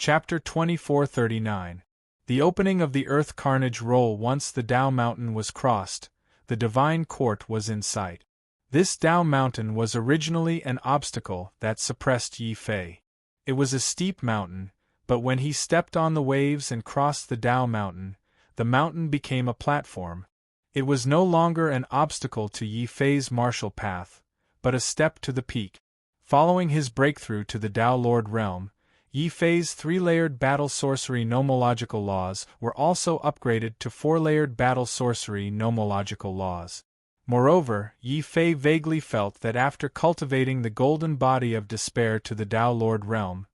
Chapter 2439. The opening of the Earth Carnage Roll. Once the Tao Mountain was crossed, the Divine Court was in sight. This Tao Mountain was originally an obstacle that suppressed Yi Fei. It was a steep mountain, but when he stepped on the waves and crossed the Tao Mountain, the mountain became a platform. It was no longer an obstacle to Yi Fei's martial path, but a step to the peak. Following his breakthrough to the Tao Lord realm, Yi Fei's three-layered battle sorcery nomological laws were also upgraded to four-layered battle sorcery nomological laws. Moreover, Yi Fei vaguely felt that after cultivating the golden body of despair to the Tao Lord realm,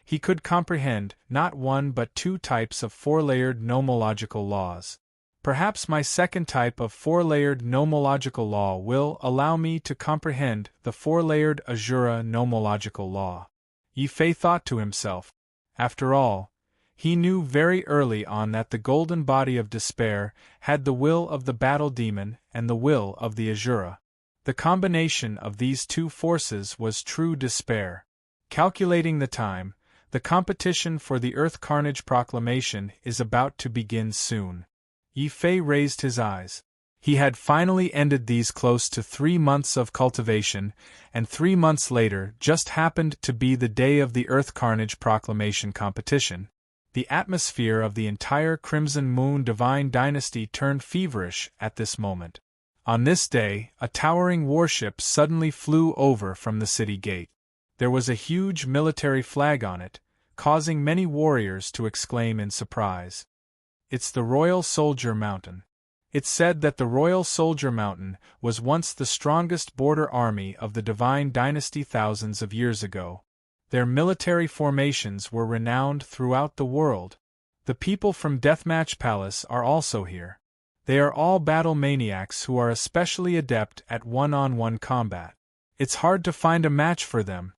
he could comprehend not one but two types of four-layered nomological laws. Perhaps my second type of four-layered nomological law will allow me to comprehend the four-layered Azura nomological law. Yi Fei thought to himself. After all, he knew very early on that the golden body of despair had the will of the battle demon and the will of the Azura. The combination of these two forces was true despair. Calculating the time, the competition for the Earth Carnage Proclamation is about to begin soon. Yi Fei raised his eyes. He had finally ended these close to 3 months of cultivation, and 3 months later just happened to be the day of the Earth Carnage Proclamation competition. The atmosphere of the entire Crimson Moon Divine Dynasty turned feverish at this moment. On this day, a towering warship suddenly flew over from the city gate. There was a huge military flag on it, causing many warriors to exclaim in surprise. "It's the Royal Soldier Mountain." It's said that the Royal Soldier Mountain was once the strongest border army of the Divine Dynasty thousands of years ago. Their military formations were renowned throughout the world. The people from Deathmatch Palace are also here. They are all battle maniacs who are especially adept at one-on-one combat. It's hard to find a match for them.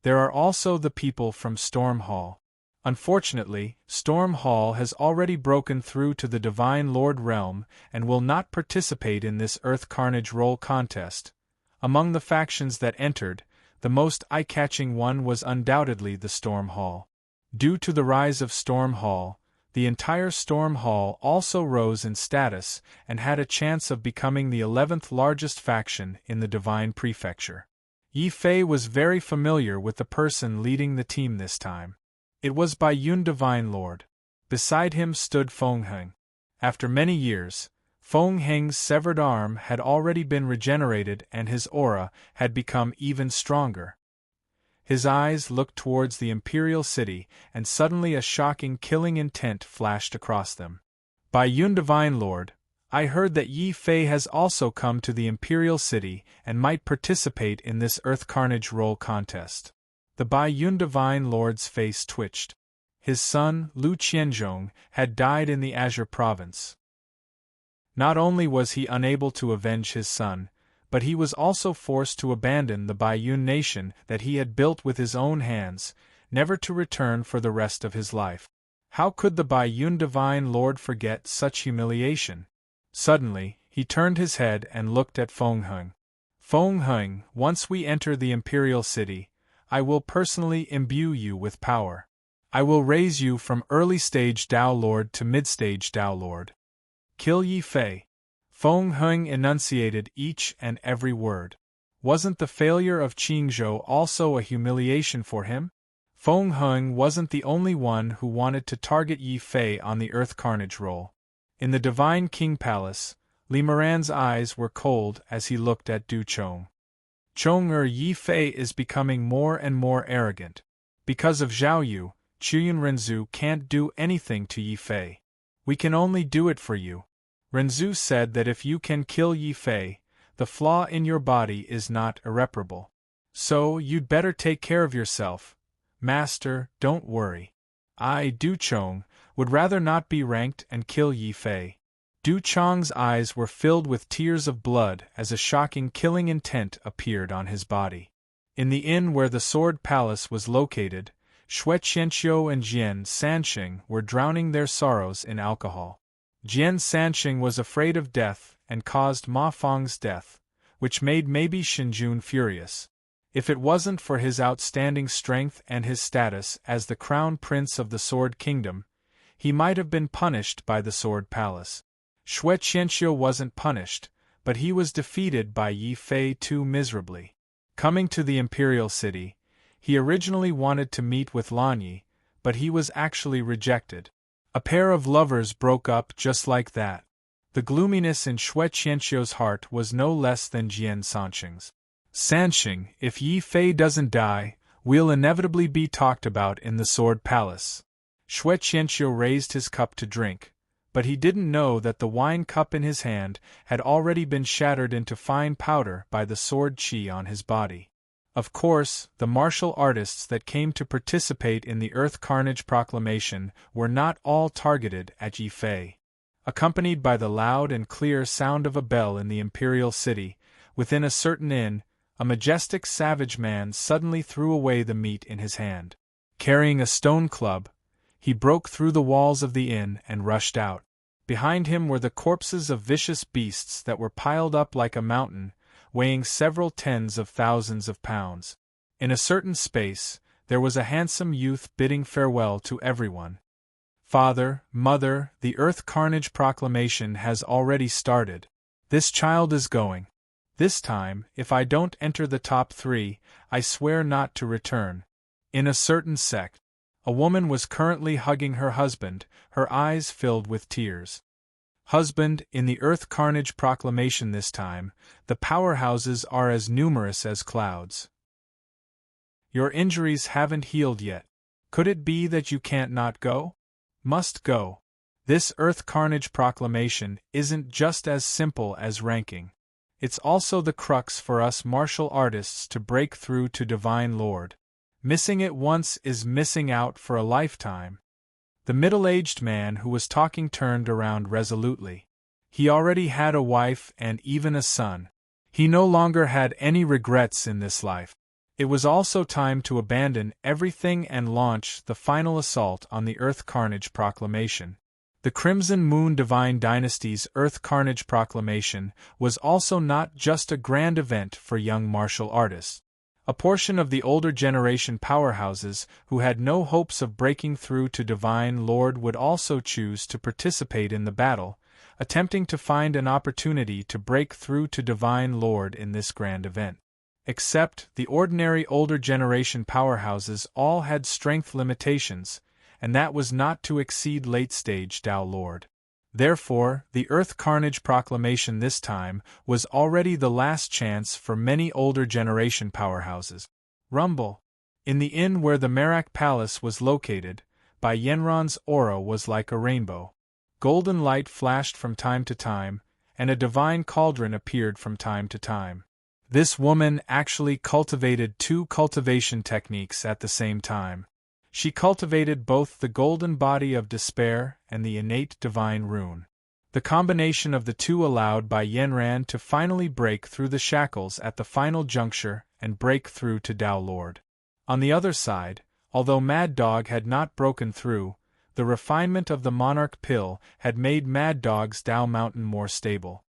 There are also the people from Storm Hall. Unfortunately, Storm Hall has already broken through to the Divine Lord realm and will not participate in this Earth Carnage Roll contest. Among the factions that entered, the most eye-catching one was undoubtedly the Storm Hall. Due to the rise of Storm Hall, the entire Storm Hall also rose in status and had a chance of becoming the 11th largest faction in the Divine Prefecture. Yi Fei was very familiar with the person leading the team this time. It was Bai Yun Divine Lord. Beside him stood Feng Heng. After many years, Feng Heng's severed arm had already been regenerated and his aura had become even stronger. His eyes looked towards the Imperial City and suddenly a shocking killing intent flashed across them. "Bai Yun Divine Lord, I heard that Yi Fei has also come to the Imperial City and might participate in this Earth Carnage Roll contest." The Bai Yun Divine Lord's face twitched. His son, Lu Qianzhong, had died in the Azure Province. Not only was he unable to avenge his son, but he was also forced to abandon the Bai Yun nation that he had built with his own hands, never to return for the rest of his life. How could the Bai Yun Divine Lord forget such humiliation? Suddenly, he turned his head and looked at Feng Heng. "Feng Heng, once we enter the Imperial City, I will personally imbue you with power. I will raise you from early-stage Tao Lord to mid-stage Tao Lord. Kill Yi Fei." Feng Heng enunciated each and every word. Wasn't the failure of Qingzhou also a humiliation for him? Feng Heng wasn't the only one who wanted to target Yi Fei on the Earth Carnage Roll. In the Divine King Palace, Li Moran's eyes were cold as he looked at Du Chong. "Chong-er, Yi Fei is becoming more and more arrogant. Because of Zhao Yu, Chuyun Renzu can't do anything to Yi Fei. We can only do it for you. Renzu said that if you can kill Yi Fei, the flaw in your body is not irreparable. So you'd better take care of yourself. Master, don't worry. I, Du Chong, would rather not be ranked and kill Yi Fei." Du Chong's eyes were filled with tears of blood as a shocking killing intent appeared on his body. In the inn where the Sword Palace was located, Xue Qianqiu and Jian Sanxing were drowning their sorrows in alcohol. Jian Sanxing was afraid of death and caused Ma Feng's death, which made maybe Shinjun furious. If it wasn't for his outstanding strength and his status as the crown prince of the Sword Kingdom, he might have been punished by the Sword Palace. Xue Qianxiu wasn't punished, but he was defeated by Yi Fei too miserably. Coming to the imperial city, he originally wanted to meet with Lan Yi, but he was actually rejected. A pair of lovers broke up just like that. The gloominess in Xue Qianxiu's heart was no less than Jian Sanxing's. Sanxing, if Yi Fei doesn't die, we'll inevitably be talked about in the Sword Palace. Xue Qianxiu raised his cup to drink, but he didn't know that the wine cup in his hand had already been shattered into fine powder by the sword qi on his body. Of course, the martial artists that came to participate in the Earth Carnage proclamation were not all targeted at Yi Fei. Accompanied by the loud and clear sound of a bell in the imperial city, within a certain inn, a majestic savage man suddenly threw away the meat in his hand. Carrying a stone club, he broke through the walls of the inn and rushed out. Behind him were the corpses of vicious beasts that were piled up like a mountain, weighing several tens of thousands of pounds. In a certain space, there was a handsome youth bidding farewell to everyone. "Father, Mother, the Earth Carnage proclamation has already started. This child is going. This time, if I don't enter the top 3, I swear not to return." In a certain sect, a woman was currently hugging her husband, her eyes filled with tears. "Husband, in the Earth Carnage proclamation this time, the powerhouses are as numerous as clouds. Your injuries haven't healed yet. Could it be that you can't not go? Must go. This Earth Carnage proclamation isn't just as simple as ranking. It's also the crux for us martial artists to break through to Divine Lord. Missing it once is missing out for a lifetime." The middle-aged man who was talking turned around resolutely. He already had a wife and even a son. He no longer had any regrets in this life. It was also time to abandon everything and launch the final assault on the Earth Carnage proclamation. The Crimson Moon Divine Dynasty's Earth Carnage proclamation was also not just a grand event for young martial artists. A portion of the older generation powerhouses who had no hopes of breaking through to Divine Lord would also choose to participate in the battle, attempting to find an opportunity to break through to Divine Lord in this grand event. Except the ordinary older generation powerhouses all had strength limitations, and that was not to exceed late-stage Dao Lord. Therefore, the Earth Carnage proclamation this time was already the last chance for many older generation powerhouses. Rumble. In the inn where the Merak Palace was located, Bai Yanran's aura was like a rainbow. Golden light flashed from time to time, and a divine cauldron appeared from time to time. This woman actually cultivated 2 cultivation techniques at the same time. She cultivated both the golden body of despair and the innate divine rune. The combination of the two allowed Bai Yanran to finally break through the shackles at the final juncture and break through to Dao Lord. On the other side, although Mad Dog had not broken through, the refinement of the Monarch Pill had made Mad Dog's Dao Mountain more stable.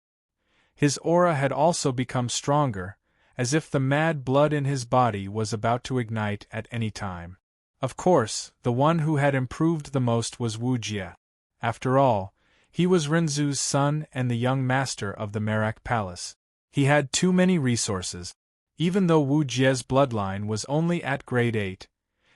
His aura had also become stronger, as if the mad blood in his body was about to ignite at any time. Of course, the one who had improved the most was Wu Jie. After all, he was Renzu's son and the young master of the Merak Palace. He had too many resources. Even though Wu Jie's bloodline was only at grade 8,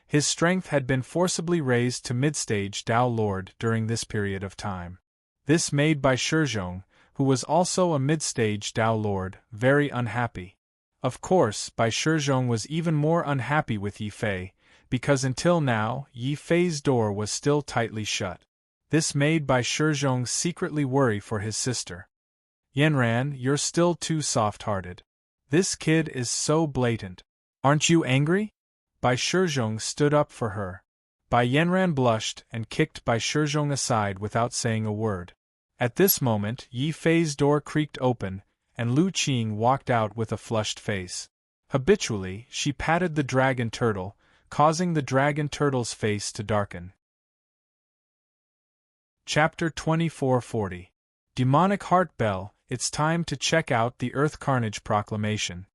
his strength had been forcibly raised to mid-stage Dao Lord during this period of time. This made Bai Shizhong, who was also a mid-stage Dao Lord, very unhappy. Of course, Bai Shizhong was even more unhappy with Yi Fei, because until now, Yi Fei's door was still tightly shut. This made Bai Shizhong secretly worry for his sister. "Yanran, you're still too soft-hearted. This kid is so blatant. Aren't you angry?" Bai Shizhong stood up for her. Bai Yanran blushed and kicked Bai Shizhong aside without saying a word. At this moment, Yi Fei's door creaked open, and Lu Qing walked out with a flushed face. Habitually, she patted the dragon turtle, causing the dragon turtle's face to darken. Chapter 2440. Demonic Heart Bell. It's time to check out the Earth Carnage proclamation.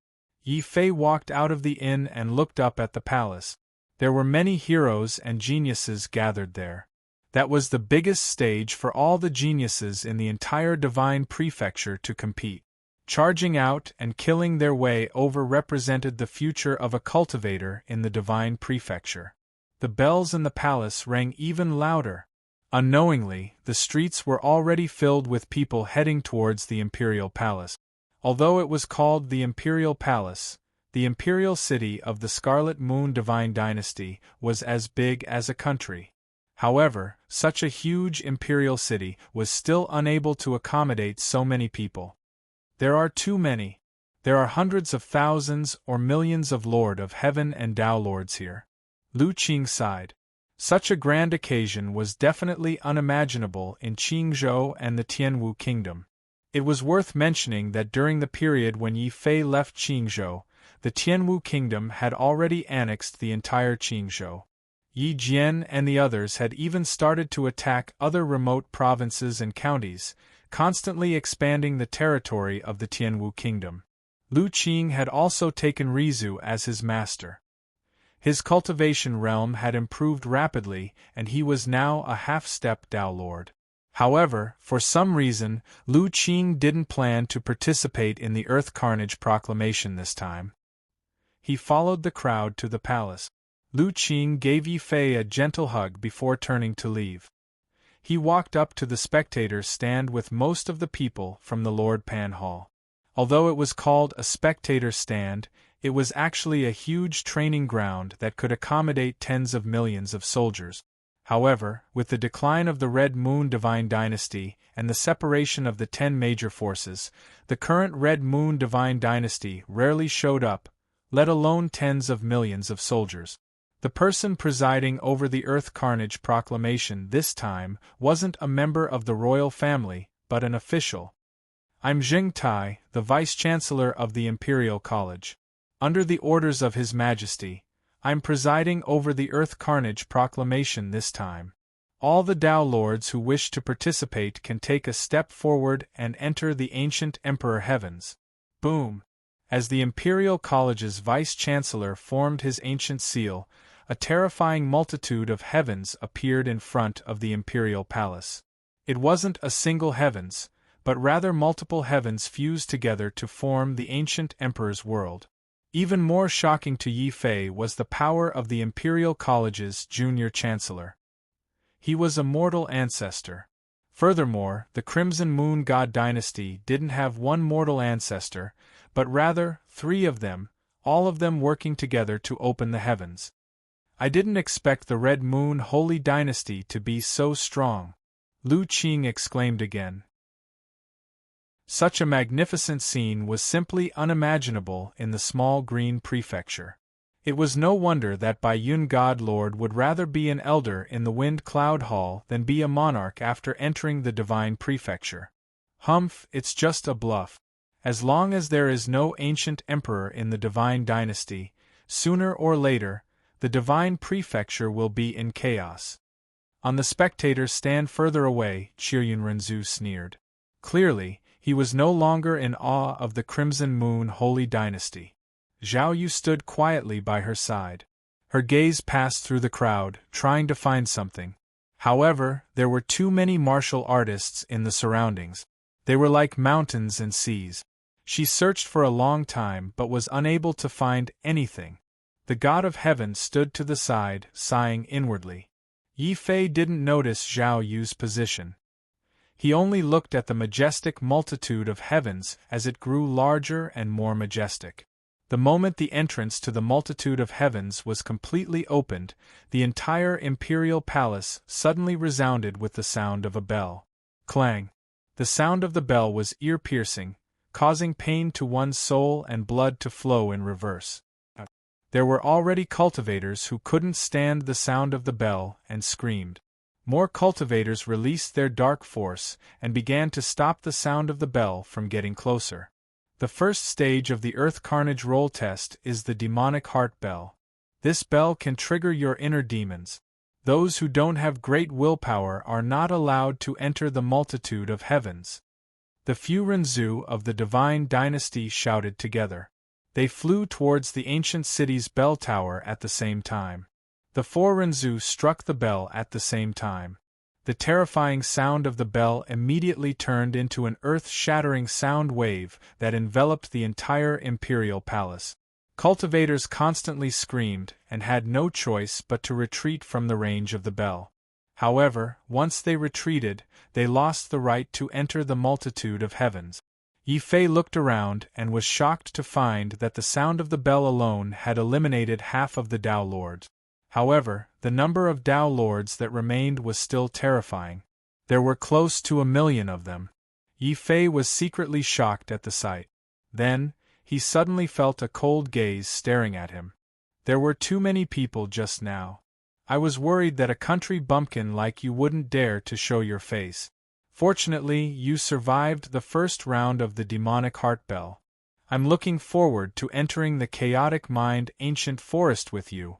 Yi Fei walked out of the inn and looked up at the palace. There were many heroes and geniuses gathered there. That was the biggest stage for all the geniuses in the entire Divine Prefecture to compete. Charging out and killing their way over represented the future of a cultivator in the Divine Prefecture. The bells in the palace rang even louder. Unknowingly, the streets were already filled with people heading towards the Imperial Palace. Although it was called the Imperial Palace, the Imperial City of the Scarlet Moon Divine Dynasty was as big as a country. However, such a huge imperial city was still unable to accommodate so many people. There are too many. There are hundreds of thousands or millions of Lord of Heaven and Tao Lords here. Lu Qing sighed. Such a grand occasion was definitely unimaginable in Qingzhou and the Tianwu Kingdom. It was worth mentioning that during the period when Yi Fei left Qingzhou, the Tianwu Kingdom had already annexed the entire Qingzhou. Yi Jian and the others had even started to attack other remote provinces and counties, constantly expanding the territory of the Tianwu Kingdom. Lu Qing had also taken Rizu as his master. His cultivation realm had improved rapidly and he was now a half-step Tao Lord. However, for some reason, Lu Qing didn't plan to participate in the Earth Carnage proclamation this time. He followed the crowd to the palace. Lu Qing gave Yi Fei a gentle hug before turning to leave. He walked up to the spectators' stand with most of the people from the Lord Pan Hall. Although it was called a spectator stand, it was actually a huge training ground that could accommodate tens of millions of soldiers. However, with the decline of the Red Moon Divine Dynasty and the separation of the 10 major forces, the current Red Moon Divine Dynasty rarely showed up, let alone tens of millions of soldiers. The person presiding over the Earth Carnage proclamation this time wasn't a member of the royal family, but an official. I'm Zheng Tai, the Vice-Chancellor of the Imperial College. Under the orders of His Majesty, I'm presiding over the Earth Carnage proclamation this time. All the Tao Lords who wish to participate can take a step forward and enter the ancient Emperor Heavens. Boom! As the Imperial College's Vice-Chancellor formed his ancient seal, a terrifying multitude of heavens appeared in front of the Imperial Palace. It wasn't a single heavens, but rather multiple heavens fused together to form the ancient Emperor's world. Even more shocking to Yi Fei was the power of the Imperial College's junior chancellor. He was a mortal ancestor. Furthermore, the Crimson Moon God Dynasty didn't have one mortal ancestor, but rather 3 of them, all of them working together to open the heavens. I didn't expect the Red Moon Holy Dynasty to be so strong, Lu Qing exclaimed again. Such a magnificent scene was simply unimaginable in the small green prefecture. It was no wonder that Baiyun God Lord would rather be an elder in the Wind Cloud Hall than be a monarch after entering the Divine Prefecture. Humph, it's just a bluff. As long as there is no ancient emperor in the Divine Dynasty, sooner or later, the Divine Prefecture will be in chaos. On the spectators' stand further away, Qiryun Renzu sneered. Clearly, he was no longer in awe of the Crimson Moon Holy Dynasty. Zhao Yu stood quietly by her side. Her gaze passed through the crowd, trying to find something. However, there were too many martial artists in the surroundings. They were like mountains and seas. She searched for a long time but was unable to find anything. The God of Heaven stood to the side, sighing inwardly. Yi Fei didn't notice Zhao Yu's position. He only looked at the majestic multitude of heavens as it grew larger and more majestic. The moment the entrance to the multitude of heavens was completely opened, the entire imperial palace suddenly resounded with the sound of a bell. Clang! The sound of the bell was ear-piercing, causing pain to one's soul and blood to flow in reverse. There were already cultivators who couldn't stand the sound of the bell and screamed. More cultivators released their dark force and began to stop the sound of the bell from getting closer. The first stage of the Earth Carnage roll test is the demonic heart bell. This bell can trigger your inner demons. Those who don't have great willpower are not allowed to enter the multitude of heavens. The few Renzu of the Divine Dynasty shouted together. They flew towards the ancient city's bell tower at the same time. The four Renzu struck the bell at the same time. The terrifying sound of the bell immediately turned into an earth-shattering sound wave that enveloped the entire imperial palace. Cultivators constantly screamed and had no choice but to retreat from the range of the bell. However, once they retreated, they lost the right to enter the multitude of heavens. Yi Fei looked around and was shocked to find that the sound of the bell alone had eliminated half of the Tao Lords. However, the number of Tao Lords that remained was still terrifying. There were close to 1 million of them. Yi Fei was secretly shocked at the sight. Then, he suddenly felt a cold gaze staring at him. There were too many people just now. I was worried that a country bumpkin like you wouldn't dare to show your face. Fortunately, you survived the first round of the demonic heart bell. I'm looking forward to entering the chaotic mind ancient forest with you.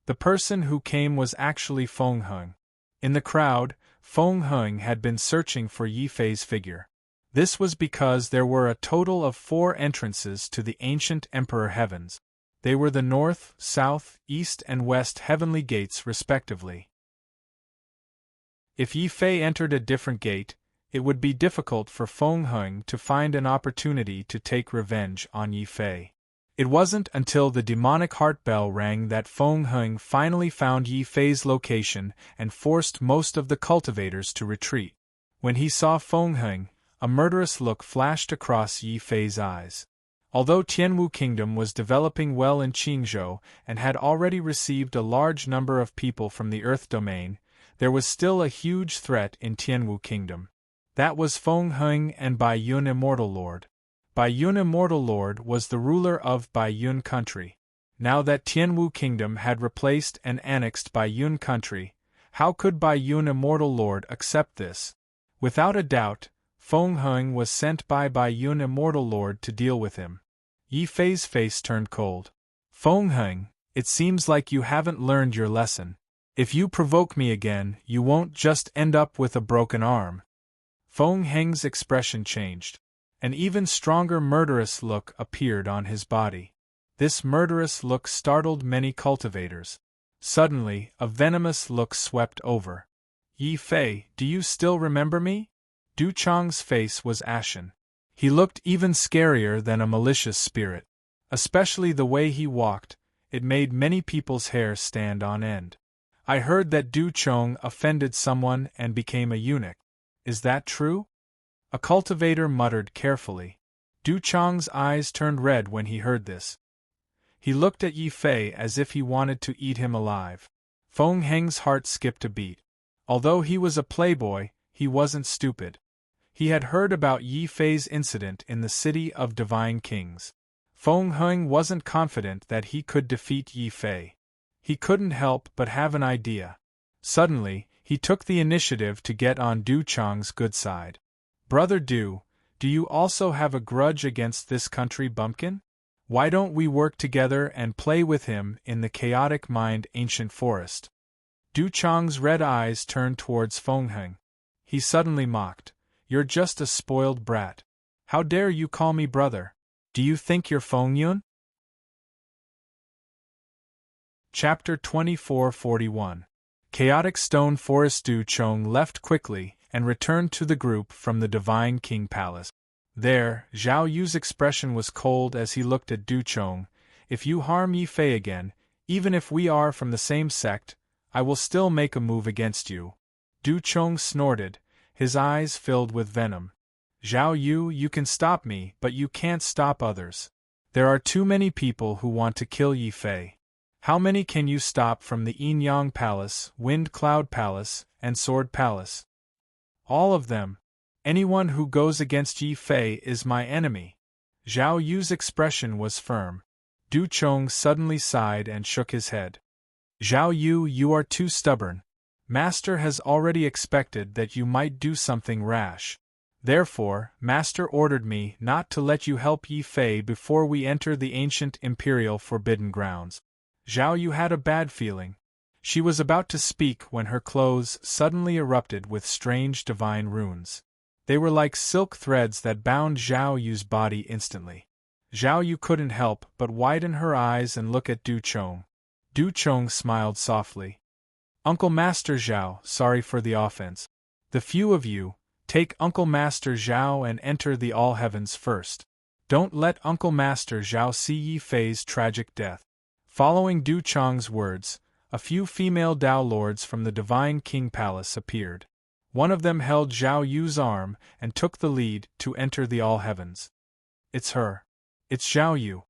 The person who came was actually Feng Heng. In the crowd, Feng Heng had been searching for Yi Fei's figure. This was because there were a total of 4 entrances to the ancient Emperor Heavens. They were the north, south, east and west heavenly gates respectively. If Yi Fei entered a different gate, it would be difficult for Feng Heng to find an opportunity to take revenge on Yi Fei. It wasn't until the demonic heart bell rang that Feng Heng finally found Yi Fei's location and forced most of the cultivators to retreat. When he saw Feng Heng, a murderous look flashed across Yi Fei's eyes. Although Tianwu Kingdom was developing well in Qingzhou and had already received a large number of people from the Earth domain, there was still a huge threat in Tianwu Kingdom. That was Feng Heng and Bai Yun Immortal Lord. Bai Yun Immortal Lord was the ruler of Bai Yun country. Now that Tianwu Kingdom had replaced and annexed Bai Yun country, how could Bai Yun Immortal Lord accept this? Without a doubt, Feng Heng was sent by Bai Yun Immortal Lord to deal with him. Yi Fei's face turned cold. Feng Heng, it seems like you haven't learned your lesson. If you provoke me again, you won't just end up with a broken arm. Feng Heng's expression changed. An even stronger murderous look appeared on his body. This murderous look startled many cultivators. Suddenly, a venomous look swept over. Yi Fei, do you still remember me? Du Chang's face was ashen. He looked even scarier than a malicious spirit. Especially the way he walked, it made many people's hair stand on end. I heard that Du Chong offended someone and became a eunuch. Is that true? A cultivator muttered carefully. Du Chang's eyes turned red when he heard this. He looked at Yi Fei as if he wanted to eat him alive. Feng Heng's heart skipped a beat. Although he was a playboy, he wasn't stupid. He had heard about Yi Fei's incident in the City of Divine Kings. Feng Heng wasn't confident that he could defeat Yi Fei. He couldn't help but have an idea. Suddenly, he took the initiative to get on Du Chang's good side. Brother Du, do you also have a grudge against this country bumpkin? Why don't we work together and play with him in the chaotic mind ancient forest? Du Chang's red eyes turned towards Feng Heng. He suddenly mocked. You're just a spoiled brat. How dare you call me brother? Do you think you're Feng Yun? Chapter 2441. Chaotic Stone Forest. Du Chong left quickly and returned to the group from the Divine King Palace. There, Zhao Yu's expression was cold as he looked at Du Chong. If you harm Yi Fei again, even if we are from the same sect, I will still make a move against you. Du Chong snorted, his eyes filled with venom. Zhao Yu, you can stop me, but you can't stop others. There are too many people who want to kill Yi Fei. How many can you stop from the Yin Yang Palace, Wind Cloud Palace, and Sword Palace? All of them. Anyone who goes against Yi Fei is my enemy. Zhao Yu's expression was firm. Du Chong suddenly sighed and shook his head. Zhao Yu, you are too stubborn. Master has already expected that you might do something rash. Therefore, Master ordered me not to let you help Yi Fei before we enter the ancient imperial forbidden grounds. Zhao Yu had a bad feeling. She was about to speak when her clothes suddenly erupted with strange divine runes. They were like silk threads that bound Zhao Yu's body instantly. Zhao Yu couldn't help but widen her eyes and look at Du Chong. Du Chong smiled softly. Uncle Master Zhao, sorry for the offense. The few of you, take Uncle Master Zhao and enter the All Heavens first. Don't let Uncle Master Zhao see Yi Fei's tragic death. Following Du Chong's words, a few female Dao Lords from the Divine King Palace appeared. One of them held Zhao Yu's arm and took the lead to enter the All Heavens. It's her. It's Zhao Yu.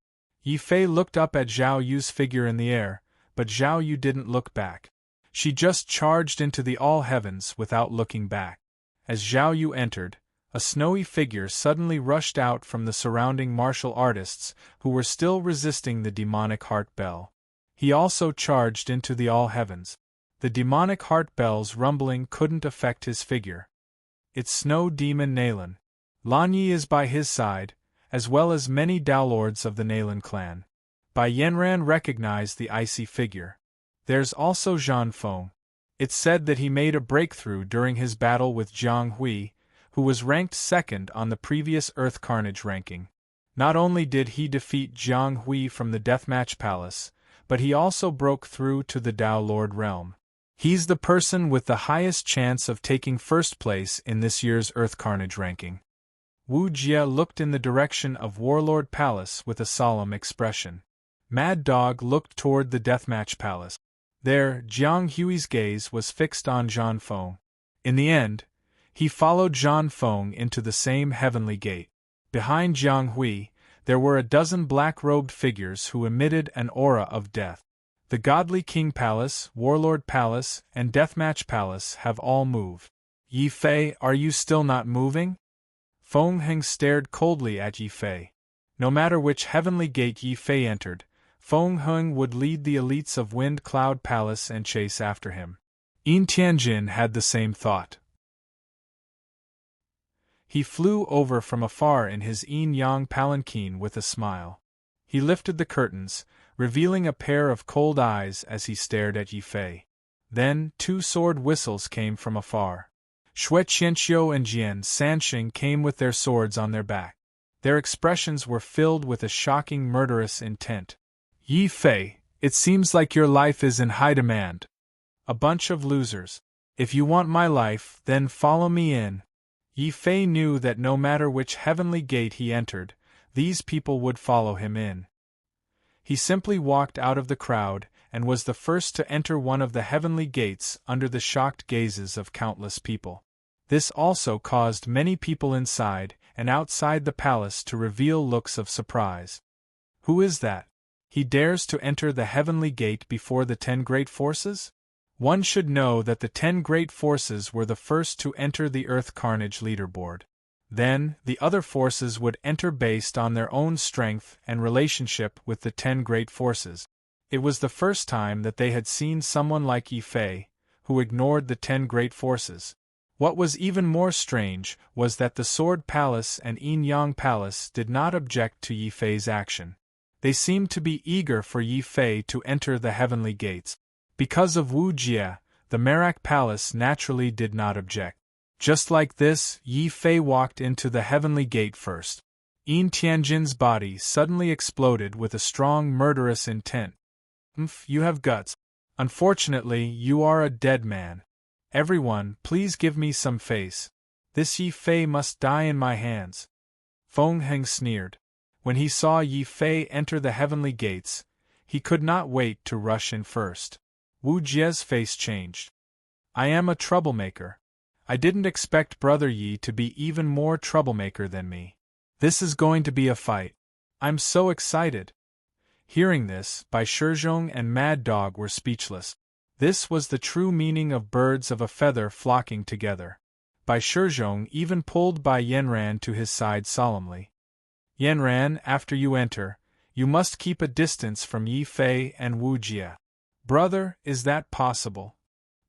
Yi Fei looked up at Zhao Yu's figure in the air, but Zhao Yu didn't look back. She just charged into the All Heavens without looking back. As Zhao Yu entered, a snowy figure suddenly rushed out from the surrounding martial artists who were still resisting the demonic heart bell. He also charged into the All Heavens. The demonic heart bell's rumbling couldn't affect his figure. It's Snow Demon Nalan. Lan Yi is by his side, as well as many Dao Lords of the Nalan clan. Bai Yanran recognized the icy figure. There's also Zhan Feng. It's said that he made a breakthrough during his battle with Jiang Hui, who was ranked second on the previous Earth Carnage ranking. Not only did he defeat Jiang Hui from the Deathmatch Palace, but he also broke through to the Dao Lord realm. He's the person with the highest chance of taking first place in this year's Earth Carnage ranking. Wu Jie looked in the direction of Warlord Palace with a solemn expression. Mad Dog looked toward the Deathmatch Palace. There, Jiang Hui's gaze was fixed on Zhan Feng. In the end, he followed Zhan Feng into the same heavenly gate. Behind Jiang Hui, there were a dozen black-robed figures who emitted an aura of death. The Godly King Palace, Warlord Palace, and Deathmatch Palace have all moved. Yi Fei, are you still not moving? Feng Heng stared coldly at Yi Fei. No matter which heavenly gate Yi Fei entered, Feng Heng would lead the elites of Wind Cloud Palace and chase after him. Yin Tianjin had the same thought. He flew over from afar in his yin-yang palanquin with a smile. He lifted the curtains, revealing a pair of cold eyes as he stared at Yi Fei. Then, two sword whistles came from afar. Xue Qianqiu and Jian Sanxing came with their swords on their back. Their expressions were filled with a shocking murderous intent. Yi Fei, it seems like your life is in high demand. A bunch of losers. If you want my life, then follow me in. Yi Fei knew that no matter which heavenly gate he entered, these people would follow him in. He simply walked out of the crowd and was the first to enter one of the heavenly gates under the shocked gazes of countless people. This also caused many people inside and outside the palace to reveal looks of surprise. Who is that? He dares to enter the heavenly gate before the 10 great forces? One should know that the 10 great forces were the first to enter the Earth Carnage leaderboard. Then, the other forces would enter based on their own strength and relationship with the 10 great forces. It was the first time that they had seen someone like Yi Fei, who ignored the 10 great forces. What was even more strange was that the Sword Palace and Yin-Yang Palace did not object to Yi Fei's action. They seemed to be eager for Yi Fei to enter the heavenly gates. Because of Wu Jie, the Merak Palace naturally did not object. Just like this, Yi Fei walked into the heavenly gate first. Yin Tianjin's body suddenly exploded with a strong murderous intent. You have guts. Unfortunately, you are a dead man. Everyone, please give me some face. This Yi Fei must die in my hands. Feng Heng sneered. When he saw Yi Fei enter the heavenly gates, he could not wait to rush in first. Wu Jie's face changed. I am a troublemaker. I didn't expect Brother Yi to be even more troublemaker than me. This is going to be a fight. I'm so excited. Hearing this, Bai Shizhong and Mad Dog were speechless. This was the true meaning of birds of a feather flocking together. Bai Shizhong even pulled Bai Yanran to his side solemnly. Yanran, after you enter, you must keep a distance from Yi Fei and Wu Jie. Brother, is that possible?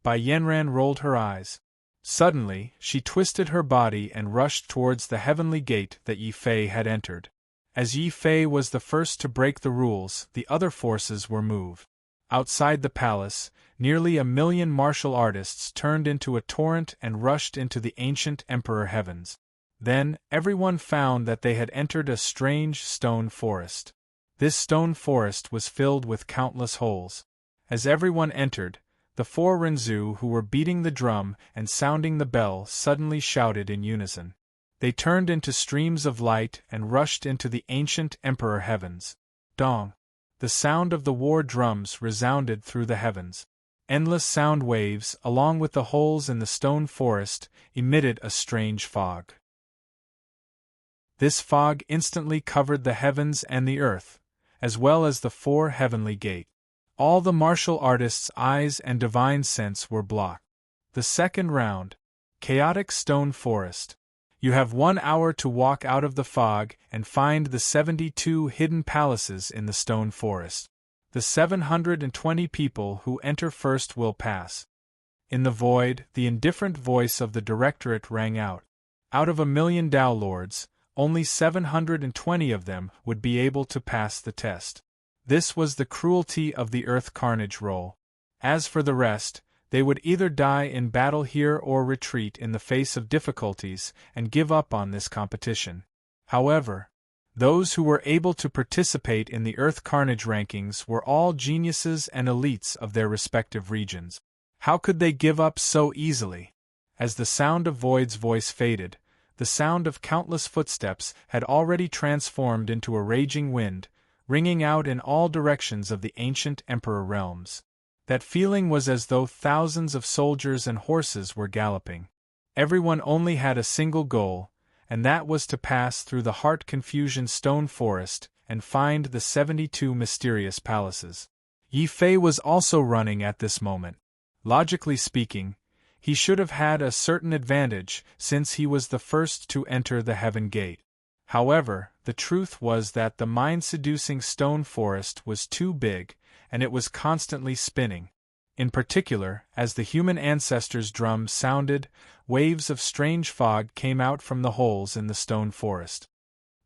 Bai Yanran rolled her eyes. Suddenly, she twisted her body and rushed towards the heavenly gate that Yi Fei had entered. As Yi Fei was the first to break the rules, the other forces were moved. Outside the palace, nearly 1 million martial artists turned into a torrent and rushed into the ancient Emperor Heavens. Then, everyone found that they had entered a strange stone forest. This stone forest was filled with countless holes. As everyone entered, the four Renzu who were beating the drum and sounding the bell suddenly shouted in unison. They turned into streams of light and rushed into the ancient Emperor heavens. Dong! The sound of the war drums resounded through the heavens. Endless sound waves, along with the holes in the stone forest, emitted a strange fog. This fog instantly covered the heavens and the earth, as well as the four heavenly gates. All the martial artists' eyes and divine sense were blocked. The second round. Chaotic Stone Forest. You have 1 hour to walk out of the fog and find the 72 hidden palaces in the stone forest. The 720 people who enter first will pass. In the void, the indifferent voice of the directorate rang out. Out of 1,000,000 Tao Lords, only 720 of them would be able to pass the test. This was the cruelty of the Earth Carnage role. As for the rest, they would either die in battle here or retreat in the face of difficulties and give up on this competition. However, those who were able to participate in the Earth Carnage rankings were all geniuses and elites of their respective regions. How could they give up so easily? As the sound of Void's voice faded, the sound of countless footsteps had already transformed into a raging wind, ringing out in all directions of the ancient Emperor realms. That feeling was as though thousands of soldiers and horses were galloping. Everyone only had a single goal, and that was to pass through the Heart Confusion Stone Forest and find the 72 mysterious palaces. Yi Fei was also running at this moment. Logically speaking, he should have had a certain advantage since he was the first to enter the Heaven Gate. However, the truth was that the mind-seducing stone forest was too big, and it was constantly spinning. In particular, as the human ancestors' drum sounded, waves of strange fog came out from the holes in the stone forest.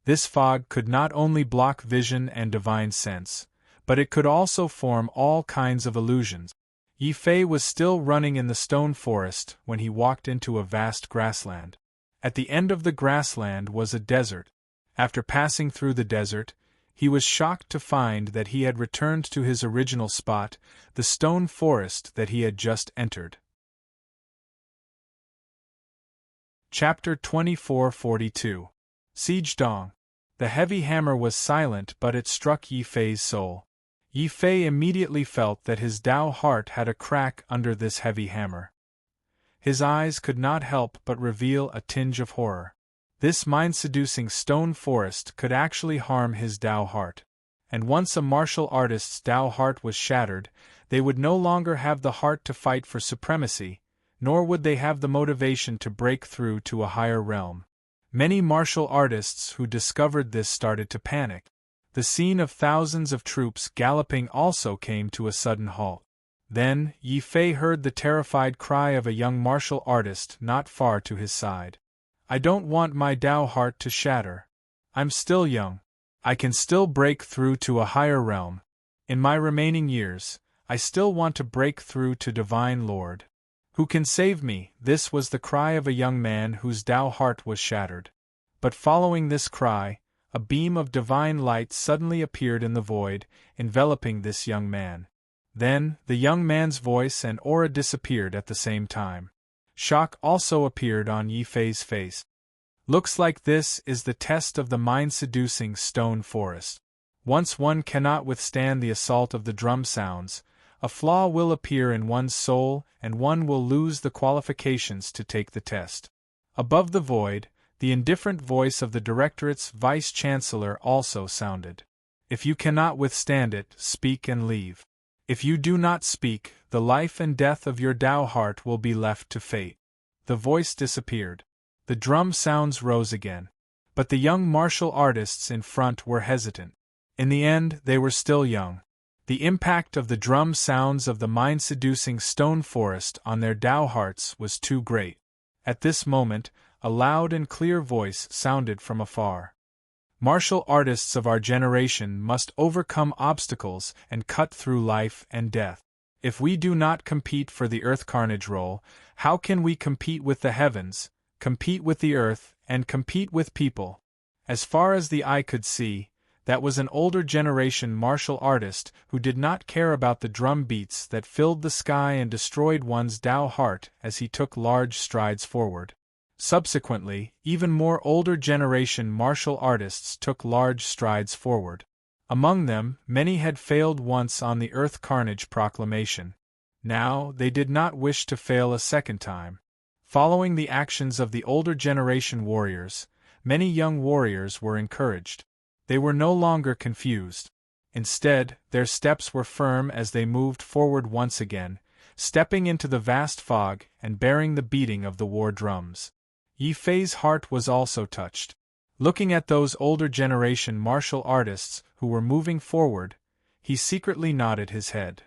This fog could not only block vision and divine sense, but it could also form all kinds of illusions. Yi Fei was still running in the stone forest when he walked into a vast grassland. At the end of the grassland was a desert. After passing through the desert, he was shocked to find that he had returned to his original spot, the stone forest that he had just entered. Chapter 2442. Siege Dong. The heavy hammer was silent, but it struck Yi Fei's soul. Yi Fei immediately felt that his Tao heart had a crack under this heavy hammer. His eyes could not help but reveal a tinge of horror. This mind-seducing stone forest could actually harm his Tao heart. And once a martial artist's Tao heart was shattered, they would no longer have the heart to fight for supremacy, nor would they have the motivation to break through to a higher realm. Many martial artists who discovered this started to panic. The scene of thousands of troops galloping also came to a sudden halt. Then, Yi Fei heard the terrified cry of a young martial artist not far to his side. I don't want my Tao heart to shatter. I'm still young. I can still break through to a higher realm. In my remaining years, I still want to break through to Divine Lord. Who can save me? This was the cry of a young man whose Tao heart was shattered. But following this cry, a beam of divine light suddenly appeared in the void, enveloping this young man. Then, the young man's voice and aura disappeared at the same time. Shock also appeared on Yi Fei's face. Looks like this is the test of the mind-seducing stone forest. Once one cannot withstand the assault of the drum sounds, a flaw will appear in one's soul and one will lose the qualifications to take the test. Above the void, the indifferent voice of the Directorate's Vice-Chancellor also sounded. If you cannot withstand it, speak and leave. If you do not speak, the life and death of your Tao heart will be left to fate. The voice disappeared. The drum sounds rose again. But the young martial artists in front were hesitant. In the end, they were still young. The impact of the drum sounds of the mind-seducing stone forest on their Tao hearts was too great. At this moment, a loud and clear voice sounded from afar. Martial artists of our generation must overcome obstacles and cut through life and death. If we do not compete for the Earth Carnage role, how can we compete with the heavens, compete with the earth, and compete with people. As far as the eye could see, that was an older generation martial artist who did not care about the drum beats that filled the sky and destroyed one's Tao heart as he took large strides forward. Subsequently, even more older generation martial artists took large strides forward. Among them, many had failed once on the Earth Carnage proclamation. Now, they did not wish to fail a second time. Following the actions of the older generation warriors, many young warriors were encouraged. They were no longer confused. Instead, their steps were firm as they moved forward once again, stepping into the vast fog and bearing the beating of the war drums. Yi Fei's heart was also touched. Looking at those older generation martial artists who were moving forward, he secretly nodded his head.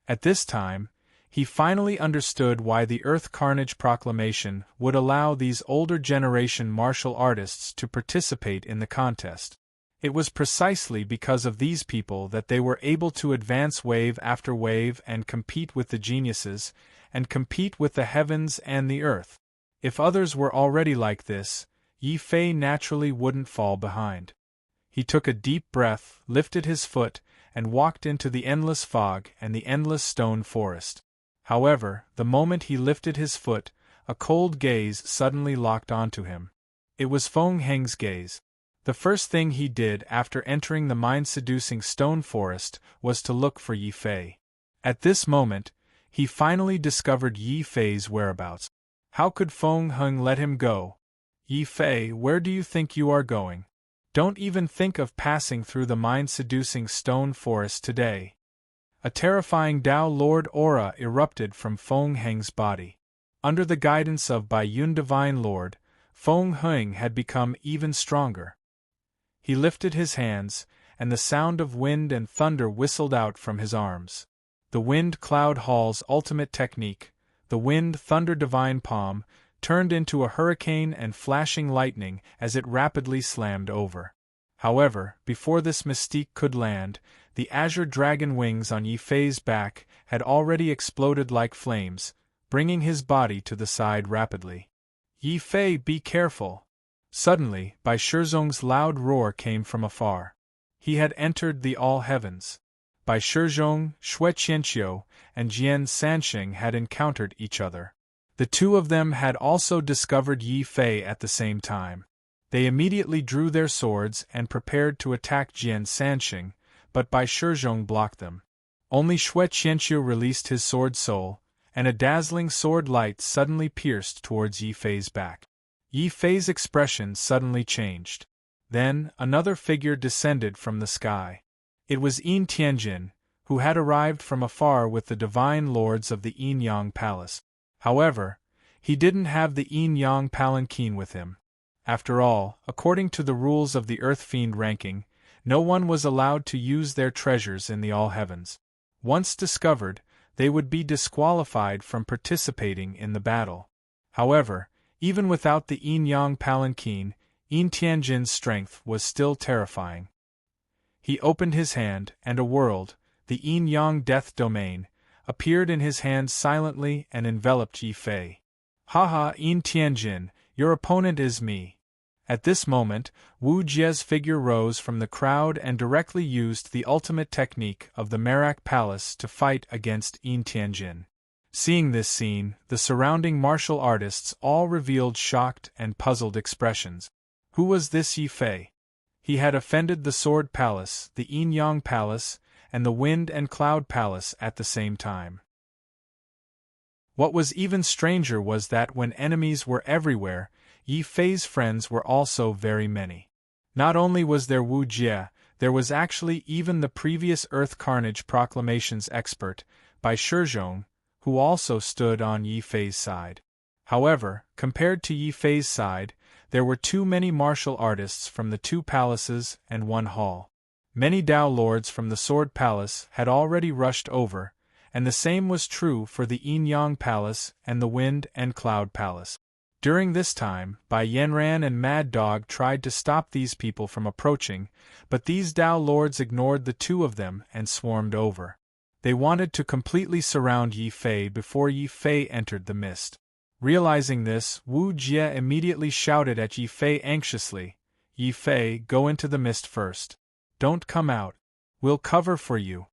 At this time, he finally understood why the Earth Carnage proclamation would allow these older generation martial artists to participate in the contest. It was precisely because of these people that they were able to advance wave after wave and compete with the geniuses, and compete with the heavens and the earth. If others were already like this, Yi Fei naturally wouldn't fall behind. He took a deep breath, lifted his foot, and walked into the endless fog and the endless stone forest. However, the moment he lifted his foot, a cold gaze suddenly locked onto him. It was Feng Heng's gaze. The first thing he did after entering the mind-seducing stone forest was to look for Yi Fei. At this moment, he finally discovered Yi Fei's whereabouts. How could Feng Heng let him go? Yi Fei, where do you think you are going? Don't even think of passing through the mind-seducing stone forest today. A terrifying Tao Lord aura erupted from Feng Heng's body. Under the guidance of Bai Yun Divine Lord, Feng Heng had become even stronger. He lifted his hands, and the sound of wind and thunder whistled out from his arms. The Wind Cloud Hall's ultimate technique, the Wind Thunder Divine Palm, turned into a hurricane and flashing lightning as it rapidly slammed over. However, before this mystique could land, the azure dragon wings on Yi Fei's back had already exploded like flames, bringing his body to the side rapidly. Yi Fei, be careful! Suddenly, Bai Shizhong's loud roar came from afar. He had entered the all heavens. Bai Shizhong, Xue Qianqiu, and Jian Sansheng had encountered each other. The two of them had also discovered Yi Fei at the same time. They immediately drew their swords and prepared to attack Jian Sansheng, but Bai Shizhong blocked them. Only Xue Qianqiu released his sword soul, and a dazzling sword light suddenly pierced towards Yi Fei's back. Yi Fei's expression suddenly changed. Then, another figure descended from the sky. It was Yin Tianjin, who had arrived from afar with the divine lords of the Yin Yang Palace. However, he didn't have the Yin Yang palanquin with him. After all, according to the rules of the Earth Fiend ranking, no one was allowed to use their treasures in the all heavens. Once discovered, they would be disqualified from participating in the battle. However, even without the Yin Yang palanquin, Yin Tianjin's strength was still terrifying. He opened his hand, and a world, the Yin Yang death domain, appeared in his hand silently and enveloped Yi Fei. Haha, Yin Tianjin, your opponent is me. At this moment, Wu Jie's figure rose from the crowd and directly used the ultimate technique of the Merak Palace to fight against Yin Tianjin. Seeing this scene, the surrounding martial artists all revealed shocked and puzzled expressions. Who was this Yi Fei? He had offended the Sword Palace, the Yin Yang Palace, and the Wind and Cloud Palace at the same time. What was even stranger was that when enemies were everywhere, Yi Fei's friends were also very many. Not only was there Wu Jie, there was actually even the previous Earth Carnage proclamations expert, Bai Shizhong, who also stood on Yi Fei's side. However, compared to Yi Fei's side, there were too many martial artists from the two palaces and one hall. Many Tao lords from the Sword Palace had already rushed over, and the same was true for the Yin Yang Palace and the Wind and Cloud Palace. During this time, Bai Yanran and Mad Dog tried to stop these people from approaching, but these Tao lords ignored the two of them and swarmed over. They wanted to completely surround Yi Fei before Yi Fei entered the mist. Realizing this, Wu Jie immediately shouted at Yi Fei anxiously, "Yi Fei, go into the mist first. Don't come out. We'll cover for you."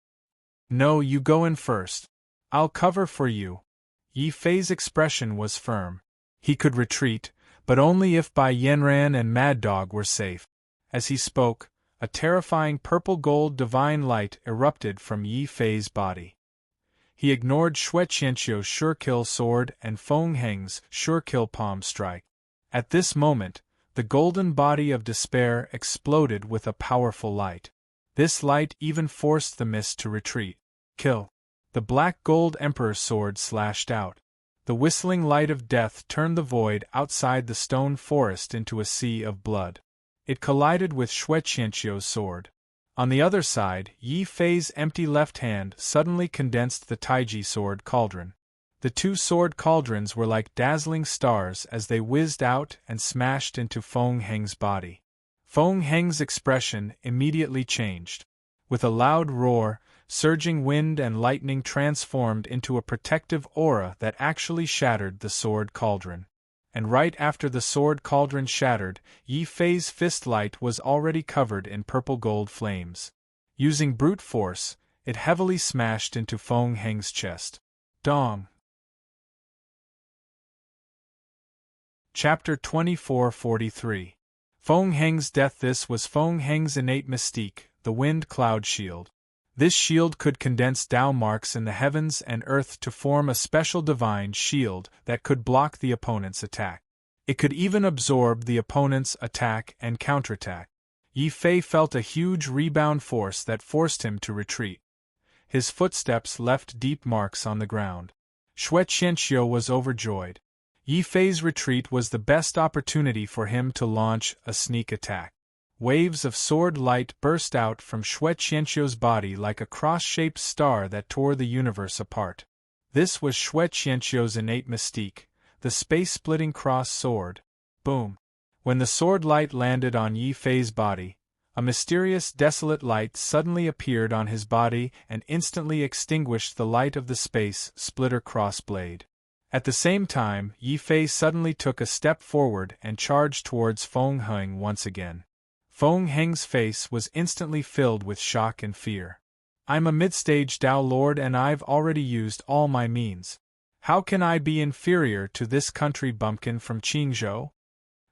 "No, you go in first. I'll cover for you." Yi Fei's expression was firm. He could retreat, but only if Bai Yanran and Mad Dog were safe. As he spoke, a terrifying purple-gold divine light erupted from Yi Fei's body. He ignored Xue Qianqiu's sure-kill sword and Feng Heng's sure-kill palm strike. At this moment, the golden body of despair exploded with a powerful light. This light even forced the mist to retreat. Kill! The black gold Emperor's sword slashed out. The whistling light of death turned the void outside the stone forest into a sea of blood. It collided with Xue Qianqiu's sword. On the other side, Yi Fei's empty left hand suddenly condensed the Taiji sword cauldron. The two sword cauldrons were like dazzling stars as they whizzed out and smashed into Feng Heng's body. Feng Heng's expression immediately changed. With a loud roar, surging wind and lightning transformed into a protective aura that actually shattered the sword cauldron. And right after the sword cauldron shattered, Yi Fei's fist light was already covered in purple-gold flames. Using brute force, it heavily smashed into Feng Heng's chest. Dong! Chapter 2443. Feng Heng's death. This was Feng Heng's innate mystique, the wind cloud shield. This shield could condense Tao marks in the heavens and earth to form a special divine shield that could block the opponent's attack. It could even absorb the opponent's attack and counterattack. Yi Fei felt a huge rebound force that forced him to retreat. His footsteps left deep marks on the ground. Xue Qianqiu was overjoyed. Yi Fei's retreat was the best opportunity for him to launch a sneak attack. Waves of sword light burst out from Xue Qianqiu's body like a cross-shaped star that tore the universe apart. This was Xue Qianqiu's innate mystique, the space-splitting cross sword. Boom! When the sword light landed on Yi Fei's body, a mysterious desolate light suddenly appeared on his body and instantly extinguished the light of the space-splitter cross-blade. At the same time, Yi Fei suddenly took a step forward and charged towards Feng Heng once again. Feng Heng's face was instantly filled with shock and fear. "I'm a mid-stage Tao Lord and I've already used all my means. How can I be inferior to this country bumpkin from Qingzhou?"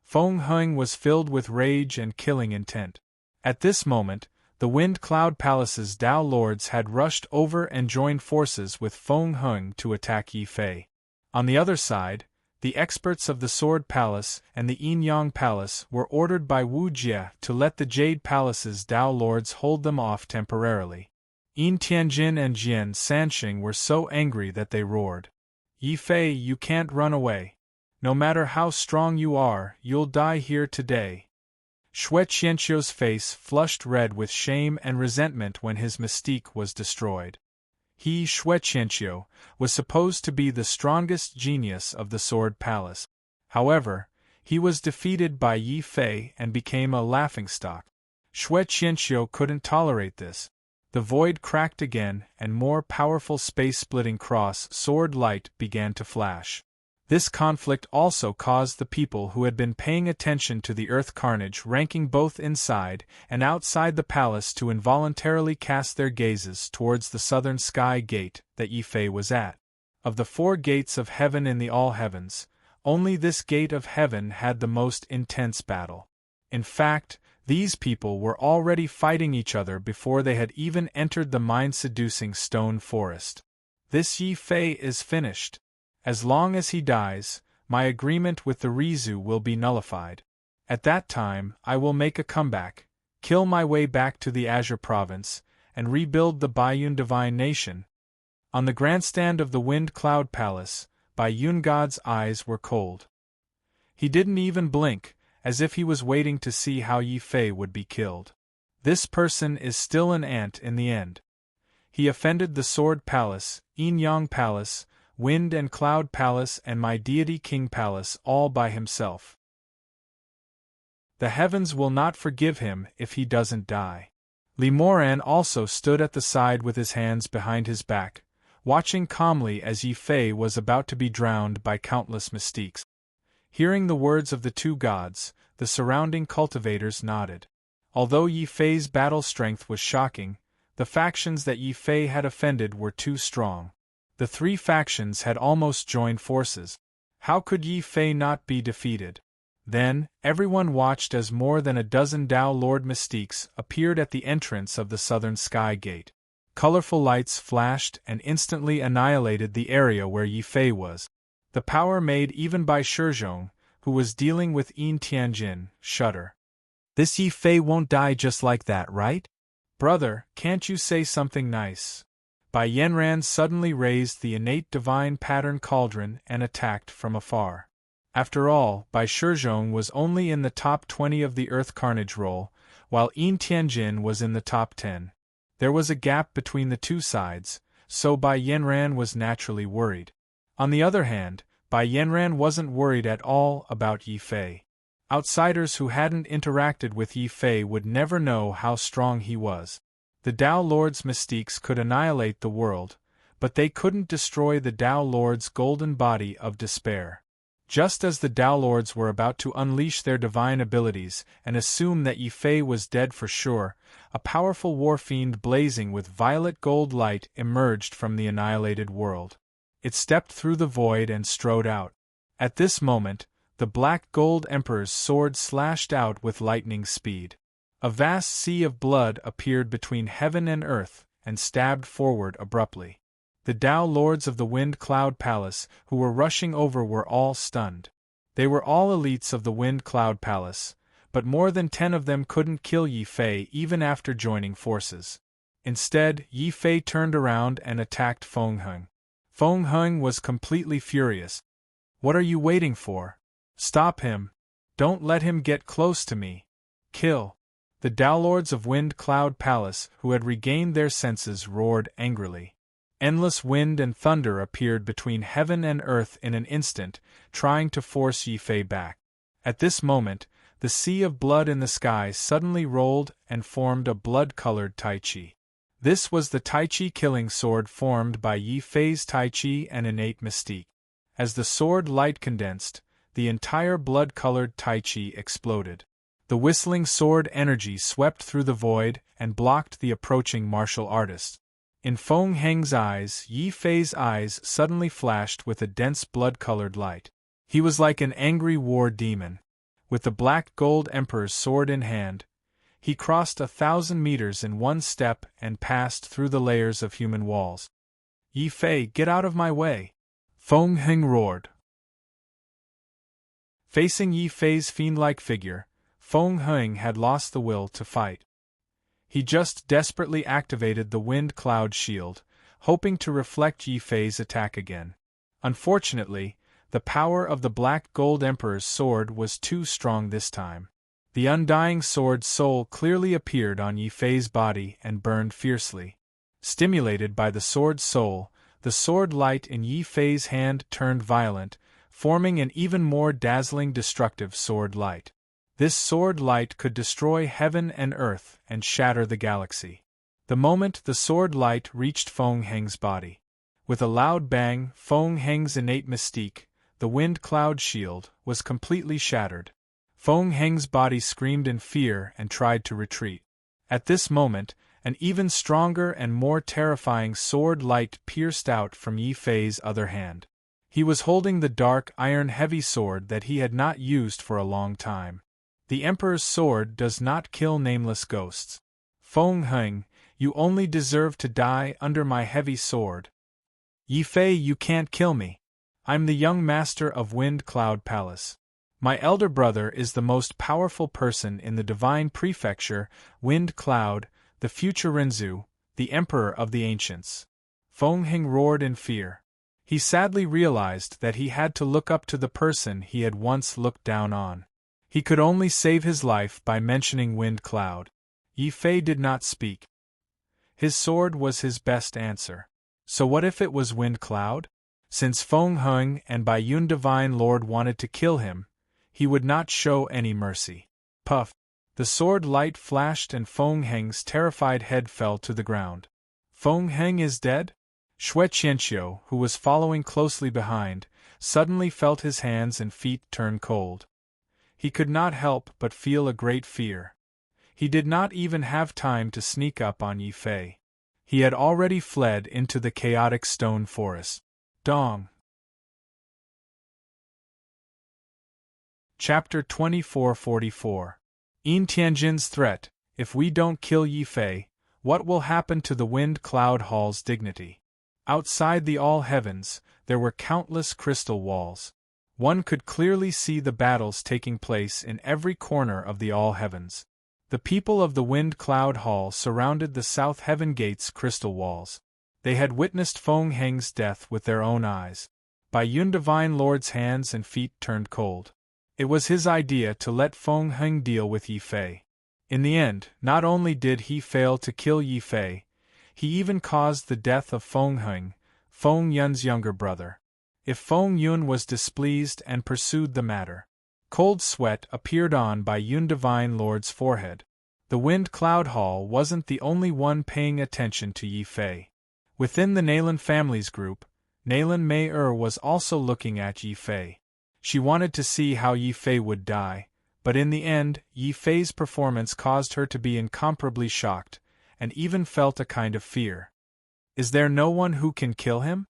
Feng Heng was filled with rage and killing intent. At this moment, the Wind Cloud Palace's Tao Lords had rushed over and joined forces with Feng Heng to attack Yi Fei. On the other side, the experts of the Sword Palace and the Yin Yang Palace were ordered by Wu Jie to let the Jade Palace's Tao Lords hold them off temporarily. Yin Tianjin and Jian Sanxing were so angry that they roared, "Yi Fei, you can't run away. No matter how strong you are, you'll die here today." Xue Qianqiu's face flushed red with shame and resentment when his mystique was destroyed. He, Xue Qianqiu, was supposed to be the strongest genius of the Sword Palace. However, he was defeated by Yi Fei and became a laughingstock. Xue Qianqiu couldn't tolerate this. The void cracked again and more powerful space-splitting cross-sword light began to flash. This conflict also caused the people who had been paying attention to the earth carnage ranking both inside and outside the palace to involuntarily cast their gazes towards the southern sky gate that Yi Fei was at. Of the 4 gates of heaven in the all heavens, only this gate of heaven had the most intense battle. In fact, these people were already fighting each other before they had even entered the mind-seducing stone forest. This Yi Fei is finished. As long as he dies, my agreement with the Rizu will be nullified. At that time, I will make a comeback, kill my way back to the Azure Province, and rebuild the Baiyun Divine Nation. On the grandstand of the Wind Cloud Palace, Baiyun God's eyes were cold. He didn't even blink, as if he was waiting to see how Yi Fei would be killed. This person is still an ant in the end. He offended the Sword Palace, Yin Yang Palace, Wind and Cloud Palace and my deity King Palace all by himself. The heavens will not forgive him if he doesn't die. Li Moran also stood at the side with his hands behind his back, watching calmly as Yi Fei was about to be drowned by countless mystiques. Hearing the words of the two gods, the surrounding cultivators nodded. Although Yi Fei's battle strength was shocking, the factions that Yi Fei had offended were too strong. The three factions had almost joined forces. How could Yi Fei not be defeated? Then, everyone watched as more than a dozen Tao Lord mystiques appeared at the entrance of the southern sky gate. Colorful lights flashed and instantly annihilated the area where Yi Fei was. The power made even by Shizhong, who was dealing with Yin Tianjin, shudder. This Yi Fei won't die just like that, right? Brother, can't you say something nice? Bai Yanran suddenly raised the innate divine pattern cauldron and attacked from afar. After all, Bai Shizhong was only in the top 20 of the Earth Carnage roll, while Yin Tianjin was in the top 10. There was a gap between the two sides, so Bai Yanran was naturally worried. On the other hand, Bai Yanran wasn't worried at all about Yi Fei. Outsiders who hadn't interacted with Yi Fei would never know how strong he was. The Tao Lord's mystiques could annihilate the world, but they couldn't destroy the Tao Lord's golden body of despair. Just as the Tao Lords were about to unleash their divine abilities and assume that Yi Fei was dead for sure, a powerful war fiend blazing with violet gold light emerged from the annihilated world. It stepped through the void and strode out. At this moment, the Black Gold Emperor's sword slashed out with lightning speed. A vast sea of blood appeared between heaven and earth and stabbed forward abruptly. The Tao Lords of the Wind Cloud Palace who were rushing over were all stunned. They were all elites of the Wind Cloud Palace, but more than 10 of them couldn't kill Yi Fei even after joining forces. Instead, Yi Fei turned around and attacked Feng Heng. Feng Heng was completely furious. What are you waiting for? Stop him. Don't let him get close to me. Kill. The Tao Lords of Wind Cloud Palace, who had regained their senses, roared angrily. Endless wind and thunder appeared between heaven and earth in an instant, trying to force Yi Fei back. At this moment, the sea of blood in the sky suddenly rolled and formed a blood-colored Tai Chi. This was the Tai Chi killing sword formed by Yi Fei's Tai Chi and innate mystique. As the sword light condensed, the entire blood-colored Tai Chi exploded. The whistling sword energy swept through the void and blocked the approaching martial artist. In Feng Heng's eyes, Yi Fei's eyes suddenly flashed with a dense blood-colored light. He was like an angry war demon. With the Black Gold Emperor's sword in hand, he crossed 1,000 meters in one step and passed through the layers of human walls. Yi Fei, get out of my way! Feng Heng roared. Facing Yi Fei's fiend-like figure, Feng Heng had lost the will to fight. He just desperately activated the Wind Cloud Shield, hoping to reflect Yi Fei's attack again. Unfortunately, the power of the Black Gold Emperor's sword was too strong this time. The undying sword soul clearly appeared on Yi Fei's body and burned fiercely. Stimulated by the sword soul, the sword light in Yi Fei's hand turned violent, forming an even more dazzling destructive sword light. This sword light could destroy heaven and earth and shatter the galaxy. The moment the sword light reached Feng Heng's body, with a loud bang, Feng Heng's innate mystique, the Wind Cloud Shield, was completely shattered. Feng Heng's body screamed in fear and tried to retreat. At this moment, an even stronger and more terrifying sword light pierced out from Yi Fei's other hand. He was holding the dark iron heavy sword that he had not used for a long time. The Emperor's sword does not kill nameless ghosts. Feng Heng, you only deserve to die under my heavy sword. Yi Fei, you can't kill me. I'm the young master of Wind Cloud Palace. My elder brother is the most powerful person in the divine prefecture, Wind Cloud, the future Renzu, the Emperor of the Ancients. Feng Heng roared in fear. He sadly realized that he had to look up to the person he had once looked down on. He could only save his life by mentioning Wind Cloud. Yi Fei did not speak. His sword was his best answer. So what if it was Wind Cloud? Since Feng Heng and Bai Yun Divine Lord wanted to kill him, he would not show any mercy. Puff! The sword light flashed and Feng Heng's terrified head fell to the ground. Feng Heng is dead? Shui Qianqiu, who was following closely behind, suddenly felt his hands and feet turn cold. He could not help but feel a great fear. He did not even have time to sneak up on Yi Fei. He had already fled into the chaotic stone forest. Dong. Chapter 2444. Yin Tianjin's threat. If we don't kill Yi Fei, what will happen to the Wind Cloud Hall's dignity? Outside the All Heavens, there were countless crystal walls. One could clearly see the battles taking place in every corner of the All Heavens. The people of the Wind Cloud Hall surrounded the South Heaven Gate's crystal walls. They had witnessed Feng Heng's death with their own eyes. Bai Yun Divine Lord's hands and feet turned cold. It was his idea to let Feng Heng deal with Yi Fei. In the end, not only did he fail to kill Yi Fei, he even caused the death of Feng Heng, Feng Yun's younger brother. If Feng Yun was displeased and pursued the matter, cold sweat appeared on Bai Yun Divine Lord's forehead. The Wind Cloud Hall wasn't the only one paying attention to Yi Fei. Within the Nalan family's group, Nalan Mei was also looking at Yi Fei. She wanted to see how Yi Fei would die, but in the end, Yi Fei's performance caused her to be incomparably shocked, and even felt a kind of fear. Is there no one who can kill him?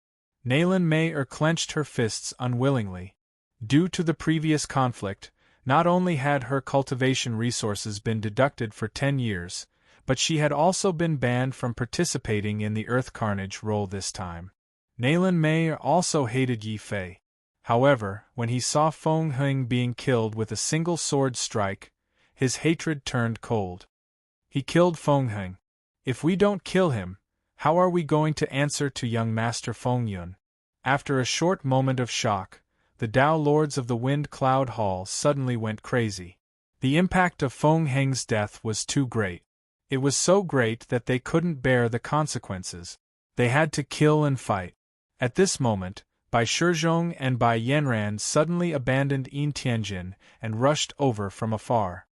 Nalan Mei clenched her fists unwillingly. Due to the previous conflict, not only had her cultivation resources been deducted for 10 years, but she had also been banned from participating in the Earth Carnage role this time. Nalan Mei also hated Yi Fei. However, when he saw Feng Heng being killed with a single sword strike, his hatred turned cold. He killed Feng Heng. If we don't kill him, how are we going to answer to young Master Feng Yun? After a short moment of shock, the Tao Lords of the Wind Cloud Hall suddenly went crazy. The impact of Feng Heng's death was too great. It was so great that they couldn't bear the consequences. They had to kill and fight. At this moment, Bai Shizhong and Bai Yanran suddenly abandoned Yin Tianjin and rushed over from afar.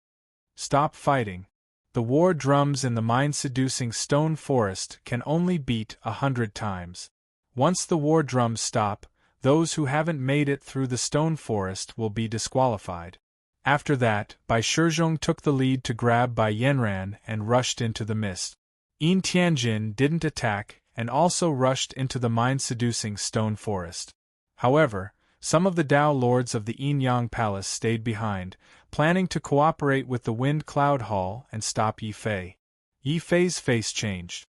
Stop fighting. The war drums in the mind-seducing stone forest can only beat 100 times. Once the war drums stop, those who haven't made it through the stone forest will be disqualified. After that, Bai Shizhong took the lead to grab Bai Yanran and rushed into the mist. Yin Tianjin didn't attack and also rushed into the mind-seducing stone forest. However, some of the Tao Lords of the Yin Yang Palace stayed behind, planning to cooperate with the Wind Cloud Hall and stop Yi Fei. Yi Fei's face changed.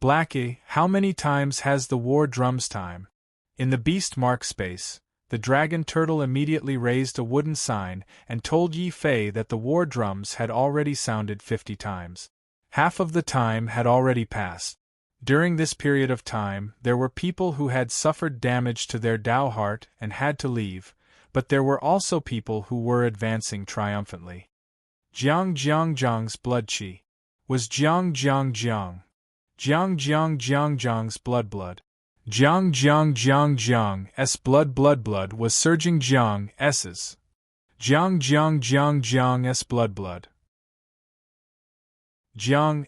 Blackie, how many times has the war drums time? In the beast mark space, the dragon turtle immediately raised a wooden sign and told Yi Fei that the war drums had already sounded 50 times. Half of the time had already passed. During this period of time, there were people who had suffered damage to their Tao heart and had to leave, but there were also people who were advancing triumphantly. Jiang Jiang's blood qi. Was Jiang Jiang. Jiang Jiang's blood. Jiang Jiang's blood was surging Jiang's. Jiang Jiang's blood. Jiang's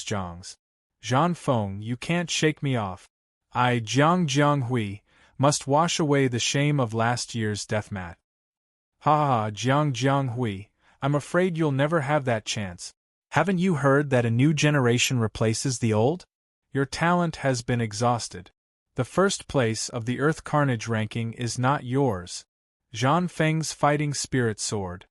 Jiang's. Zhan Feng, you can't shake me off. I, Jiang Hui, must wash away the shame of last year's deathmat. Ha ha, Jiang Hui, I'm afraid you'll never have that chance. Haven't you heard that a new generation replaces the old? Your talent has been exhausted. The first place of the Earth Carnage ranking is not yours. Zhan Feng's fighting spirit soared.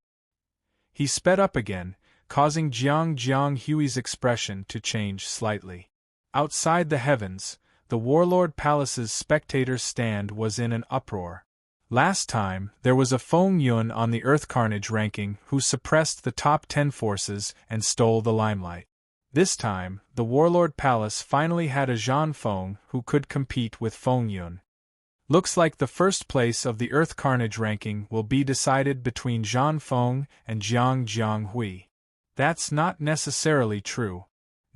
He sped up again, causing Jiang Hui's expression to change slightly. Outside the heavens, the Warlord Palace's spectator stand was in an uproar. Last time, there was a Feng Yun on the Earth Carnage ranking who suppressed the top 10 forces and stole the limelight. This time, the Warlord Palace finally had a Zhan Feng who could compete with Feng Yun. Looks like the first place of the Earth Carnage ranking will be decided between Zhan Feng and Jiang Hui. That's not necessarily true.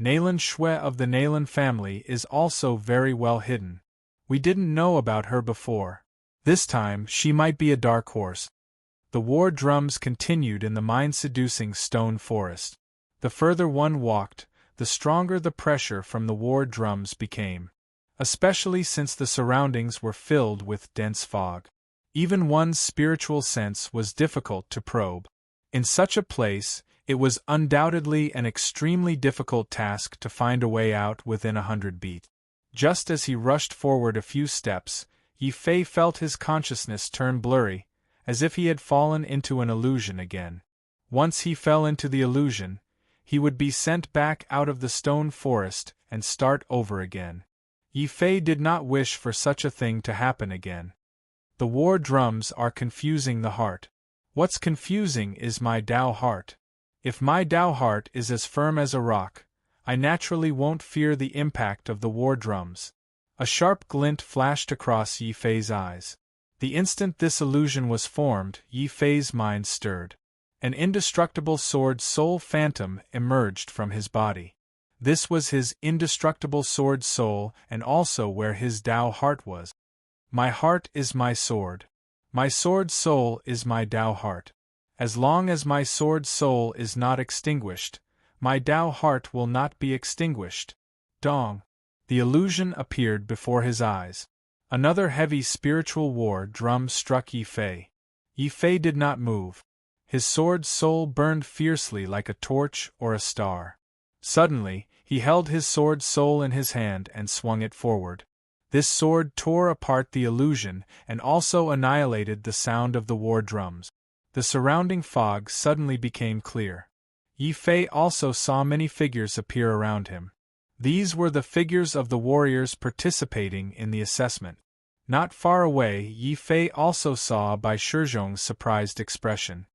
Nalan Shui of the Nalan family is also very well hidden. We didn't know about her before. This time, she might be a dark horse. The war drums continued in the mind-seducing stone forest. The further one walked, the stronger the pressure from the war drums became, especially since the surroundings were filled with dense fog. Even one's spiritual sense was difficult to probe. In such a place, it was undoubtedly an extremely difficult task to find a way out within 100 beat. Just as he rushed forward a few steps, Yi Fei felt his consciousness turn blurry, as if he had fallen into an illusion again. Once he fell into the illusion, he would be sent back out of the stone forest and start over again. Yi Fei did not wish for such a thing to happen again. The war drums are confusing the heart. What's confusing is my Tao heart. If my Tao heart is as firm as a rock, I naturally won't fear the impact of the war drums. A sharp glint flashed across Yi Fei's eyes. The instant this illusion was formed, Yi Fei's mind stirred. An indestructible sword soul phantom emerged from his body. This was his indestructible sword soul and also where his Tao heart was. My heart is my sword. My sword soul is my Tao heart. As long as my sword soul is not extinguished, my Tao heart will not be extinguished. Dong. The illusion appeared before his eyes. Another heavy spiritual war drum struck Yi Fei. Yi Fei did not move. His sword soul burned fiercely like a torch or a star. Suddenly, he held his sword soul in his hand and swung it forward. This sword tore apart the illusion and also annihilated the sound of the war drums. The surrounding fog suddenly became clear. Yi Fei also saw many figures appear around him. These were the figures of the warriors participating in the assessment. Not far away, Yi Fei also saw Bai Shizhong's surprised expression.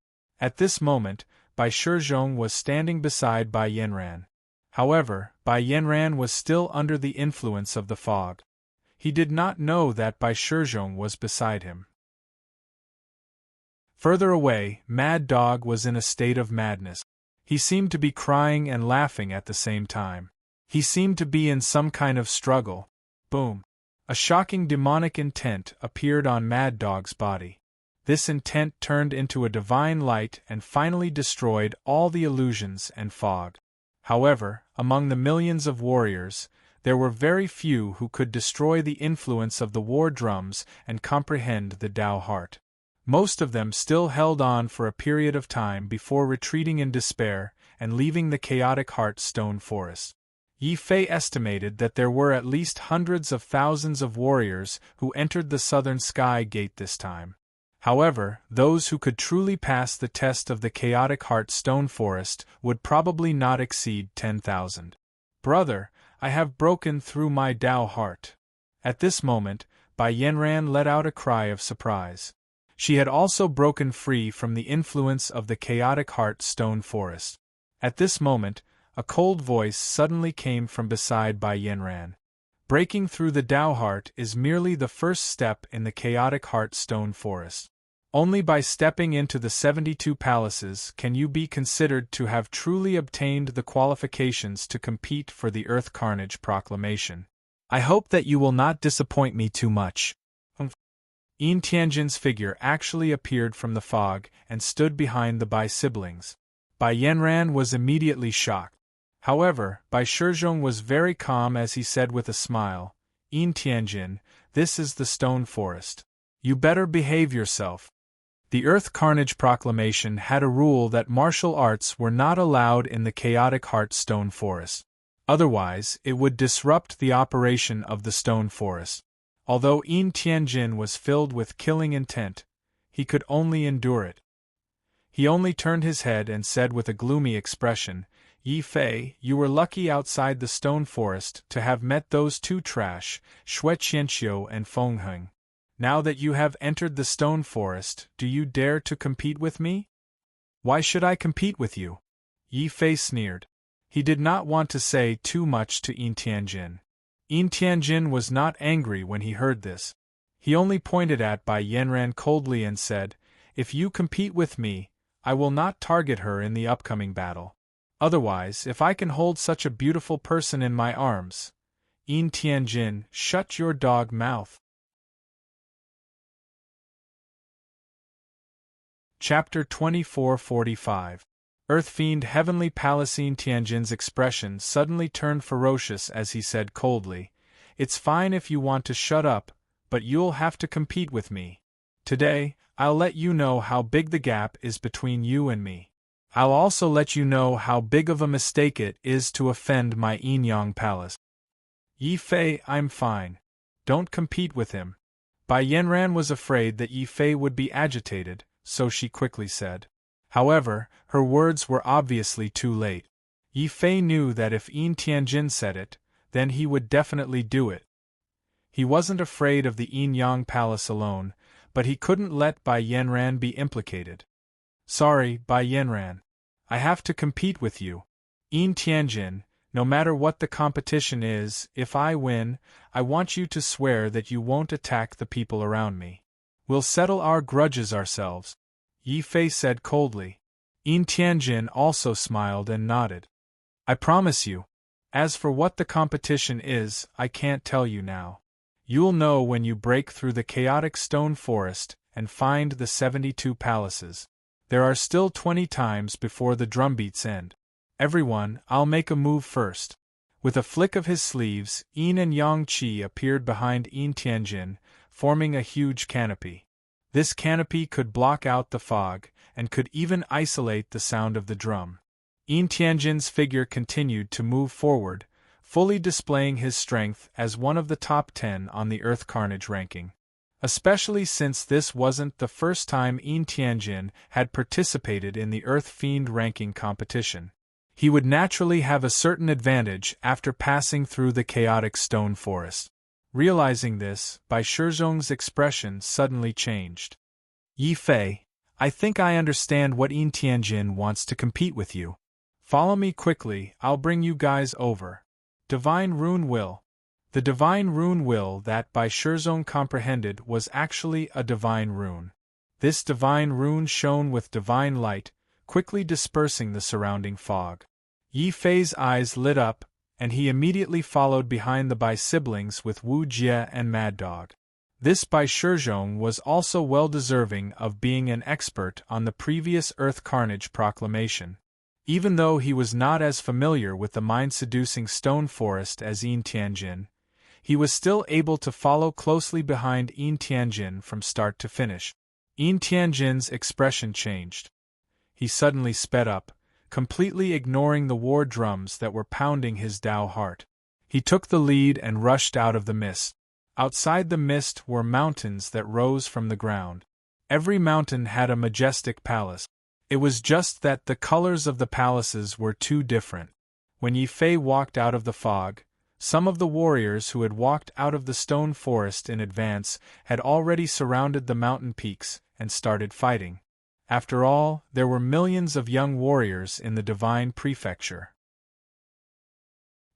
At this moment, Bai Shizhong was standing beside Bai Yanran. However, Bai Yanran was still under the influence of the fog. He did not know that Bai Shizhong was beside him. Further away, Mad Dog was in a state of madness. He seemed to be crying and laughing at the same time. He seemed to be in some kind of struggle. Boom! A shocking demonic intent appeared on Mad Dog's body. This intent turned into a divine light and finally destroyed all the illusions and fog. However, among the millions of warriors, there were very few who could destroy the influence of the war drums and comprehend the Tao heart. Most of them still held on for a period of time before retreating in despair and leaving the chaotic heart stone forest. Yi Fei estimated that there were at least hundreds of thousands of warriors who entered the southern sky gate this time. However, those who could truly pass the test of the chaotic heart stone forest would probably not exceed 10,000. Brother, I have broken through my Tao heart. At this moment, Bai Yanran let out a cry of surprise. She had also broken free from the influence of the chaotic heart stone forest. At this moment, a cold voice suddenly came from beside Bai Yanran. Breaking through the Tao heart is merely the first step in the chaotic heart stone forest. Only by stepping into the 72 palaces can you be considered to have truly obtained the qualifications to compete for the Earth Carnage proclamation. I hope that you will not disappoint me too much. Yin Tianjin's figure actually appeared from the fog and stood behind the Bai siblings. Bai Yanran was immediately shocked. However, Bai Shizhong was very calm as he said with a smile, Yin Tianjin, this is the stone forest. You better behave yourself. The Earth Carnage proclamation had a rule that martial arts were not allowed in the chaotic heart stone forest. Otherwise, it would disrupt the operation of the stone forest. Although Yin Tianjin was filled with killing intent, he could only endure it. He only turned his head and said with a gloomy expression, Yi Fei, you were lucky outside the stone forest to have met those two trash, Xue Qianqiu and Feng Heng. Now that you have entered the stone forest, do you dare to compete with me? Why should I compete with you? Yi Fei sneered. He did not want to say too much to Yin Tianjin. Yin Tianjin was not angry when he heard this. He only pointed at Bai Yanran coldly and said, if you compete with me, I will not target her in the upcoming battle. Otherwise, if I can hold such a beautiful person in my arms, Yin Tianjin, shut your dog mouth. Chapter 2445. Earth Fiend Heavenly Palace. Tianjin's expression suddenly turned ferocious as he said coldly, "It's fine if you want to shut up, but you'll have to compete with me. Today, I'll let you know how big the gap is between you and me. I'll also let you know how big of a mistake it is to offend my Yinyang Palace." "Yi Fei, I'm fine. Don't compete with him." Bai Yanran was afraid that Yi Fei would be agitated, so she quickly said. However, her words were obviously too late. Yi Fei knew that if Yin Tianjin said it, then he would definitely do it. He wasn't afraid of the Yin-Yang Palace alone, but he couldn't let Bai Yanran be implicated. "Sorry, Bai Yanran. I have to compete with you. Yin Tianjin, no matter what the competition is, if I win, I want you to swear that you won't attack the people around me. We'll settle our grudges ourselves," Yi Fei said coldly. Yin Tianjin also smiled and nodded. "I promise you. As for what the competition is, I can't tell you now. You'll know when you break through the chaotic stone forest and find the 72 palaces. There are still 20 times before the drumbeats end. Everyone, I'll make a move first." With a flick of his sleeves, Yin and Yang Qi appeared behind Yin Tianjin, forming a huge canopy. This canopy could block out the fog, and could even isolate the sound of the drum. Yin Tianjin's figure continued to move forward, fully displaying his strength as one of the top 10 on the Earth Carnage ranking. Especially since this wasn't the first time Yin Tianjin had participated in the Earth Fiend ranking competition. He would naturally have a certain advantage after passing through the chaotic stone forest. Realizing this, Bai Shizhong's expression suddenly changed. "Yi Fei, I think I understand what Yin Tianjin wants to compete with you. Follow me quickly, I'll bring you guys over." Divine Rune Will. The divine rune will that Bai Shizhong comprehended was actually a divine rune. This divine rune shone with divine light, quickly dispersing the surrounding fog. Yi Fei's eyes lit up, and he immediately followed behind the Bai siblings with Wu Jie and Mad Dog. This Bai Shizhong was also well deserving of being an expert on the previous Earth Carnage proclamation. Even though he was not as familiar with the mind-seducing stone forest as Yin Tianjin, he was still able to follow closely behind Yin Tianjin from start to finish. Yin Tianjin's expression changed. He suddenly sped up, completely ignoring the war drums that were pounding his Tao heart. He took the lead and rushed out of the mist. Outside the mist were mountains that rose from the ground. Every mountain had a majestic palace. It was just that the colors of the palaces were too different. When Yi Fei walked out of the fog, some of the warriors who had walked out of the stone forest in advance had already surrounded the mountain peaks and started fighting. After all, there were millions of young warriors in the divine prefecture.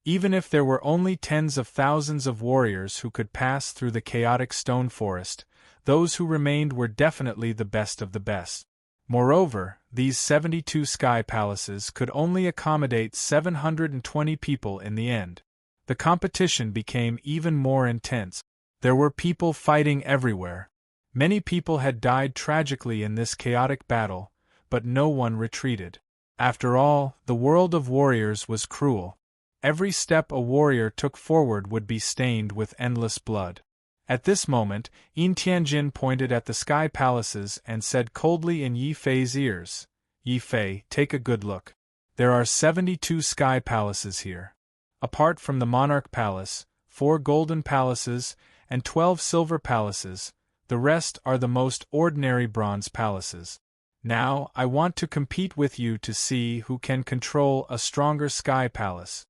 Even if there were only tens of thousands of warriors who could pass through the chaotic stone forest, those who remained were definitely the best of the best. Moreover, these 72 sky palaces could only accommodate 720 people in the end. The competition became even more intense. There were people fighting everywhere. Many people had died tragically in this chaotic battle, but no one retreated. After all, the world of warriors was cruel. Every step a warrior took forward would be stained with endless blood. At this moment, Yin Tianjin pointed at the sky palaces and said coldly in Yi Fei's ears, "Yi Fei, take a good look. There are 72 sky palaces here. Apart from the Monarch Palace, 4 golden palaces, and 12 silver palaces, the rest are the most ordinary bronze palaces. Now, I want to compete with you to see who can control a stronger sky palace.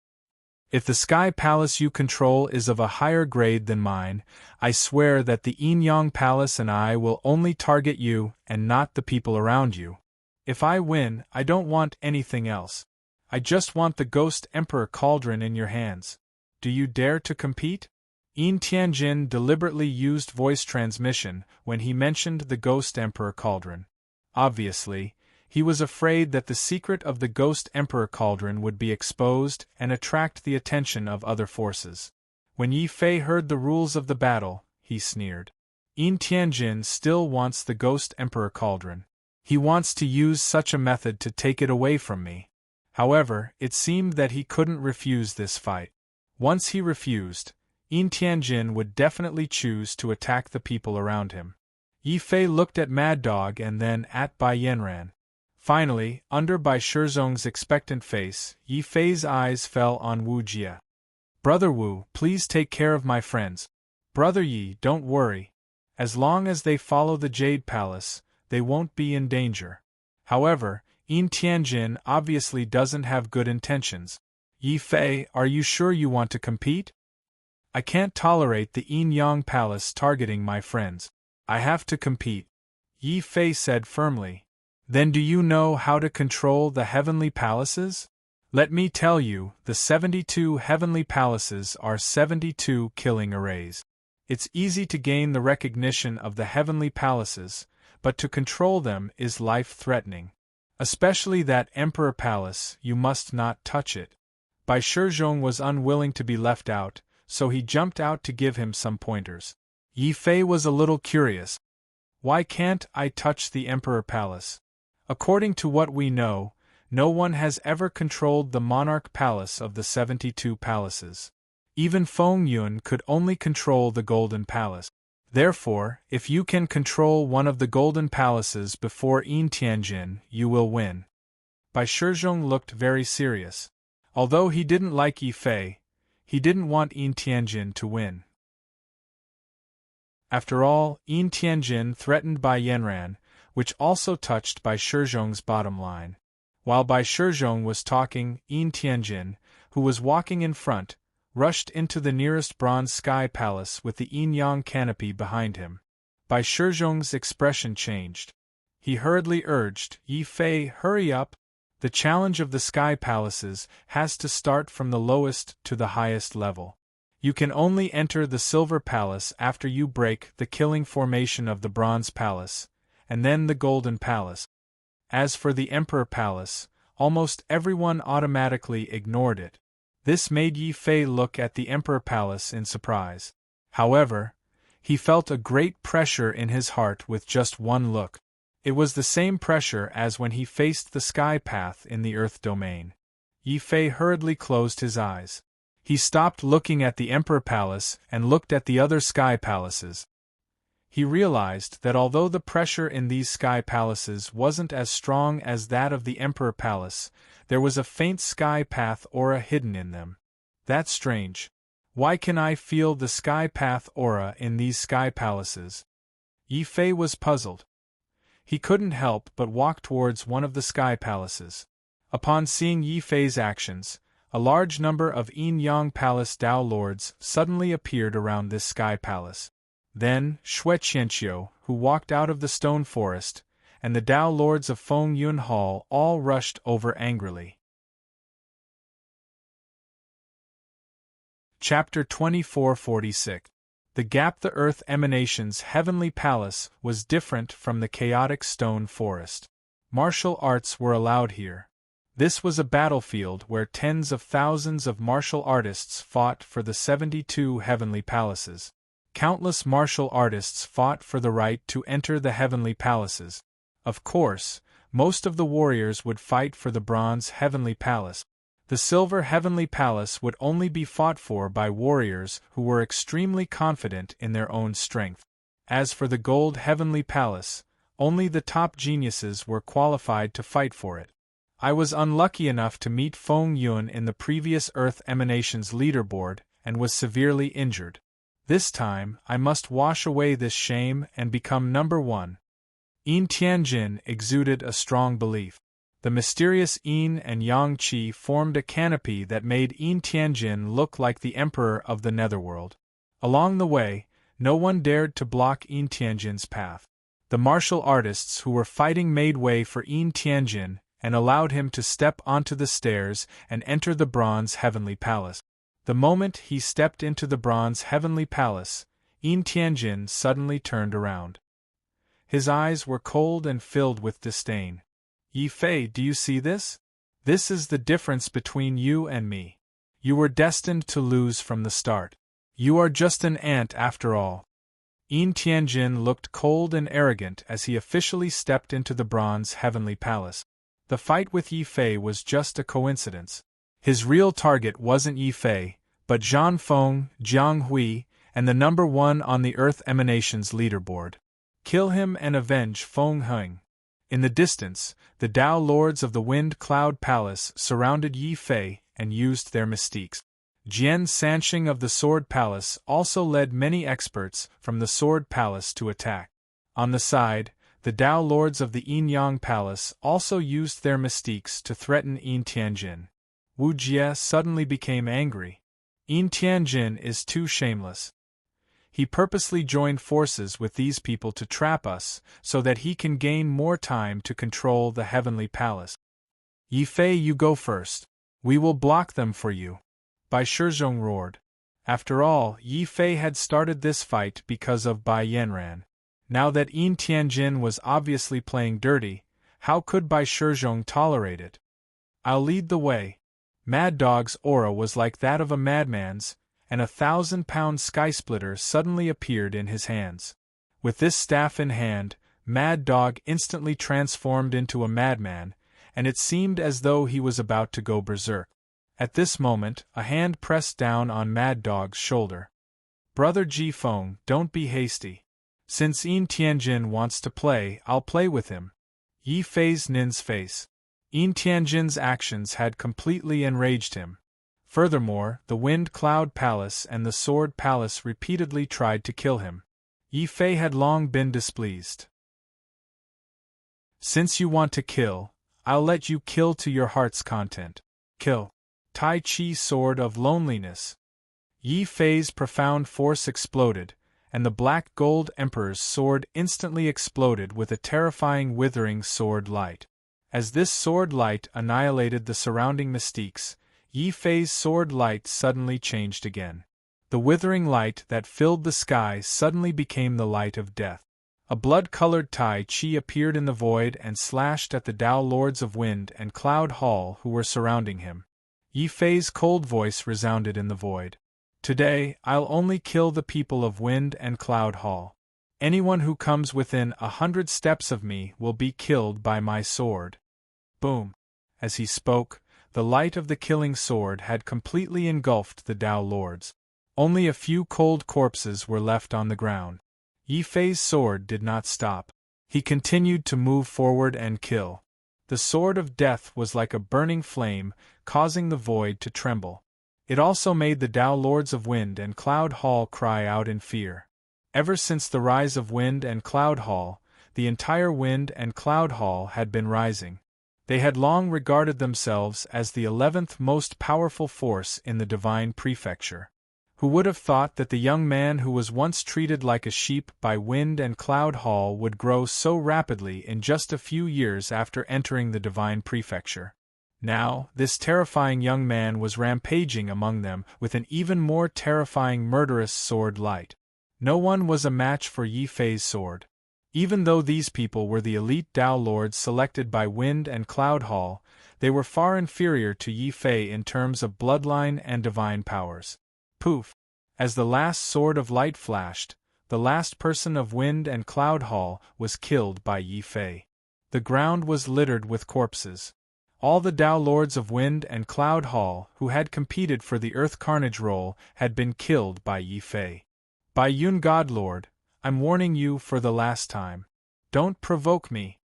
If the sky palace you control is of a higher grade than mine, I swear that the Yin-Yang Palace and I will only target you and not the people around you. If I win, I don't want anything else. I just want the Ghost Emperor Cauldron in your hands. Do you dare to compete?" Yin Tianjin deliberately used voice transmission when he mentioned the Ghost Emperor Cauldron. Obviously, he was afraid that the secret of the Ghost Emperor Cauldron would be exposed and attract the attention of other forces. When Yi Fei heard the rules of the battle, he sneered. "Yin Tianjin still wants the Ghost Emperor Cauldron. He wants to use such a method to take it away from me. However, it seemed that he couldn't refuse this fight. Once he refused, Yin Tianjin would definitely choose to attack the people around him. Yi Fei looked at Mad Dog and then at Bai Yanran. Finally, under Bai Shizong's expectant face, Yi Fei's eyes fell on Wu Jie. Brother Wu, please take care of my friends. Brother Yi, don't worry. As long as they follow the Jade Palace, they won't be in danger. However, Yin Tianjin obviously doesn't have good intentions. Yi Fei, are you sure you want to compete? I can't tolerate the Yin Yang Palace targeting my friends. I have to compete, Yi Fei said firmly. Then do you know how to control the heavenly palaces? Let me tell you, the 72 heavenly palaces are 72 killing arrays. It's easy to gain the recognition of the heavenly palaces, but to control them is life-threatening. Especially that Emperor Palace, you must not touch it. Bai Shizong was unwilling to be left out, so he jumped out to give him some pointers. Yi Fei was a little curious. Why can't I touch the Emperor Palace? According to what we know, no one has ever controlled the monarch palace of the 72 palaces. Even Feng Yun could only control the Golden Palace. Therefore, if you can control one of the Golden Palaces before Yin Tianjin, you will win. Bai Shizong looked very serious. Although he didn't like Yi Fei, he didn't want Yin Tianjin to win. After all, Yin Tianjin threatened Bai Yanran, which also touched Bai Shizong's bottom line. While Bai Shizong was talking, Yin Tianjin, who was walking in front, rushed into the nearest bronze sky palace with the yin-yang canopy behind him. Bai Shizong's expression changed. He hurriedly urged, Yi Fei, hurry up! The challenge of the sky palaces has to start from the lowest to the highest level. You can only enter the silver palace after you break the killing formation of the bronze palace, and then the golden palace. As for the Emperor Palace, almost everyone automatically ignored it. This made Yi Fei look at the Emperor Palace in surprise. However, he felt a great pressure in his heart with just one look. It was the same pressure as when he faced the sky path in the Earth domain. Yi Fei hurriedly closed his eyes. He stopped looking at the Emperor Palace and looked at the other sky palaces. He realized that although the pressure in these sky palaces wasn't as strong as that of the Emperor Palace, there was a faint sky path aura hidden in them. That's strange. Why can I feel the sky path aura in these sky palaces? Yi Fei was puzzled. He couldn't help but walk towards one of the sky palaces. Upon seeing Yi Fei's actions, a large number of Yin-Yang Palace Dao Lords suddenly appeared around this sky palace. Then, Xue Qianqiu, who walked out of the stone forest, and the Dao Lords of Feng Yun Hall all rushed over angrily. Chapter 2446. The Gap. The Earth Emanation's heavenly palace was different from the chaotic stone forest. Martial arts were allowed here. This was a battlefield where tens of thousands of martial artists fought for the 72 heavenly palaces. Countless martial artists fought for the right to enter the heavenly palaces. Of course, most of the warriors would fight for the bronze heavenly palace. The silver heavenly palace would only be fought for by warriors who were extremely confident in their own strength. As for the gold heavenly palace, only the top geniuses were qualified to fight for it. I was unlucky enough to meet Feng Yun in the previous Earth Emanations leaderboard and was severely injured. This time, I must wash away this shame and become number one. Yin Tianjin exuded a strong belief. The mysterious Yin and Yang Qi formed a canopy that made Yin Tianjin look like the emperor of the netherworld. Along the way, no one dared to block Yin Tianjin's path. The martial artists who were fighting made way for Yin Tianjin and allowed him to step onto the stairs and enter the bronze heavenly palace. The moment he stepped into the bronze heavenly palace, Yin Tianjin suddenly turned around. His eyes were cold and filled with disdain. Yi Fei, do you see this? This is the difference between you and me. You were destined to lose from the start. You are just an ant after all. Yin Tianjin looked cold and arrogant as he officially stepped into the bronze heavenly palace. The fight with Yi Fei was just a coincidence. His real target wasn't Yi Fei, but Zhang Feng, Jiang Hui, and the number 1 on the Earth Emanations leaderboard. Kill him and avenge Feng Heng. In the distance, the Tao Lords of the Wind Cloud Palace surrounded Yi Fei and used their mystiques. Jian Sansheng of the Sword Palace also led many experts from the Sword Palace to attack. On the side, the Tao Lords of the Yin Yang Palace also used their mystiques to threaten Yin Tianjin. Wu Jie suddenly became angry. Yin Tianjin is too shameless. He purposely joined forces with these people to trap us so that he can gain more time to control the Heavenly Palace. Yi Fei, you go first. We will block them for you. Bai Shizhong roared. After all, Yi Fei had started this fight because of Bai Yanran. Now that Yin Tianjin was obviously playing dirty, how could Bai Shizhong tolerate it? I'll lead the way. Mad Dog's aura was like that of a madman's, and a 1,000-pound skysplitter suddenly appeared in his hands. With this staff in hand, Mad Dog instantly transformed into a madman, and it seemed as though he was about to go berserk. At this moment, a hand pressed down on Mad Dog's shoulder. Brother Ji Feng, don't be hasty. Since Yin Tianjin wants to play, I'll play with him. Yi Fei's Nin's face. Yin Tianjin's actions had completely enraged him. Furthermore, the Wind Cloud Palace and the Sword Palace repeatedly tried to kill him. Yi Fei had long been displeased. Since you want to kill, I'll let you kill to your heart's content. Kill. Tai Chi Sword of Loneliness. Yi Fei's profound force exploded, and the Black Gold Emperor's sword instantly exploded with a terrifying withering sword light. As this sword light annihilated the surrounding mystiques, Yi Fei's sword light suddenly changed again. The withering light that filled the sky suddenly became the light of death. A blood-colored Tai Chi appeared in the void and slashed at the Tao Lords of Wind and Cloud Hall who were surrounding him. Yi Fei's cold voice resounded in the void. Today, I'll only kill the people of Wind and Cloud Hall. Anyone who comes within 100 steps of me will be killed by my sword. Boom! As he spoke, the light of the killing sword had completely engulfed the Tao Lords. Only a few cold corpses were left on the ground. Yi Fei's sword did not stop. He continued to move forward and kill. The sword of death was like a burning flame, causing the void to tremble. It also made the Tao Lords of Wind and Cloud Hall cry out in fear. Ever since the rise of Wind and Cloud Hall, the entire Wind and Cloud Hall had been rising. They had long regarded themselves as the 11th most powerful force in the Divine Prefecture. Who would have thought that the young man who was once treated like a sheep by Wind and Cloud Hall would grow so rapidly in just a few years after entering the Divine Prefecture? Now, this terrifying young man was rampaging among them with an even more terrifying murderous sword light. No one was a match for Yi Fei's sword. Even though these people were the elite Tao Lords selected by Wind and Cloud Hall, they were far inferior to Yi Fei in terms of bloodline and divine powers. Poof! As the last sword of light flashed, the last person of Wind and Cloud Hall was killed by Yi Fei. The ground was littered with corpses. All the Tao Lords of Wind and Cloud Hall who had competed for the Earth Carnage role had been killed by Yi Fei. By Yun God Lord, I'm warning you for the last time. Don't provoke me.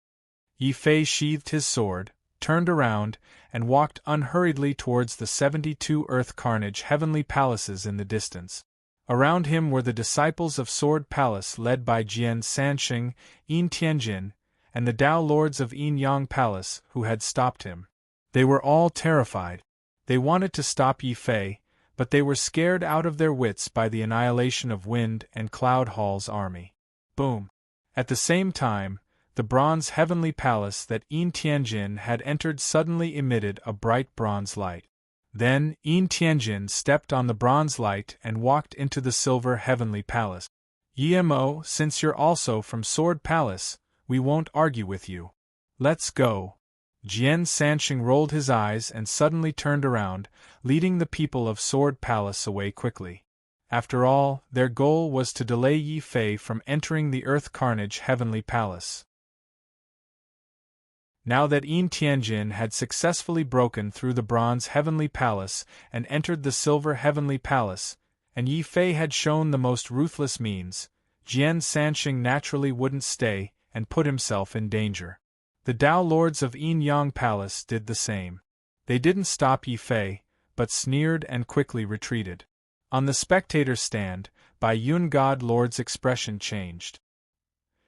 Yi Fei sheathed his sword, turned around, and walked unhurriedly towards the 72 Earth Carnage heavenly palaces in the distance. Around him were the disciples of Sword Palace led by Jian Sansheng, Yin Tianjin, and the Tao Lords of Yin Yang Palace who had stopped him. They were all terrified. They wanted to stop Yi Fei, but they were scared out of their wits by the annihilation of Wind and Cloud Hall's army. Boom! At the same time, the bronze heavenly palace that Yin Tianjin had entered suddenly emitted a bright bronze light. Then, Yin Tianjin stepped on the bronze light and walked into the silver heavenly palace. Yimo, since you're also from Sword Palace, we won't argue with you. Let's go. Jian Sansheng rolled his eyes and suddenly turned around, leading the people of Sword Palace away quickly. After all, their goal was to delay Yi Fei from entering the Earth Carnage Heavenly Palace. Now that Yin Tianjin had successfully broken through the Bronze Heavenly Palace and entered the Silver Heavenly Palace, and Yi Fei had shown the most ruthless means, Jian Sanxing naturally wouldn't stay and put himself in danger. The Dao Lords of Yin Yang Palace did the same. They didn't stop Yi Fei, but sneered and quickly retreated. On the spectator's stand, Bai Yun God Lord's expression changed.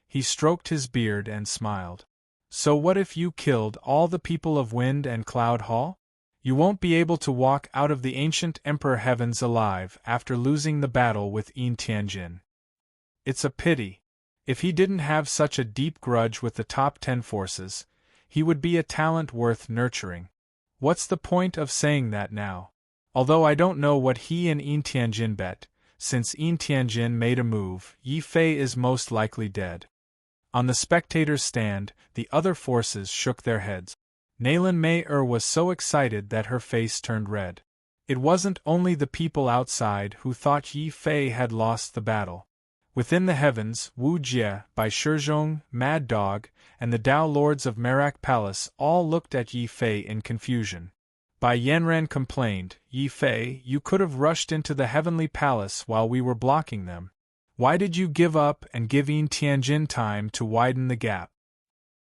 He stroked his beard and smiled. So what if you killed all the people of Wind and Cloud Hall? You won't be able to walk out of the ancient Emperor Heavens alive after losing the battle with Yin Tianjin. It's a pity. If he didn't have such a deep grudge with the top 10 forces, he would be a talent worth nurturing. What's the point of saying that now? Although I don't know what he and Yin Tianjin bet, since Yin Tianjin made a move, Yi Fei is most likely dead. On the spectator's stand, the other forces shook their heads. Naylan Mei was so excited that her face turned red. It wasn't only the people outside who thought Yi Fei had lost the battle. Within the heavens, Wu Jie, Bai Shizhong, Mad Dog, and the Dao Lords of Merak Palace all looked at Yi Fei in confusion. Bai Yanran complained, "Yi Fei, you could have rushed into the Heavenly Palace while we were blocking them. Why did you give up and give Yin Tianjin time to widen the gap?"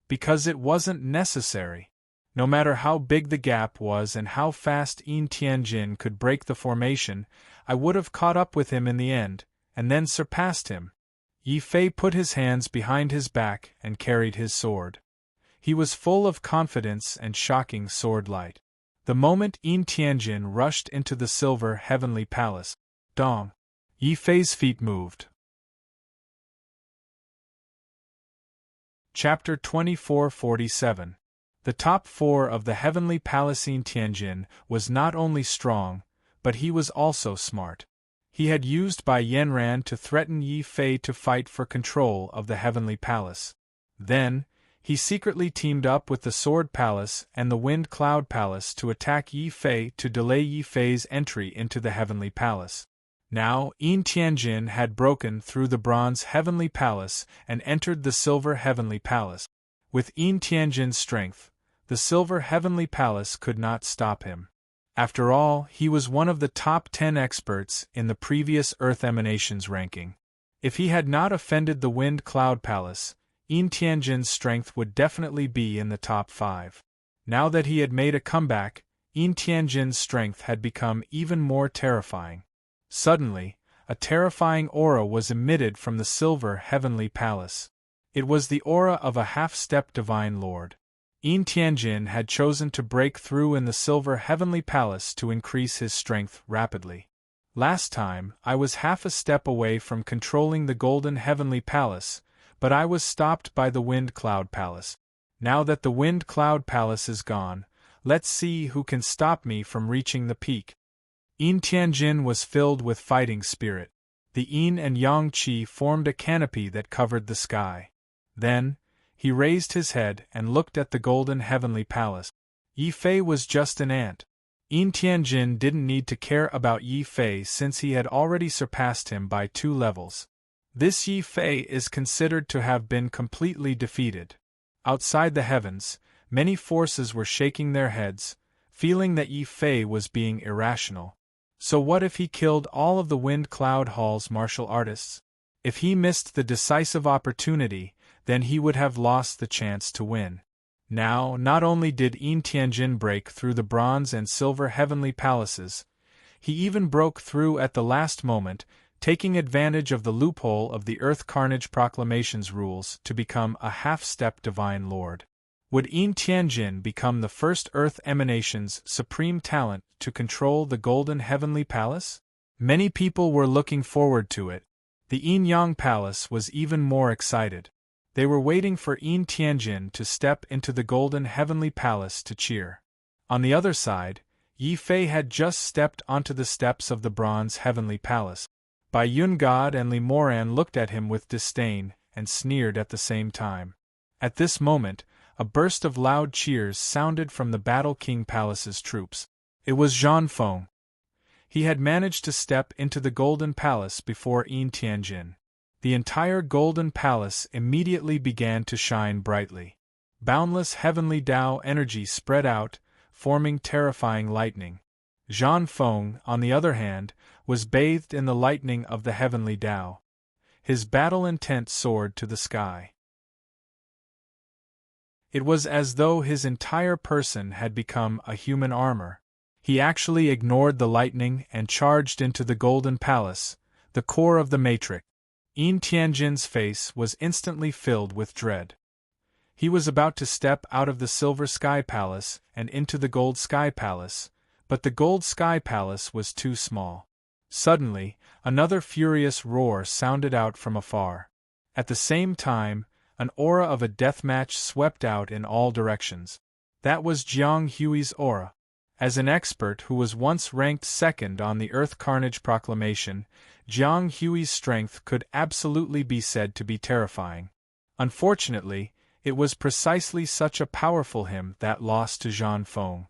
"Because it wasn't necessary. No matter how big the gap was and how fast Yin Tianjin could break the formation, I would have caught up with him in the end, and then surpassed him." Yi Fei put his hands behind his back and carried his sword. He was full of confidence and shocking sword light. The moment Yin Tianjin rushed into the Silver Heavenly Palace, dong! Yi Fei's feet moved. Chapter 2447. The top 4 of the Heavenly Palace. Yin Tianjin was not only strong, but he was also smart. He had used Bai Yanran to threaten Yi Fei to fight for control of the Heavenly Palace. Then, he secretly teamed up with the Sword Palace and the Wind Cloud Palace to attack Yi Fei to delay Yi Fei's entry into the Heavenly Palace. Now, Yin Tianjin had broken through the Bronze Heavenly Palace and entered the Silver Heavenly Palace. With Yin Tianjin's strength, the Silver Heavenly Palace could not stop him. After all, he was one of the top 10 experts in the previous Earth Emanations ranking. If he had not offended the Wind Cloud Palace, Yin Tianjin's strength would definitely be in the top 5. Now that he had made a comeback, Yin Tianjin's strength had become even more terrifying. Suddenly, a terrifying aura was emitted from the Silver Heavenly Palace. It was the aura of a half-step Divine Lord. Yin Tianjin had chosen to break through in the Silver Heavenly Palace to increase his strength rapidly. "Last time, I was half a step away from controlling the Golden Heavenly Palace, but I was stopped by the Wind Cloud Palace. Now that the Wind Cloud Palace is gone, let's see who can stop me from reaching the peak." Yin Tianjin was filled with fighting spirit. The Yin and Yang Qi formed a canopy that covered the sky. Then, he raised his head and looked at the Golden Heavenly Palace. Yi Fei was just an ant. Yin Tianjin didn't need to care about Yi Fei since he had already surpassed him by 2 levels. This Yi Fei is considered to have been completely defeated. Outside the heavens, many forces were shaking their heads, feeling that Yi Fei was being irrational. So what if he killed all of the Wind Cloud Hall's martial artists? If he missed the decisive opportunity, then he would have lost the chance to win. Now, not only did Yin Tianjin break through the Bronze and Silver Heavenly Palaces, he even broke through at the last moment, taking advantage of the loophole of the Earth Carnage Proclamation's rules to become a half-step Divine Lord. Would Yin Tianjin become the first Earth Emanation's supreme talent to control the Golden Heavenly Palace? Many people were looking forward to it. The Yin Yang Palace was even more excited. They were waiting for Yin Tianjin to step into the Golden Heavenly Palace to cheer. On the other side, Yi Fei had just stepped onto the steps of the Bronze Heavenly Palace. Bai Yun God and Li Moran looked at him with disdain and sneered at the same time. At this moment, a burst of loud cheers sounded from the Battle King Palace's troops. It was Zhang Feng. He had managed to step into the Golden Palace before Yin Tianjin. The entire Golden Palace immediately began to shine brightly. Boundless heavenly Tao energy spread out, forming terrifying lightning. Zhang Feng, on the other hand, was bathed in the lightning of the heavenly Tao. His battle intent soared to the sky. It was as though his entire person had become a human armor. He actually ignored the lightning and charged into the Golden Palace, the core of the matrix. Yin Tianjin's face was instantly filled with dread. He was about to step out of the Silver Sky Palace and into the Gold Sky Palace, but the Gold Sky Palace was too small. Suddenly, another furious roar sounded out from afar. At the same time, an aura of a deathmatch swept out in all directions. That was Jiang Hui's aura. As an expert who was once ranked second on the Earth Carnage Proclamation, Jiang Hui's strength could absolutely be said to be terrifying. Unfortunately, it was precisely such a powerful him that lost to Zhang Feng.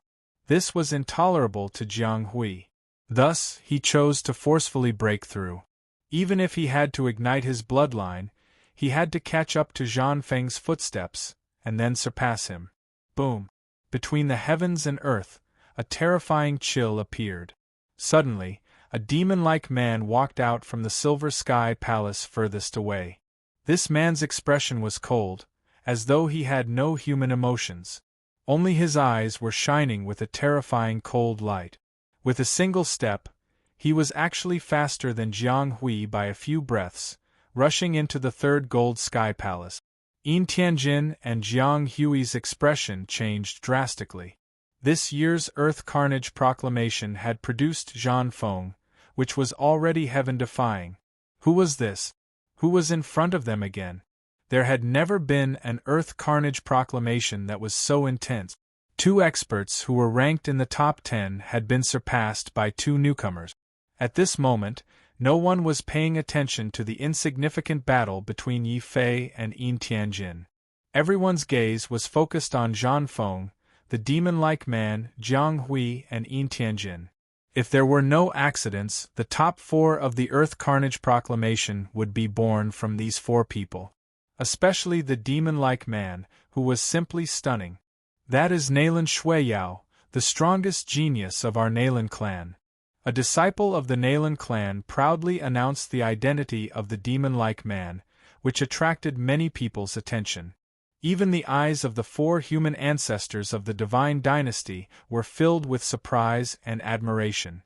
This was intolerable to Jiang Hui. Thus, he chose to forcefully break through. Even if he had to ignite his bloodline, he had to catch up to Zhang Feng's footsteps, and then surpass him. Boom! Between the heavens and earth, a terrifying chill appeared. Suddenly, a demon-like man walked out from the Silver Sky Palace furthest away. This man's expression was cold, as though he had no human emotions. Only his eyes were shining with a terrifying cold light. With a single step, he was actually faster than Jiang Hui by a few breaths, rushing into the third Gold Sky Palace. Yin Tianjin and Jiang Hui's expression changed drastically. This year's Earth Carnage Proclamation had produced Zhang Feng, which was already heaven-defying. Who was this? Who was in front of them again? There had never been an Earth Carnage Proclamation that was so intense. Two experts who were ranked in the top 10 had been surpassed by two newcomers. At this moment, no one was paying attention to the insignificant battle between Yi Fei and Yin Tianjin. Everyone's gaze was focused on Zhang Feng, the demon-like man, Jiang Hui, and Yin Tianjin. If there were no accidents, the top 4 of the Earth Carnage Proclamation would be born from these 4 people. Especially the demon-like man, who was simply stunning. That is Nalan Shuiyao, the strongest genius of our Nalan clan. A disciple of the Nalan clan proudly announced the identity of the demon-like man, which attracted many people's attention. Even the eyes of the 4 human ancestors of the divine dynasty were filled with surprise and admiration.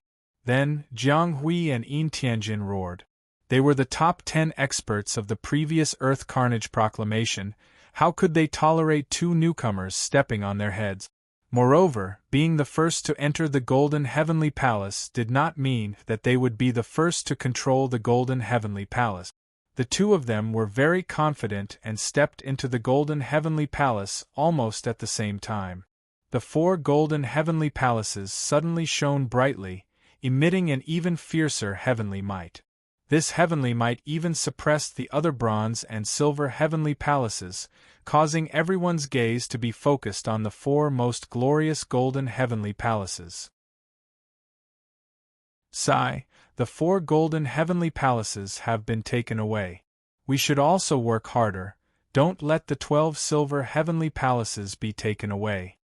Then, Jiang Hui and Yin Tianjin roared. They were the top 10 experts of the previous Earth Carnage Proclamation. How could they tolerate 2 newcomers stepping on their heads? Moreover, being the first to enter the Golden Heavenly Palace did not mean that they would be the first to control the Golden Heavenly Palace. The 2 of them were very confident and stepped into the Golden Heavenly Palace almost at the same time. The 4 Golden Heavenly Palaces suddenly shone brightly, emitting an even fiercer heavenly might. This heavenly might even suppressed the other bronze and silver heavenly palaces, causing everyone's gaze to be focused on the 4 most glorious golden heavenly palaces. Sigh, the 4 golden heavenly palaces have been taken away. We should also work harder. Don't let the 12 silver heavenly palaces be taken away.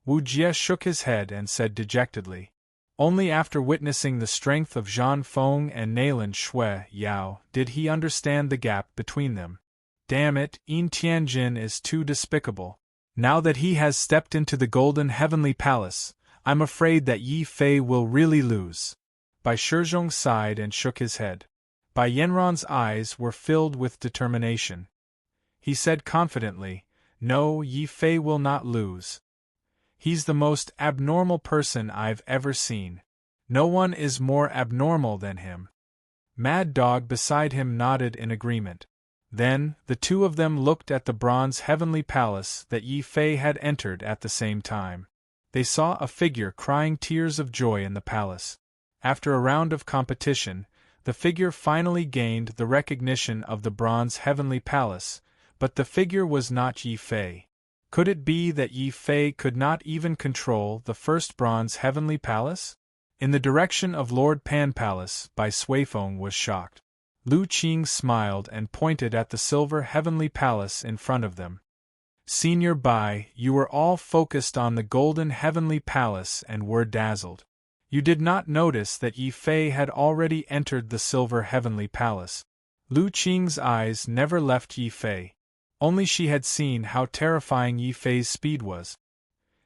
Wu Jie shook his head and said dejectedly. Only after witnessing the strength of Zhang Feng and Nalan Shuiyao did he understand the gap between them. Damn it, Yin Tianjin is too despicable. Now that he has stepped into the Golden Heavenly Palace, I'm afraid that Yi Fei will really lose. Bai Shizhong sighed and shook his head. Bai Yanran's eyes were filled with determination. He said confidently, No, Yi Fei will not lose. He's the most abnormal person I've ever seen. No one is more abnormal than him. Mad Dog beside him nodded in agreement. Then, the 2 of them looked at the bronze heavenly palace that Yi Fei had entered at the same time. They saw a figure crying tears of joy in the palace. After a round of competition, the figure finally gained the recognition of the bronze heavenly palace, but the figure was not Yi Fei. Could it be that Yi Fei could not even control the first bronze heavenly palace? In the direction of Lord Pan Palace, Bai Suifeng was shocked. Lu Qing smiled and pointed at the silver heavenly palace in front of them. Senior Bai, you were all focused on the golden heavenly palace and were dazzled. You did not notice that Yi Fei had already entered the silver heavenly palace. Lu Qing's eyes never left Yi Fei. Only she had seen how terrifying Yi Fei's speed was.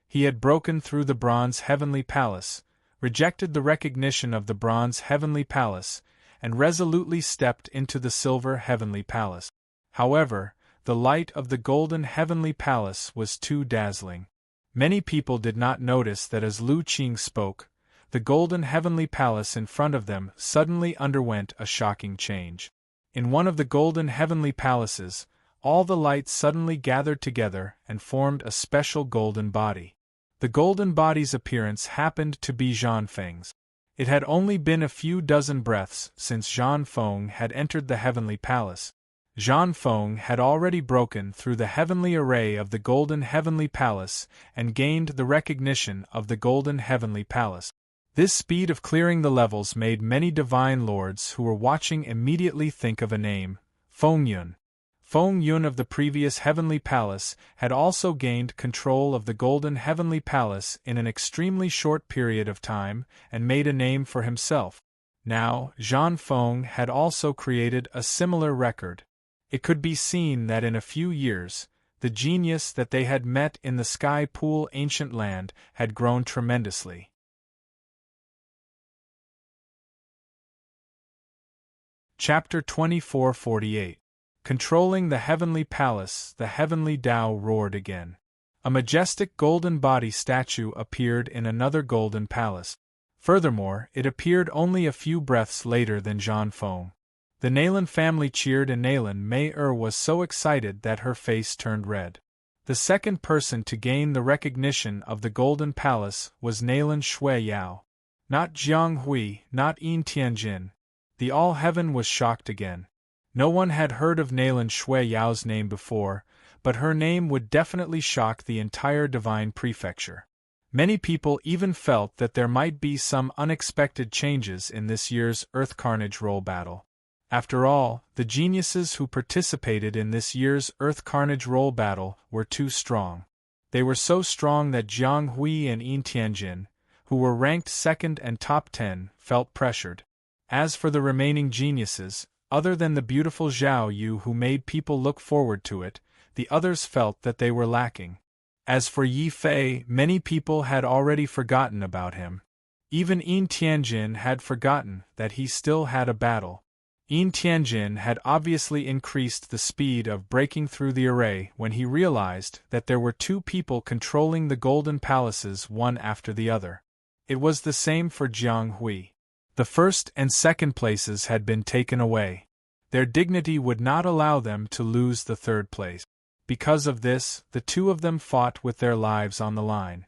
He had broken through the bronze heavenly palace, rejected the recognition of the bronze heavenly palace, and resolutely stepped into the silver heavenly palace. However, the light of the golden heavenly palace was too dazzling. Many people did not notice that as Lu Qing spoke, the golden heavenly palace in front of them suddenly underwent a shocking change. In one of the golden heavenly palaces, all the lights suddenly gathered together and formed a special golden body. The golden body's appearance happened to be Zhan Feng's. It had only been a few dozen breaths since Zhan Feng had entered the heavenly palace. Zhan Feng had already broken through the heavenly array of the golden heavenly palace and gained the recognition of the golden heavenly palace. This speed of clearing the levels made many divine lords who were watching immediately think of a name: Feng Yun. Feng Yun of the previous heavenly palace had also gained control of the golden heavenly palace in an extremely short period of time and made a name for himself. Now, Zhan Feng had also created a similar record. It could be seen that in a few years, the genius that they had met in the Sky Pool ancient land had grown tremendously. Chapter 2448. Controlling the heavenly palace, the heavenly Tao roared again. A majestic golden body statue appeared in another golden palace. Furthermore, it appeared only a few breaths later than Zhan Feng. The Nalan family cheered and Nalan Mei was so excited that her face turned red. The second person to gain the recognition of the golden palace was Nalan Shui Yao. Not Jiang Hui, not Yin Tianjin. The all-heaven was shocked again. No one had heard of Nalan Shui Yao's name before, but her name would definitely shock the entire divine prefecture. Many people even felt that there might be some unexpected changes in this year's Earth Carnage Roll Battle. After all, the geniuses who participated in this year's Earth Carnage Roll Battle were too strong. They were so strong that Jiang Hui and Yin Tianjin, who were ranked second and top 10, felt pressured. As for the remaining geniuses, other than the beautiful Zhao Yu who made people look forward to it, the others felt that they were lacking. As for Yi Fei, many people had already forgotten about him. Even Yin Tianjin had forgotten that he still had a battle. Yin Tianjin had obviously increased the speed of breaking through the array when he realized that there were two people controlling the golden palaces one after the other. It was the same for Jiang Hui. The first and second places had been taken away. Their dignity would not allow them to lose the third place. Because of this, the two of them fought with their lives on the line.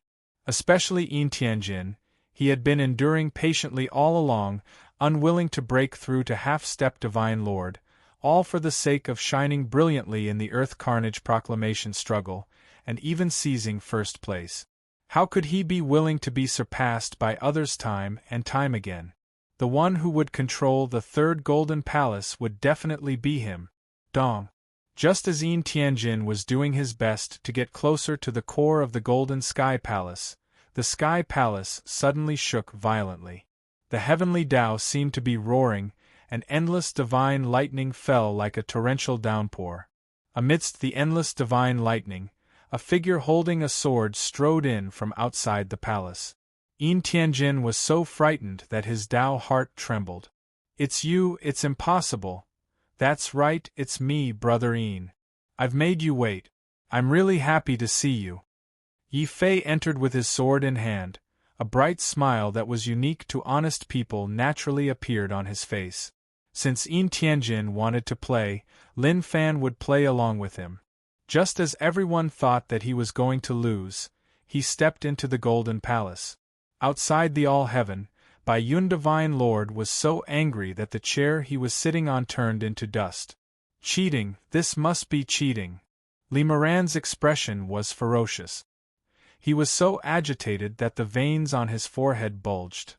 Especially Yin Tianjin, he had been enduring patiently all along, unwilling to break through to half-step Divine Lord, all for the sake of shining brilliantly in the Earth Carnage Proclamation struggle, and even seizing first place. How could he be willing to be surpassed by others time and time again? The one who would control the third golden palace would definitely be him, Dong. Just as Yin Tianjin was doing his best to get closer to the core of the Golden Sky Palace, the Sky Palace suddenly shook violently. The heavenly Tao seemed to be roaring, and endless divine lightning fell like a torrential downpour. Amidst the endless divine lightning, a figure holding a sword strode in from outside the palace. Yin Tianjin was so frightened that his Tao heart trembled. "It's you, it's impossible." "That's right, it's me, Brother Yin. I've made you wait. I'm really happy to see you." Yi Fei entered with his sword in hand. A bright smile that was unique to honest people naturally appeared on his face. Since Yin Tianjin wanted to play, Lin Fan would play along with him. Just as everyone thought that he was going to lose, he stepped into the Golden Palace. Outside the All-Heaven, Bai Yun Divine Lord was so angry that the chair he was sitting on turned into dust. "Cheating, this must be cheating." Li Moran's expression was ferocious. He was so agitated that the veins on his forehead bulged.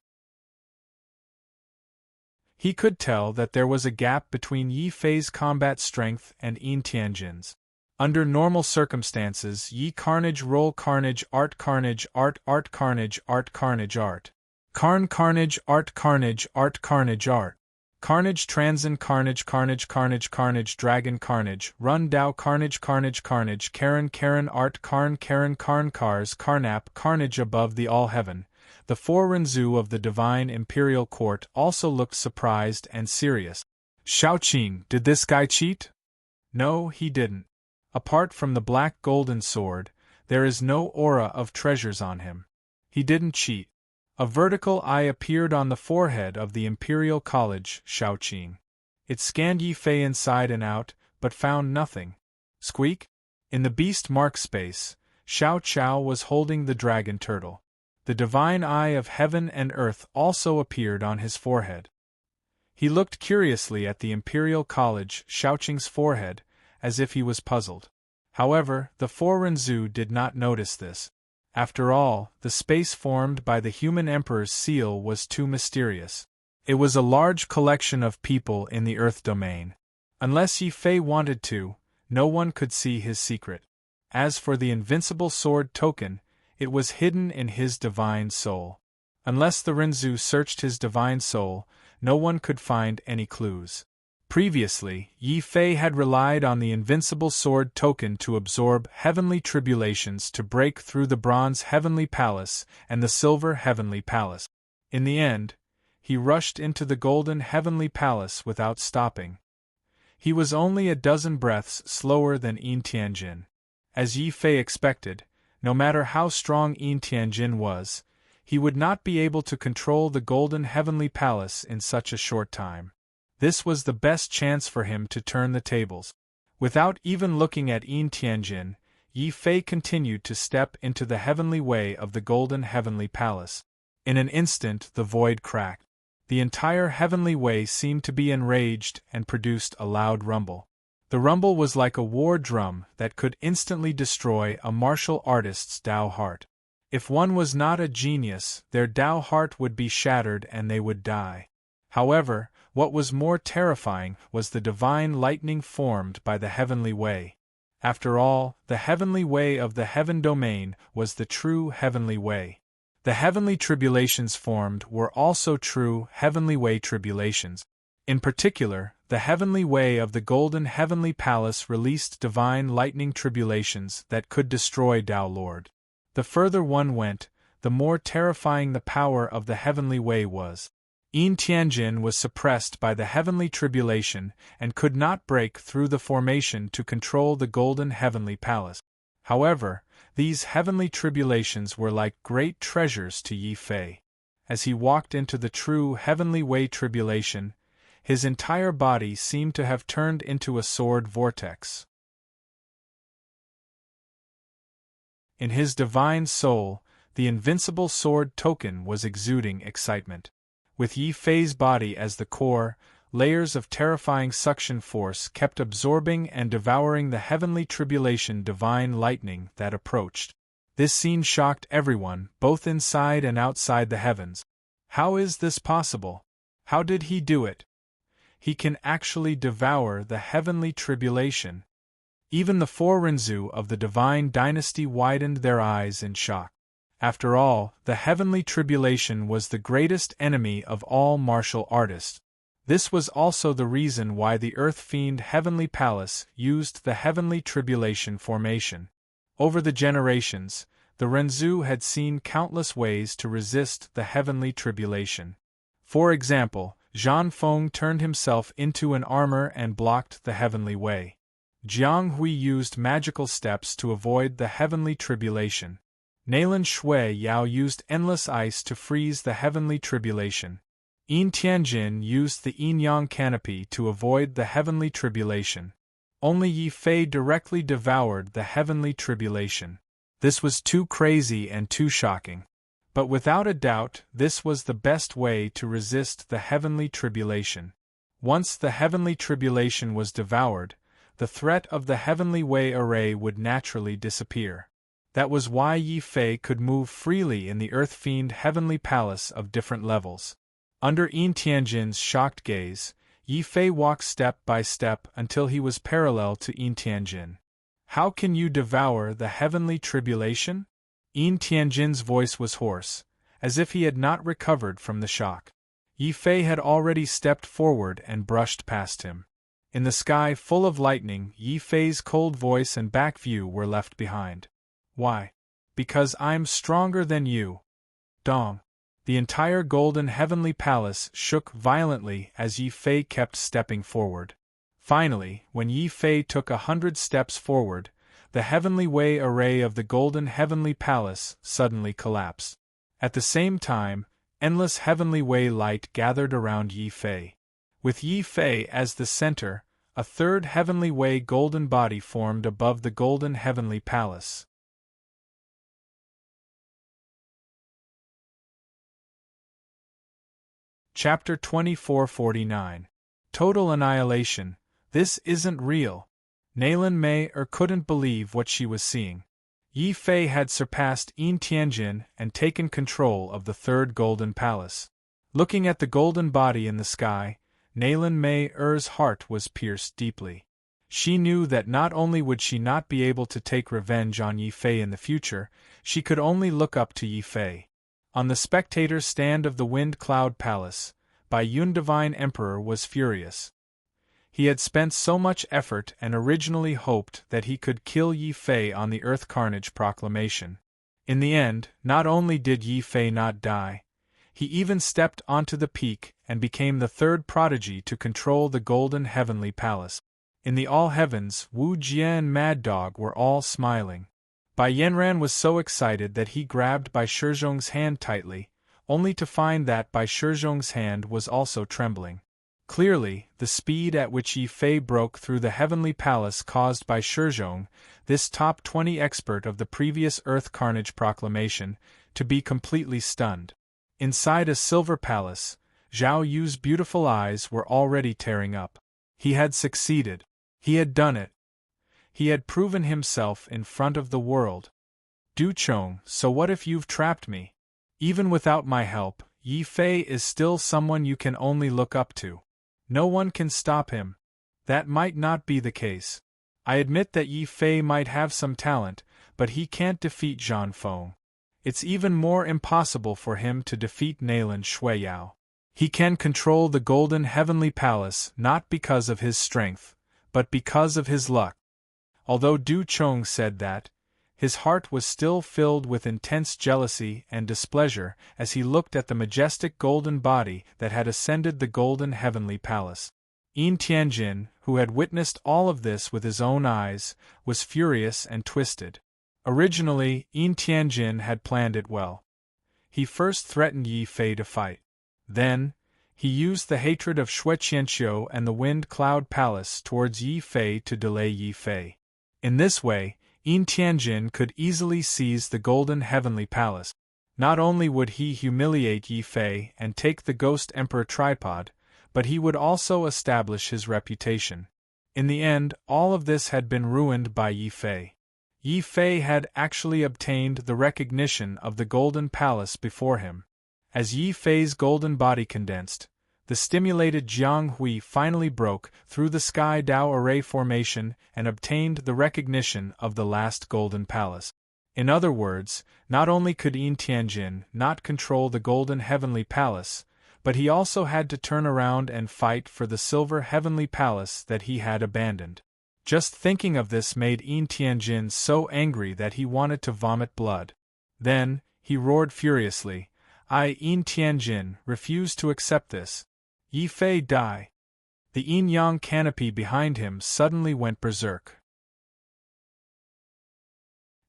He could tell that there was a gap between Yi Fei's combat strength and Yin Tianjin's. Under normal circumstances, Yi carnage roll carnage art carnage art art carnage art carnage art. Carn carnage art carnage art carnage art. Carnage Transin carnage carnage carnage carnage dragon carnage run Dao carnage carnage carnage Karen Karen art Karn Karen Karn cars Karnap carnage above the all heaven. The four Renzu of the divine imperial court also looked surprised and serious. Shaoqing, did this guy cheat? No, he didn't. Apart from the black golden sword, there is no aura of treasures on him. He didn't cheat. A vertical eye appeared on the forehead of the Imperial College, Shaoqing. It scanned Yi Fei inside and out, but found nothing. Squeak? In the beast mark space, Xiao Chao was holding the dragon turtle. The divine eye of heaven and earth also appeared on his forehead. He looked curiously at the Imperial College, Shaoqing's forehead, as if he was puzzled. However, the four Renzu did not notice this. After all, the space formed by the human emperor's seal was too mysterious. It was a large collection of people in the Earth domain. Unless Yi Fei wanted to, no one could see his secret. As for the invincible sword token, it was hidden in his divine soul. Unless the Renzu searched his divine soul, no one could find any clues. Previously, Yi Fei had relied on the invincible sword token to absorb heavenly tribulations to break through the bronze heavenly palace and the silver heavenly palace. In the end, he rushed into the golden heavenly palace without stopping. He was only a dozen breaths slower than Yin Tianjin. As Yi Fei expected, no matter how strong Yin Tianjin was, he would not be able to control the golden heavenly palace in such a short time. This was the best chance for him to turn the tables. Without even looking at Yin Tianjin, Yi Fei continued to step into the heavenly way of the golden heavenly palace. In an instant the void cracked. The entire heavenly way seemed to be enraged and produced a loud rumble. The rumble was like a war drum that could instantly destroy a martial artist's Dao heart. If one was not a genius, their Dao heart would be shattered and they would die. However, what was more terrifying was the divine lightning formed by the heavenly way. After all, the heavenly way of the heaven domain was the true heavenly way. The heavenly tribulations formed were also true heavenly way tribulations. In particular, the heavenly way of the golden heavenly palace released divine lightning tribulations that could destroy Dao Lord. The further one went, the more terrifying the power of the heavenly way was. Yin Tianjin was suppressed by the heavenly tribulation and could not break through the formation to control the golden heavenly palace. However, these heavenly tribulations were like great treasures to Yi Fei. As he walked into the true heavenly way tribulation, his entire body seemed to have turned into a sword vortex. In his divine soul, the invincible sword token was exuding excitement. With Yi Fei's body as the core, layers of terrifying suction force kept absorbing and devouring the heavenly tribulation divine lightning that approached. This scene shocked everyone, both inside and outside the heavens. How is this possible? How did he do it? He can actually devour the heavenly tribulation. Even the four Renzu of the divine dynasty widened their eyes in shock. After all, the heavenly tribulation was the greatest enemy of all martial artists. This was also the reason why the Earth Fiend Heavenly Palace used the heavenly tribulation formation. Over the generations, the Renzu had seen countless ways to resist the heavenly tribulation. For example, Zhang Feng turned himself into an armor and blocked the heavenly way. Jiang Hui used magical steps to avoid the heavenly tribulation. Nalan Shui Yao used endless ice to freeze the heavenly tribulation. Yin Tianjin used the yin-yang canopy to avoid the heavenly tribulation. Only Yi Fei directly devoured the heavenly tribulation. This was too crazy and too shocking. But without a doubt, this was the best way to resist the heavenly tribulation. Once the heavenly tribulation was devoured, the threat of the heavenly way array would naturally disappear. That was why Yi Fei could move freely in the Earth Fiend Heavenly Palace of different levels. Under Yin Tianjin's shocked gaze, Yi Fei walked step by step until he was parallel to Yin Tianjin. How can you devour the heavenly tribulation? Yin Tianjin's voice was hoarse, as if he had not recovered from the shock. Yi Fei had already stepped forward and brushed past him. In the sky full of lightning, Yi Fei's cold voice and back view were left behind. Why? Because I'm stronger than you. Dong. The entire golden heavenly palace shook violently as Yi Fei kept stepping forward. Finally, when Yi Fei took 100 steps forward, the heavenly way array of the golden heavenly palace suddenly collapsed. At the same time, endless heavenly way light gathered around Yi Fei. With Yi Fei as the center, a third heavenly way golden body formed above the golden heavenly palace. Chapter 2449. Total Annihilation. This isn't real. Naylan Mei couldn't believe what she was seeing. Yi Fei had surpassed Yin Tianjin and taken control of the third golden palace. Looking at the golden body in the sky, Naylan Mei's heart was pierced deeply. She knew that not only would she not be able to take revenge on Yi Fei in the future, she could only look up to Yi Fei. On the spectator stand of the Wind Cloud Palace, Bai Yun Divine Emperor was furious. He had spent so much effort and originally hoped that he could kill Yi Fei on the Earth Carnage proclamation. In the end, not only did Yi Fei not die, he even stepped onto the peak and became the third prodigy to control the Golden Heavenly Palace. In the All Heavens, Wu Jie and Mad Dog were all smiling. Bai Yanran was so excited that he grabbed Bai Shizhong's hand tightly, only to find that Bai Shizhong's hand was also trembling. Clearly, the speed at which Yi Fei broke through the heavenly palace caused Bai Shizhong, this top 20 expert of the previous Earth Carnage proclamation, to be completely stunned. Inside a silver palace, Zhao Yu's beautiful eyes were already tearing up. He had succeeded. He had done it. He had proven himself in front of the world. Du Chong, so what if you've trapped me? Even without my help, Yi Fei is still someone you can only look up to. No one can stop him. That might not be the case. I admit that Yi Fei might have some talent, but he can't defeat Zhang Feng. It's even more impossible for him to defeat Naylan Shuiyao. He can control the Golden Heavenly Palace not because of his strength, but because of his luck. Although Du Chong said that, his heart was still filled with intense jealousy and displeasure as he looked at the majestic golden body that had ascended the Golden Heavenly Palace. Yin Tianjin, who had witnessed all of this with his own eyes, was furious and twisted. Originally, Yin Tianjin had planned it well. He first threatened Yi Fei to fight. Then, he used the hatred of Shui Qianqiu and the Wind Cloud Palace towards Yi Fei to delay Yi Fei. In this way, Yin Tianjin could easily seize the Golden Heavenly Palace. Not only would he humiliate Yi Fei and take the Ghost Emperor tripod, but he would also establish his reputation. In the end, all of this had been ruined by Yi Fei. Yi Fei had actually obtained the recognition of the Golden Palace before him. As Yi Fei's golden body condensed, the stimulated Jiang Hui finally broke through the Sky Dao Array formation and obtained the recognition of the last Golden Palace. In other words, not only could Yin Tianjin not control the Golden Heavenly Palace, but he also had to turn around and fight for the Silver Heavenly Palace that he had abandoned. Just thinking of this made Yin Tianjin so angry that he wanted to vomit blood. Then, he roared furiously, Yin Tianjin, refuse to accept this. Yi Fei die. The yin-yang canopy behind him suddenly went berserk.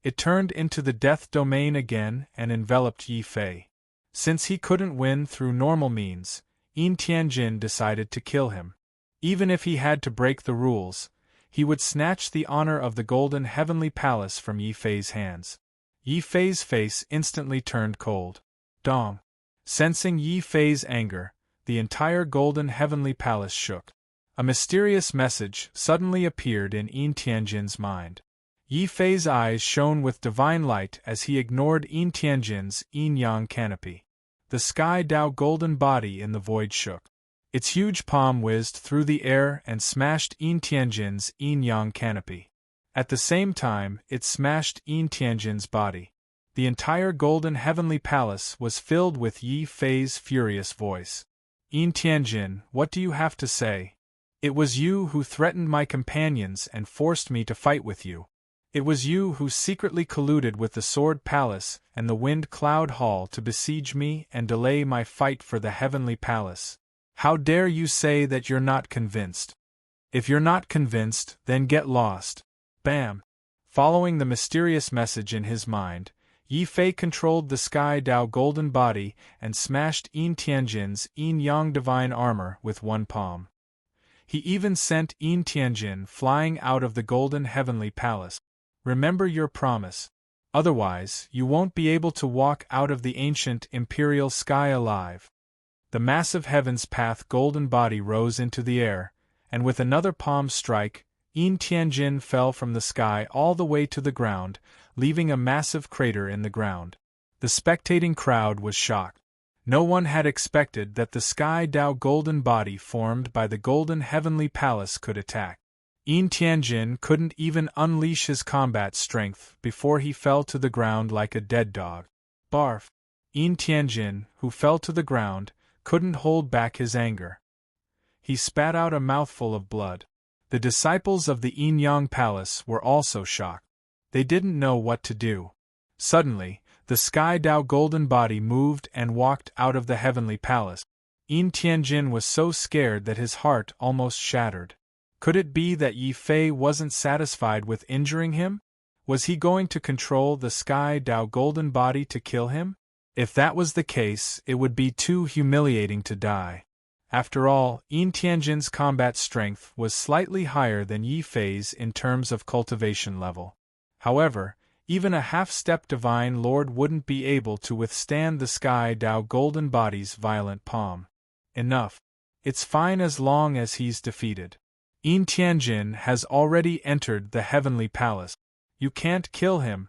It turned into the death domain again and enveloped Yi Fei. Since he couldn't win through normal means, Yin Tianjin decided to kill him. Even if he had to break the rules, he would snatch the honor of the Golden Heavenly Palace from Yi Fei's hands. Yi Fei's face instantly turned cold. Dong. Sensing Yi Fei's anger, the entire Golden Heavenly Palace shook. A mysterious message suddenly appeared in Yin Tianjin's mind. Yi Fei's eyes shone with divine light as he ignored Yin Tianjin's yin-yang canopy. The Sky Dao golden body in the void shook. Its huge palm whizzed through the air and smashed Yin Tianjin's yin-yang canopy. At the same time, it smashed Yin Tianjin's body. The entire golden heavenly palace was filled with Yi Fei's furious voice. Yin Tianjin, what do you have to say? It was you who threatened my companions and forced me to fight with you. It was you who secretly colluded with the Sword Palace and the Wind Cloud Hall to besiege me and delay my fight for the Heavenly Palace. How dare you say that you're not convinced? If you're not convinced, then get lost. Bam! Following the mysterious message in his mind, Yi Fei controlled the Sky Dao golden body and smashed Yin Tianjin's yin-yang divine armor with one palm. He even sent Yin Tianjin flying out of the golden heavenly palace. Remember your promise. Otherwise, you won't be able to walk out of the ancient imperial sky alive. The massive heaven's path golden body rose into the air, and with another palm strike, Yin Tianjin fell from the sky all the way to the ground, leaving a massive crater in the ground. The spectating crowd was shocked. No one had expected that the Sky Dao golden body formed by the golden heavenly palace could attack. Yin Tianjin couldn't even unleash his combat strength before he fell to the ground like a dead dog. Barf! Yin Tianjin, who fell to the ground, couldn't hold back his anger. He spat out a mouthful of blood. The disciples of the Yin-Yang Palace were also shocked. They didn't know what to do. Suddenly, the Sky Dao golden body moved and walked out of the heavenly palace. Yin Tianjin was so scared that his heart almost shattered. Could it be that Yi Fei wasn't satisfied with injuring him? Was he going to control the Sky Dao golden body to kill him? If that was the case, it would be too humiliating to die. After all, Yin Tianjin's combat strength was slightly higher than Yi Fei's in terms of cultivation level. However, even a half-step divine lord wouldn't be able to withstand the Sky Dao golden body's violent palm. Enough. It's fine as long as he's defeated. Yin Tianjin has already entered the heavenly palace. You can't kill him.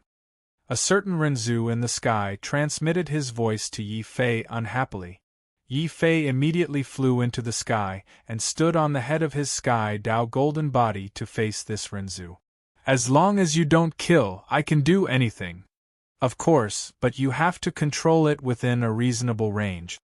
A certain Renzu in the sky transmitted his voice to Yi Fei unhappily. Yi Fei immediately flew into the sky and stood on the head of his Sky Dao golden body to face this Renzu. As long as you don't kill, I can do anything. Of course, but you have to control it within a reasonable range.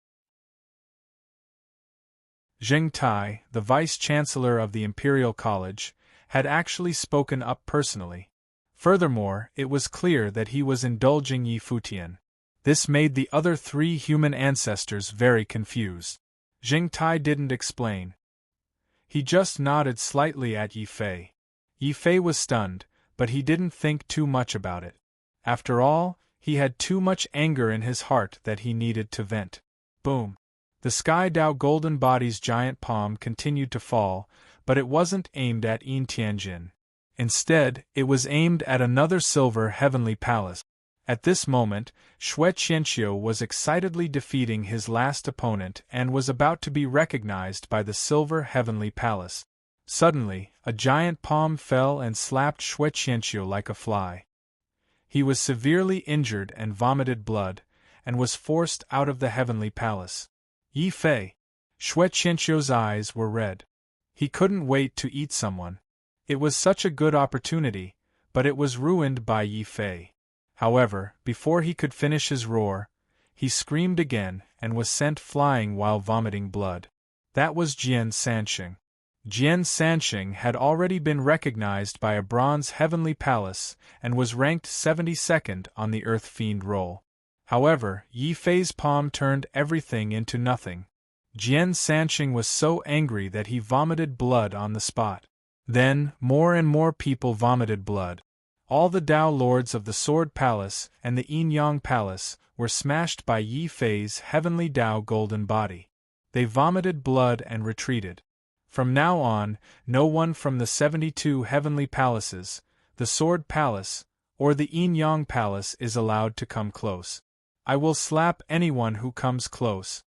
Zheng Tai, the vice-chancellor of the Imperial College, had actually spoken up personally. Furthermore, it was clear that he was indulging Yi Futian. This made the other three human ancestors very confused. Zheng Tai didn't explain. He just nodded slightly at Yi Fei. Yi Fei was stunned, but he didn't think too much about it. After all, he had too much anger in his heart that he needed to vent. Boom! The Sky Dao golden body's giant palm continued to fall, but it wasn't aimed at Yin Tianjin. Instead, it was aimed at another silver heavenly palace. At this moment, Xue Qianqiu was excitedly defeating his last opponent and was about to be recognized by the silver heavenly palace. Suddenly, a giant palm fell and slapped Xue Qianqiu like a fly. He was severely injured and vomited blood, and was forced out of the heavenly palace. Yi Fei. Xue Qianqiu's eyes were red. He couldn't wait to eat someone. It was such a good opportunity, but it was ruined by Yi Fei. However, before he could finish his roar, he screamed again and was sent flying while vomiting blood. That was Jian Sanxing. Jian Sanxing had already been recognized by a bronze heavenly palace and was ranked 72nd on the Earth Fiend roll. However, Yi Fei's palm turned everything into nothing. Jian Sanxing was so angry that he vomited blood on the spot. Then, more and more people vomited blood. All the Dao Lords of the Sword Palace and the Yin-Yang Palace were smashed by Yi Fei's heavenly Dao golden body. They vomited blood and retreated. From now on, no one from the 72 heavenly palaces, the Sword Palace, or the Yin-Yang Palace is allowed to come close. I will slap anyone who comes close.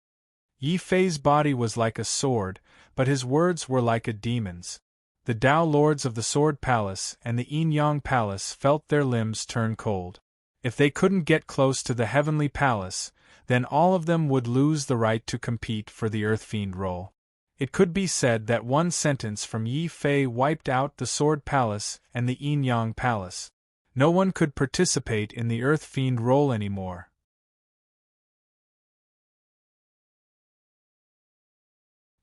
Yi Fei's body was like a sword, but his words were like a demon's. The Dao Lords of the Sword Palace and the Yin-Yang Palace felt their limbs turn cold. If they couldn't get close to the Heavenly Palace, then all of them would lose the right to compete for the Earth Fiend role. It could be said that one sentence from Yi Fei wiped out the Sword Palace and the Yin Yang Palace. No one could participate in the Earth Fiend role anymore.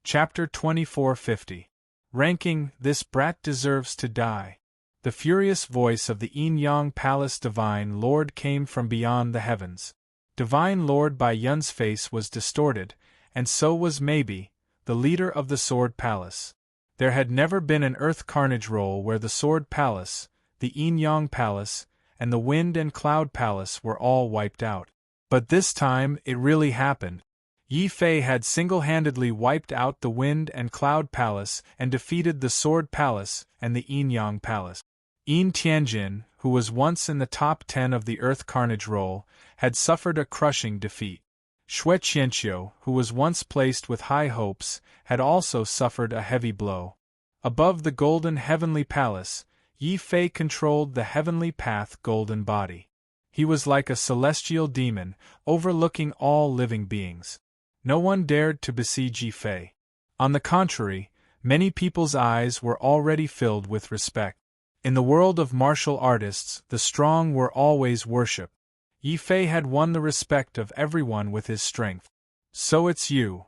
Chapter 2450. Ranking, This Brat Deserves to Die. The furious voice of the Yin Yang Palace Divine Lord came from beyond the heavens. Divine Lord Bai Yun's face was distorted, and so was Maybe, the leader of the Sword Palace. There had never been an Earth Carnage role where the Sword Palace, the Yin Yang Palace, and the Wind and Cloud Palace were all wiped out. But this time, it really happened. Yi Fei had single-handedly wiped out the Wind and Cloud Palace and defeated the Sword Palace and the Yin Yang Palace. Yin Tianjin, who was once in the top 10 of the Earth Carnage role, had suffered a crushing defeat. Xue Qianqiu, who was once placed with high hopes, had also suffered a heavy blow. Above the Golden Heavenly Palace, Yi Fei controlled the Heavenly Path Golden Body. He was like a celestial demon, overlooking all living beings. No one dared to besiege Yi Fei. On the contrary, many people's eyes were already filled with respect. In the world of martial artists, the strong were always worshipped. Yi Fei had won the respect of everyone with his strength. So it's you.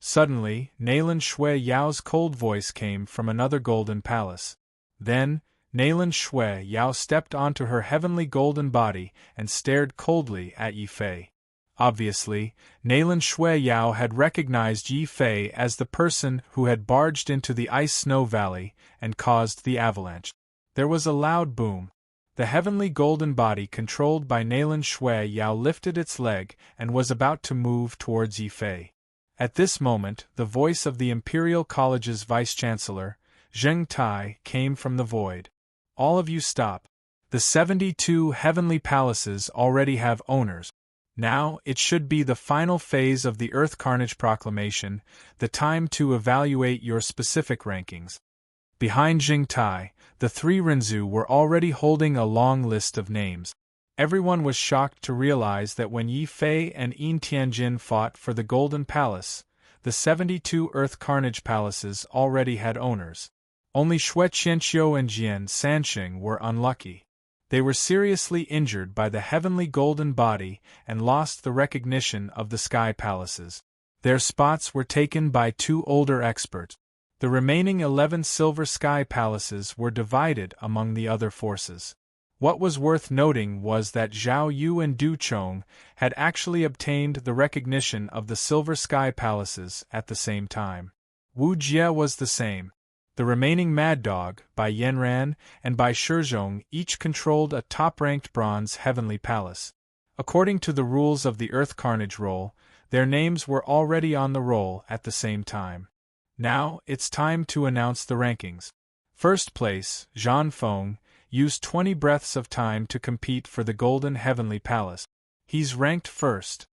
Suddenly, Nayland Shui Yao's cold voice came from another golden palace. Then, Nayland Shui Yao stepped onto her heavenly golden body and stared coldly at Yi Fei. Obviously, Nayland Shui Yao had recognized Yi Fei as the person who had barged into the Ice Snow Valley and caused the avalanche. There was a loud boom. The heavenly golden body controlled by Nayland Shui Yao lifted its leg and was about to move towards Yi Fei. At this moment, the voice of the Imperial College's Vice-Chancellor, Zheng Tai, came from the void. All of you stop. The 72 heavenly palaces already have owners. Now, it should be the final phase of the Earth Carnage Proclamation, the time to evaluate your specific rankings. Behind Zheng Tai, the three Renzu were already holding a long list of names. Everyone was shocked to realize that when Yi Fei and Yin Tianjin fought for the Golden Palace, the 72 Earth Carnage Palaces already had owners. Only Xue Qianqiu and Jian Sanxing were unlucky. They were seriously injured by the heavenly golden body and lost the recognition of the sky palaces. Their spots were taken by two older experts. The remaining 11 silver sky palaces were divided among the other forces. What was worth noting was that Zhao Yu and Du Chong had actually obtained the recognition of the silver sky palaces at the same time. Wu Jie was the same. The remaining Mad Dog, Bai Yanran, and Bai Shizhong each controlled a top-ranked bronze heavenly palace. According to the rules of the Earth Carnage roll, their names were already on the roll at the same time. Now, it's time to announce the rankings. First place, Zhan Feng, used 20 breaths of time to compete for the Golden Heavenly Palace. He's ranked first.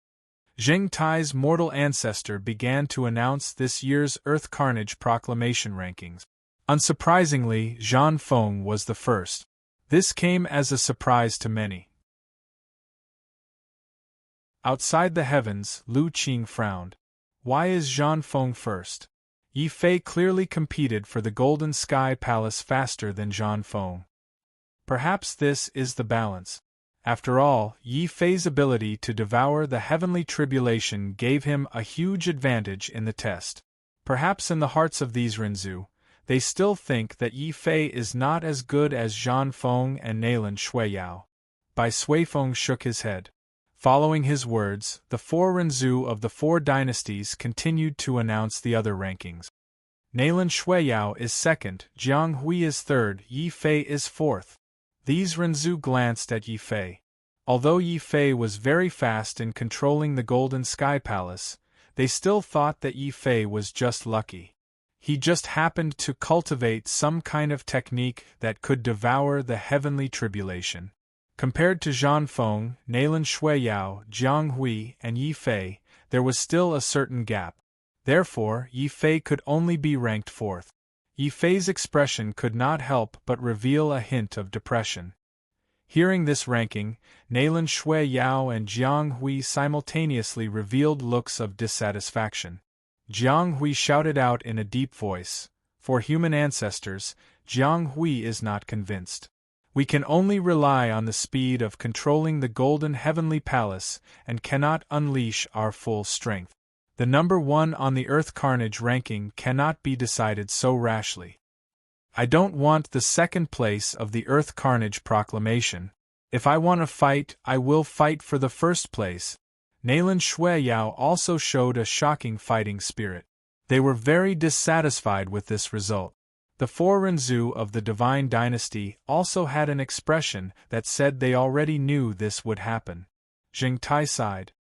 Zheng Tai's mortal ancestor began to announce this year's Earth Carnage Proclamation rankings. Unsurprisingly, Zhan Feng was the first. This came as a surprise to many. Outside the heavens, Lu Qing frowned. Why is Zhan Feng first? Yi Fei clearly competed for the Golden Sky Palace faster than Zhan Feng. Perhaps this is the balance. After all, Yi Fei's ability to devour the heavenly tribulation gave him a huge advantage in the test. Perhaps in the hearts of these Renzu, they still think that Yi Fei is not as good as Zhan Feng and Nayland Shui Yao. Bai Suifeng shook his head. Following his words, the four Renzu of the four dynasties continued to announce the other rankings. Nayland Shui Yao is second, Jiang Hui is third, Yi Fei is fourth. These Renzu glanced at Yi Fei. Although Yi Fei was very fast in controlling the Golden Sky Palace, they still thought that Yi Fei was just lucky. He just happened to cultivate some kind of technique that could devour the heavenly tribulation. Compared to Zhan Feng, Nayland Shui Yao, Jiang Hui, and Yi Fei, there was still a certain gap. Therefore, Yi Fei could only be ranked fourth. Yi Fei's expression could not help but reveal a hint of depression. Hearing this ranking, Nailan Shui Yao and Jiang Hui simultaneously revealed looks of dissatisfaction. Jiang Hui shouted out in a deep voice, "For human ancestors, Jiang Hui is not convinced. We can only rely on the speed of controlling the Golden Heavenly Palace and cannot unleash our full strength. The number 1 on the Earth Carnage ranking cannot be decided so rashly. I don't want the second place of the Earth Carnage proclamation. If I want to fight, I will fight for the first place." Nailan Shui Yao also showed a shocking fighting spirit. They were very dissatisfied with this result. The 4 Renzu of the Divine Dynasty also had an expression that said they already knew this would happen. Jing Tai sighed.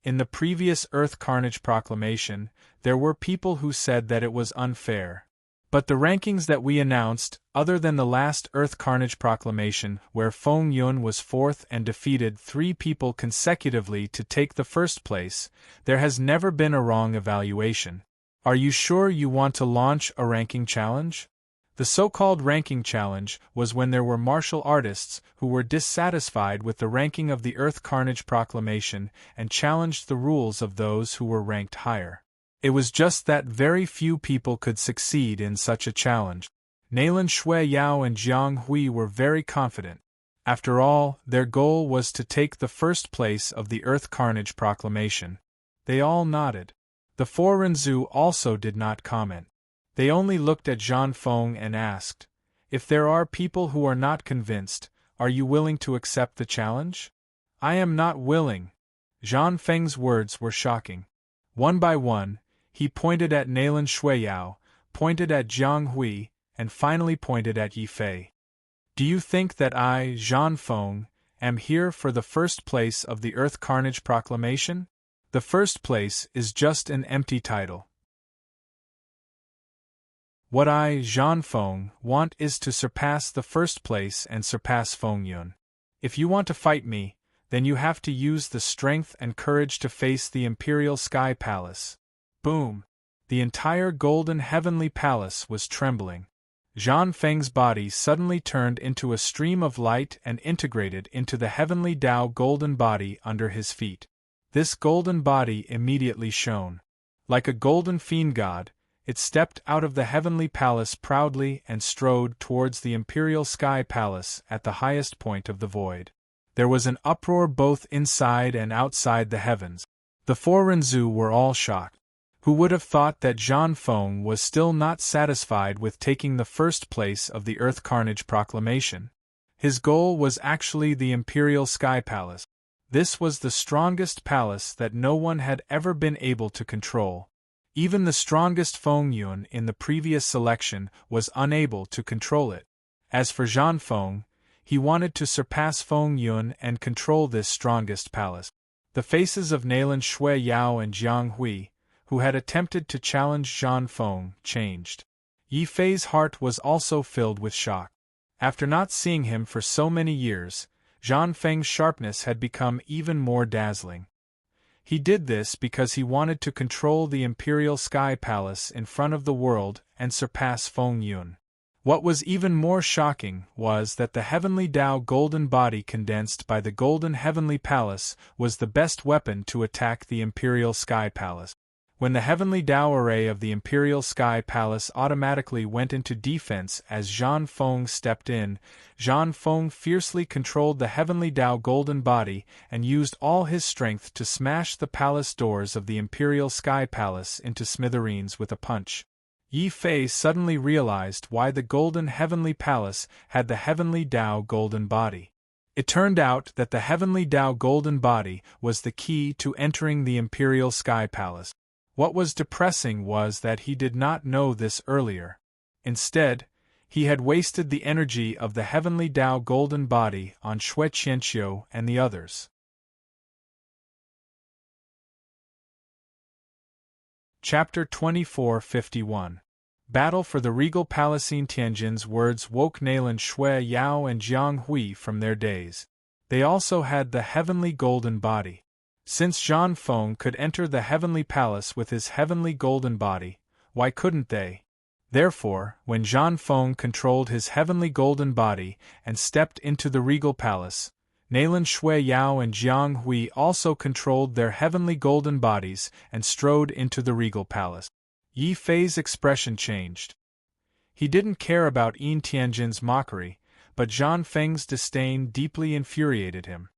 In the previous Earth Carnage proclamation, there were people who said that it was unfair. But the rankings that we announced, other than the last Earth Carnage proclamation where Feng Yun was 4th and defeated 3 people consecutively to take the first place, there has never been a wrong evaluation. Are you sure you want to launch a ranking challenge? The so-called ranking challenge was when there were martial artists who were dissatisfied with the ranking of the Earth Carnage proclamation and challenged the rules of those who were ranked higher. It was just that very few people could succeed in such a challenge. Nailan Shui Yao and Jiang Hui were very confident. After all, their goal was to take the first place of the Earth Carnage proclamation. They all nodded. The 4 Renzu also did not comment. They only looked at Zhan Feng and asked, "If there are people who are not convinced, are you willing to accept the challenge?" "I am not willing." Zhan Feng's words were shocking. One by one, he pointed at Nailan Shui Yao, pointed at Jiang Hui, and finally pointed at Yi Fei. "Do you think that I, Zhan Feng, am here for the first place of the Earth Carnage proclamation? The first place is just an empty title. What I, Zhan Feng, want is to surpass the first place and surpass Feng Yun. If you want to fight me, then you have to use the strength and courage to face the Imperial Sky Palace." Boom! The entire Golden Heavenly Palace was trembling. Zhan Feng's body suddenly turned into a stream of light and integrated into the Heavenly Tao golden body under his feet. This golden body immediately shone. Like a golden fiend god, it stepped out of the Heavenly Palace proudly and strode towards the Imperial Sky Palace at the highest point of the void. There was an uproar both inside and outside the heavens. The 4 Renzu were all shocked. Who would have thought that Zhan Feng was still not satisfied with taking the first place of the Earth Carnage proclamation? His goal was actually the Imperial Sky Palace. This was the strongest palace that no one had ever been able to control. Even the strongest Feng Yun in the previous selection was unable to control it. As for Zhan Feng, he wanted to surpass Feng Yun and control this strongest palace. The faces of Nailan Shui Yao and Jiang Hui, who had attempted to challenge Zhan Feng, changed. Yi Fei's heart was also filled with shock. After not seeing him for so many years, Zhan Feng's sharpness had become even more dazzling. He did this because he wanted to control the Imperial Sky Palace in front of the world and surpass Feng Yun. What was even more shocking was that the Heavenly Tao golden body condensed by the Golden Heavenly Palace was the best weapon to attack the Imperial Sky Palace. When the Heavenly Tao array of the Imperial Sky Palace automatically went into defense as Zhan Feng stepped in, Zhan Feng fiercely controlled the Heavenly Tao golden body and used all his strength to smash the palace doors of the Imperial Sky Palace into smithereens with a punch. Yi Fei suddenly realized why the Golden Heavenly Palace had the Heavenly Tao golden body. It turned out that the Heavenly Tao golden body was the key to entering the Imperial Sky Palace. What was depressing was that he did not know this earlier. Instead, he had wasted the energy of the Heavenly Tao golden body on Shui Qianqiu and the others. Chapter 2451. Battle for the Regal Palacine. Tianjin's words woke Nailan Shui Yao and Jiang Hui from their daze. They also had the Heavenly Golden Body. Since Zhan Feng could enter the Heavenly Palace with his Heavenly Golden Body, why couldn't they? Therefore, when Zhan Feng controlled his heavenly golden body and stepped into the regal palace, Nalan Shui Yao and Jiang Hui also controlled their heavenly golden bodies and strode into the regal palace. Yi Fei's expression changed. He didn't care about Yin Tianjin's mockery, but Zhan Feng's disdain deeply infuriated him.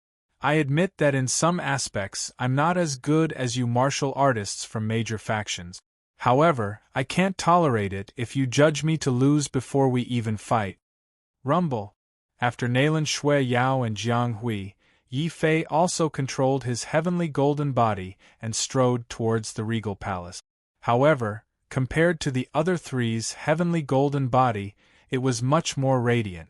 I admit that in some aspects I'm not as good as you martial artists from major factions. However, I can't tolerate it if you judge me to lose before we even fight. Rumble. After Nalan Shui Yao and Jiang Hui, Yi Fei also controlled his heavenly golden body and strode towards the regal palace. However, compared to the other three's heavenly golden body, it was much more radiant.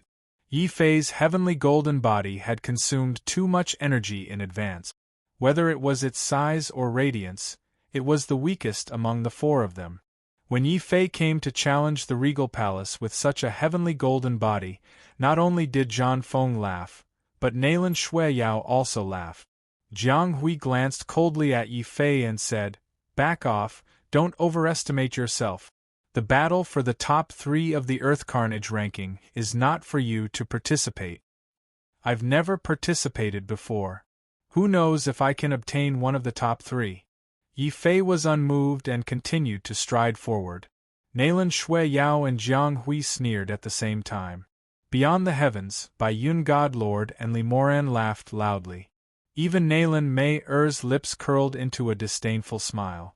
Yi Fei's heavenly golden body had consumed too much energy in advance. Whether it was its size or radiance, it was the weakest among the four of them. When Yi Fei came to challenge the regal palace with such a heavenly golden body, not only did Zhan Feng laugh, but Nalan Shui Yao also laughed. Jiang Hui glanced coldly at Yi Fei and said, "Back off, don't overestimate yourself. The battle for the top 3 of the Earth Carnage ranking is not for you to participate. I've never participated before. Who knows if I can obtain one of the top 3? Yi Fei was unmoved and continued to stride forward. Nalan Shui Yao and Jiang Hui sneered at the same time. Beyond the Heavens, Bai Yun God Lord and Li Moran laughed loudly. Even Nalan Mei Er's lips curled into a disdainful smile.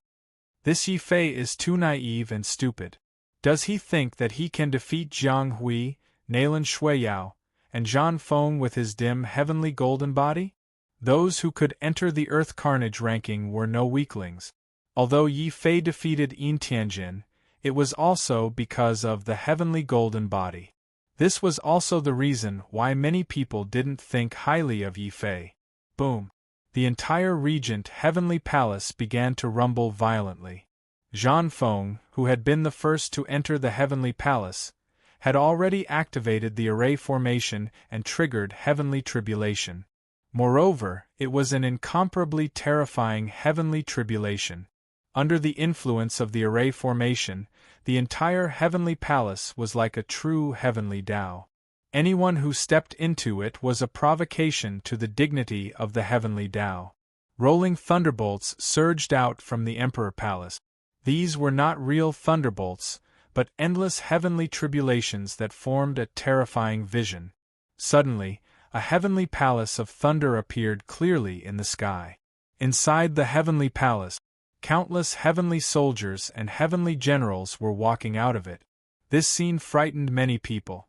This Yi Fei is too naive and stupid. Does he think that he can defeat Jiang Hui, Nalan Shui Yao, and Zhan Feng with his dim heavenly golden body? Those who could enter the Earth Carnage ranking were no weaklings. Although Yi Fei defeated Yin Tianjin, it was also because of the heavenly golden body. This was also the reason why many people didn't think highly of Yi Fei. Boom! The entire Regent Heavenly Palace began to rumble violently. Zhan Feng, who had been the first to enter the Heavenly Palace, had already activated the array formation and triggered Heavenly Tribulation. Moreover, it was an incomparably terrifying heavenly tribulation. Under the influence of the array formation, the entire heavenly palace was like a true heavenly Tao. Anyone who stepped into it was a provocation to the dignity of the heavenly Tao. Rolling thunderbolts surged out from the Emperor Palace. These were not real thunderbolts, but endless heavenly tribulations that formed a terrifying vision. Suddenly, a heavenly palace of thunder appeared clearly in the sky. Inside the heavenly palace, countless heavenly soldiers and heavenly generals were walking out of it. This scene frightened many people.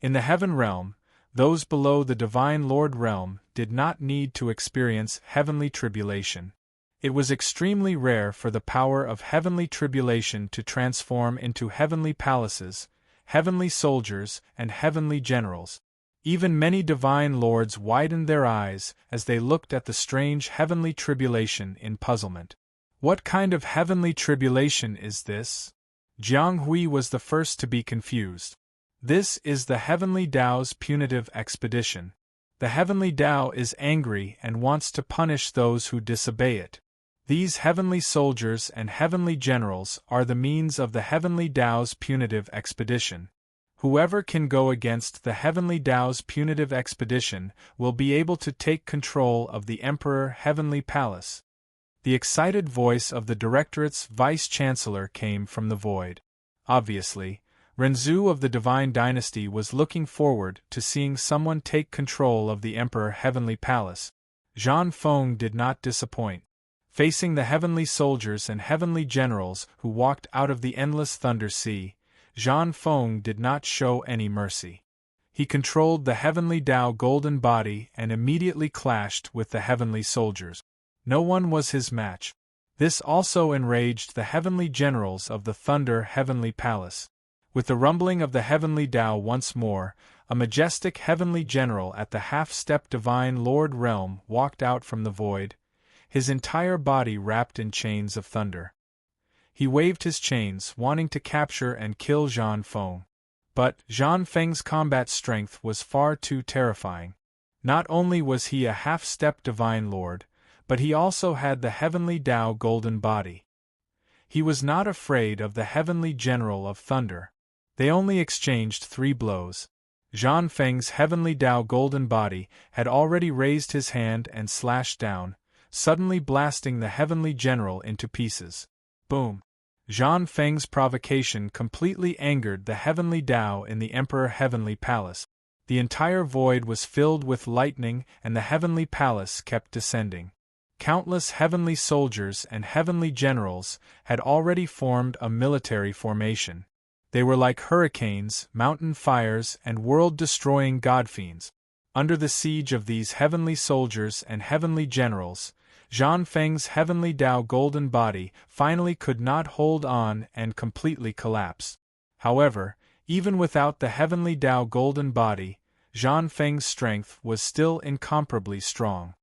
In the heaven realm, those below the Divine Lord realm did not need to experience heavenly tribulation. It was extremely rare for the power of heavenly tribulation to transform into heavenly palaces, heavenly soldiers, and heavenly generals. Even many divine lords widened their eyes as they looked at the strange heavenly tribulation in puzzlement. What kind of heavenly tribulation is this? Jiang Hui was the first to be confused. This is the heavenly Tao's punitive expedition. The heavenly Tao is angry and wants to punish those who disobey it. These heavenly soldiers and heavenly generals are the means of the heavenly Tao's punitive expedition. Whoever can go against the heavenly Tao's punitive expedition will be able to take control of the Emperor Heavenly Palace. The excited voice of the Directorate's Vice-Chancellor came from the void. Obviously, Renzu of the Divine Dynasty was looking forward to seeing someone take control of the Emperor Heavenly Palace. Zhan Feng did not disappoint. Facing the heavenly soldiers and heavenly generals who walked out of the endless thunder sea, Zhan Feng did not show any mercy. He controlled the heavenly Tao golden body and immediately clashed with the heavenly soldiers. No one was his match. This also enraged the heavenly generals of the Thunder Heavenly Palace. With the rumbling of the heavenly Tao once more, a majestic heavenly general at the half-step Divine Lord realm walked out from the void, his entire body wrapped in chains of thunder. He waved his chains, wanting to capture and kill Zhan Feng. But Zhan Feng's combat strength was far too terrifying. Not only was he a half-step Divine Lord, but he also had the heavenly Tao golden body. He was not afraid of the heavenly general of thunder. They only exchanged 3 blows. Zhang Feng's heavenly Tao golden body had already raised his hand and slashed down, suddenly blasting the heavenly general into pieces. Boom! Zhang Feng's provocation completely angered the heavenly Tao in the Emperor Heavenly Palace. The entire void was filled with lightning and the heavenly palace kept descending. Countless heavenly soldiers and heavenly generals had already formed a military formation. They were like hurricanes, mountain fires, and world-destroying godfiends. Under the siege of these heavenly soldiers and heavenly generals, Zhang Feng's heavenly Tao golden body finally could not hold on and completely collapsed. However, even without the heavenly Tao golden body, Zhang Feng's strength was still incomparably strong.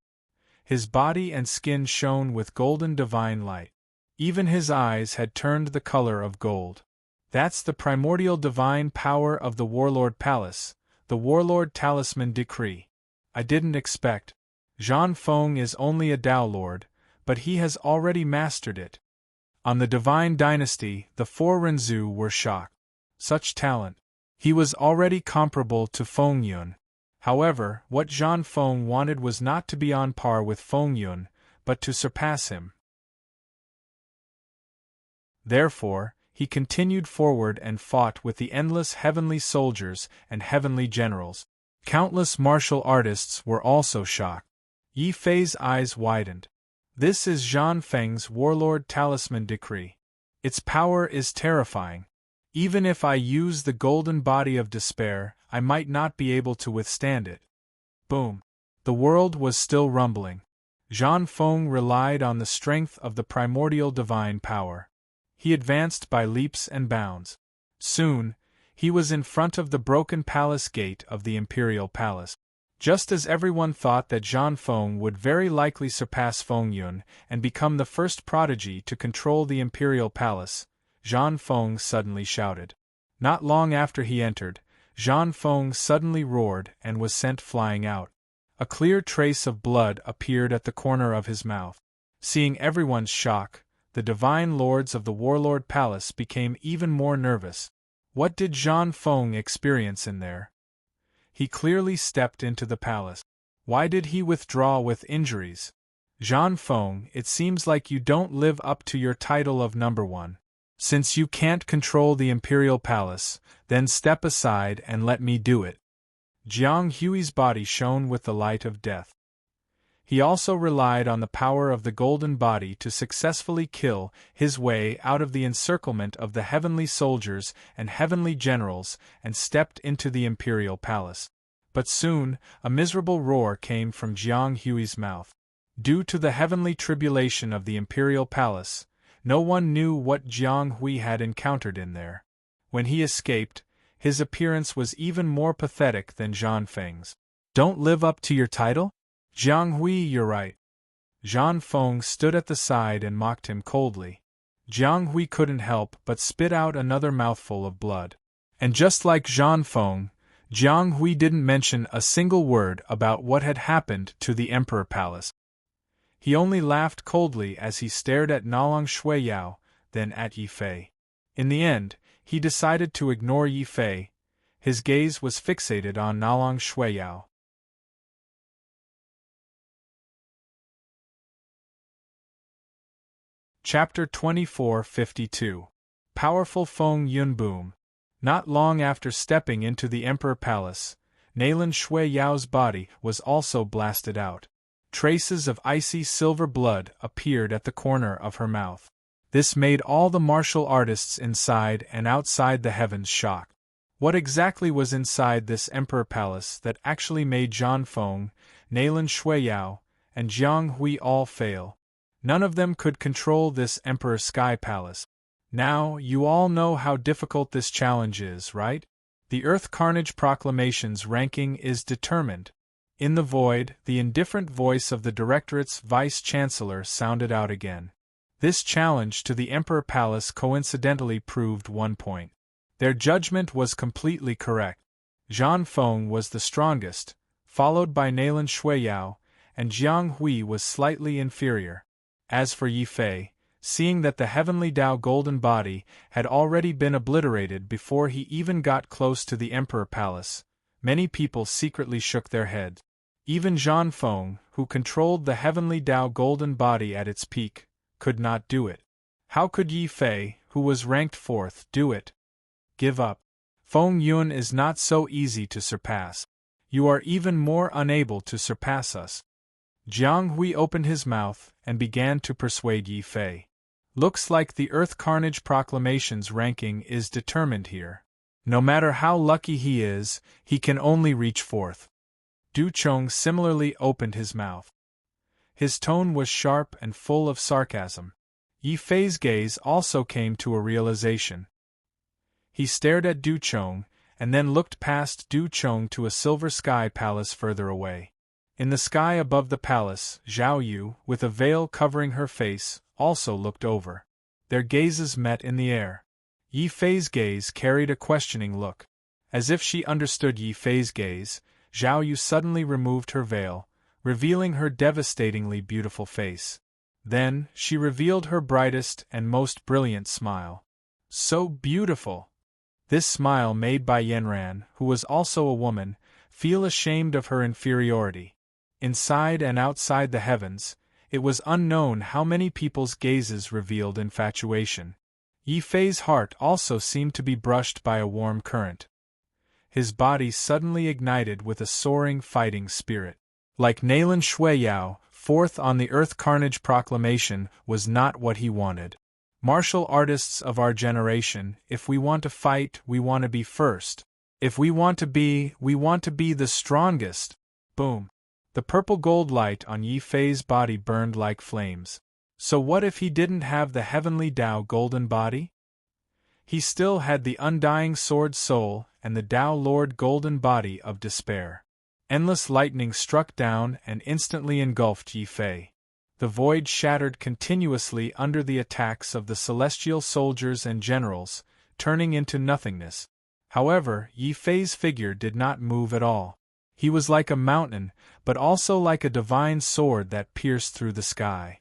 His body and skin shone with golden divine light. Even his eyes had turned the color of gold. That's the primordial divine power of the Warlord Palace, the Warlord Talisman Decree. I didn't expect. Zhang Feng is only a Tao Lord, but he has already mastered it. On the Divine Dynasty, the 4 Renzu were shocked. Such talent. He was already comparable to Feng Yun. However, what Zhang Feng wanted was not to be on par with Feng Yun, but to surpass him. Therefore, he continued forward and fought with the endless heavenly soldiers and heavenly generals. Countless martial artists were also shocked. Yi Fei's eyes widened. This is Zhang Feng's Warlord Talisman Decree. Its power is terrifying. Even if I use the golden body of despair, I might not be able to withstand it. Boom! The world was still rumbling. Zhang Feng relied on the strength of the primordial divine power. He advanced by leaps and bounds. Soon, he was in front of the broken palace gate of the Imperial Palace. Just as everyone thought that Zhang Feng would very likely surpass Feng Yun and become the first prodigy to control the Imperial Palace, Zhang Feng suddenly shouted. Not long after he entered, Zhang Feng suddenly roared and was sent flying out. A clear trace of blood appeared at the corner of his mouth. Seeing everyone's shock, the divine lords of the Warlord Palace became even more nervous. What did Zhang Feng experience in there? He clearly stepped into the palace. Why did he withdraw with injuries? Zhang Feng, it seems like you don't live up to your title of number 1. Since you can't control the Imperial Palace, then step aside and let me do it. Jiang Hui's body shone with the light of death. He also relied on the power of the golden body to successfully kill his way out of the encirclement of the heavenly soldiers and heavenly generals and stepped into the Imperial Palace. But soon, a miserable roar came from Jiang Hui's mouth. Due to the heavenly tribulation of the Imperial Palace, no one knew what Jiang Hui had encountered in there. When he escaped, his appearance was even more pathetic than Zhang Feng's. Don't live up to your title? Jiang Hui, you're right. Zhang Feng stood at the side and mocked him coldly. Jiang Hui couldn't help but spit out another mouthful of blood. And just like Zhang Feng, Jiang Hui didn't mention a single word about what had happened to the Emperor Palace. He only laughed coldly as he stared at Nalong Shuiyao, then at Yi Fei. In the end, he decided to ignore Yi Fei. His gaze was fixated on Nalong Shuiyao. Chapter 2452. Powerful Feng Yun Boom. Not long after stepping into the Emperor Palace, Nalong Shuiyao's body was also blasted out. Traces of icy silver blood appeared at the corner of her mouth. This made all the martial artists inside and outside the heavens shocked. What exactly was inside this Emperor Palace that actually made Zhang Feng, Nalong Shuiyao, and Jiang Hui all fail? None of them could control this Emperor Sky Palace. Now, you all know how difficult this challenge is, right? The Earth Carnage Proclamation's ranking is determined. In the void, the indifferent voice of the Directorate's Vice-Chancellor sounded out again. This challenge to the Emperor Palace coincidentally proved one point. Their judgment was completely correct. Zhang Feng was the strongest, followed by Nalong Shuiyao, and Jiang Hui was slightly inferior. As for Yi Fei, seeing that the heavenly Tao golden body had already been obliterated before he even got close to the Emperor Palace. Many people secretly shook their heads. Even Zhan Feng, who controlled the heavenly Tao golden body at its peak, could not do it. How could Yi Fei, who was ranked 4th, do it? Give up. Feng Yun is not so easy to surpass. You are even more unable to surpass us. Jiang Hui opened his mouth and began to persuade Yi Fei. Looks like the Earth Carnage Proclamation's ranking is determined here. No matter how lucky he is, he can only reach 4th. Du Chong similarly opened his mouth. His tone was sharp and full of sarcasm. Yi Fei's gaze also came to a realization. He stared at Du Chong, and then looked past Du Chong to a silver sky palace further away. In the sky above the palace, Zhao Yu, with a veil covering her face, also looked over. Their gazes met in the air. Yi Fei's gaze carried a questioning look. As if she understood Yi Fei's gaze, Zhao Yu suddenly removed her veil, revealing her devastatingly beautiful face. Then, she revealed her brightest and most brilliant smile. So beautiful! This smile made by Yanran, who was also a woman, feel ashamed of her inferiority. Inside and outside the heavens, it was unknown how many people's gazes revealed infatuation. Yi Fei's heart also seemed to be brushed by a warm current. His body suddenly ignited with a soaring fighting spirit. Like Nalan Shuiyao, 4th on the Earth Carnage Proclamation was not what he wanted. Martial artists of our generation, if we want to fight, we want to be first. If we want to be the strongest. Boom. The purple gold light on Yi Fei's body burned like flames. So what if he didn't have the heavenly Tao golden body? He still had the undying sword soul and the Tao Lord golden body of despair. Endless lightning struck down and instantly engulfed Yi Fei. The void shattered continuously under the attacks of the celestial soldiers and generals, turning into nothingness. However, Yi Fei's figure did not move at all. He was like a mountain, but also like a divine sword that pierced through the sky.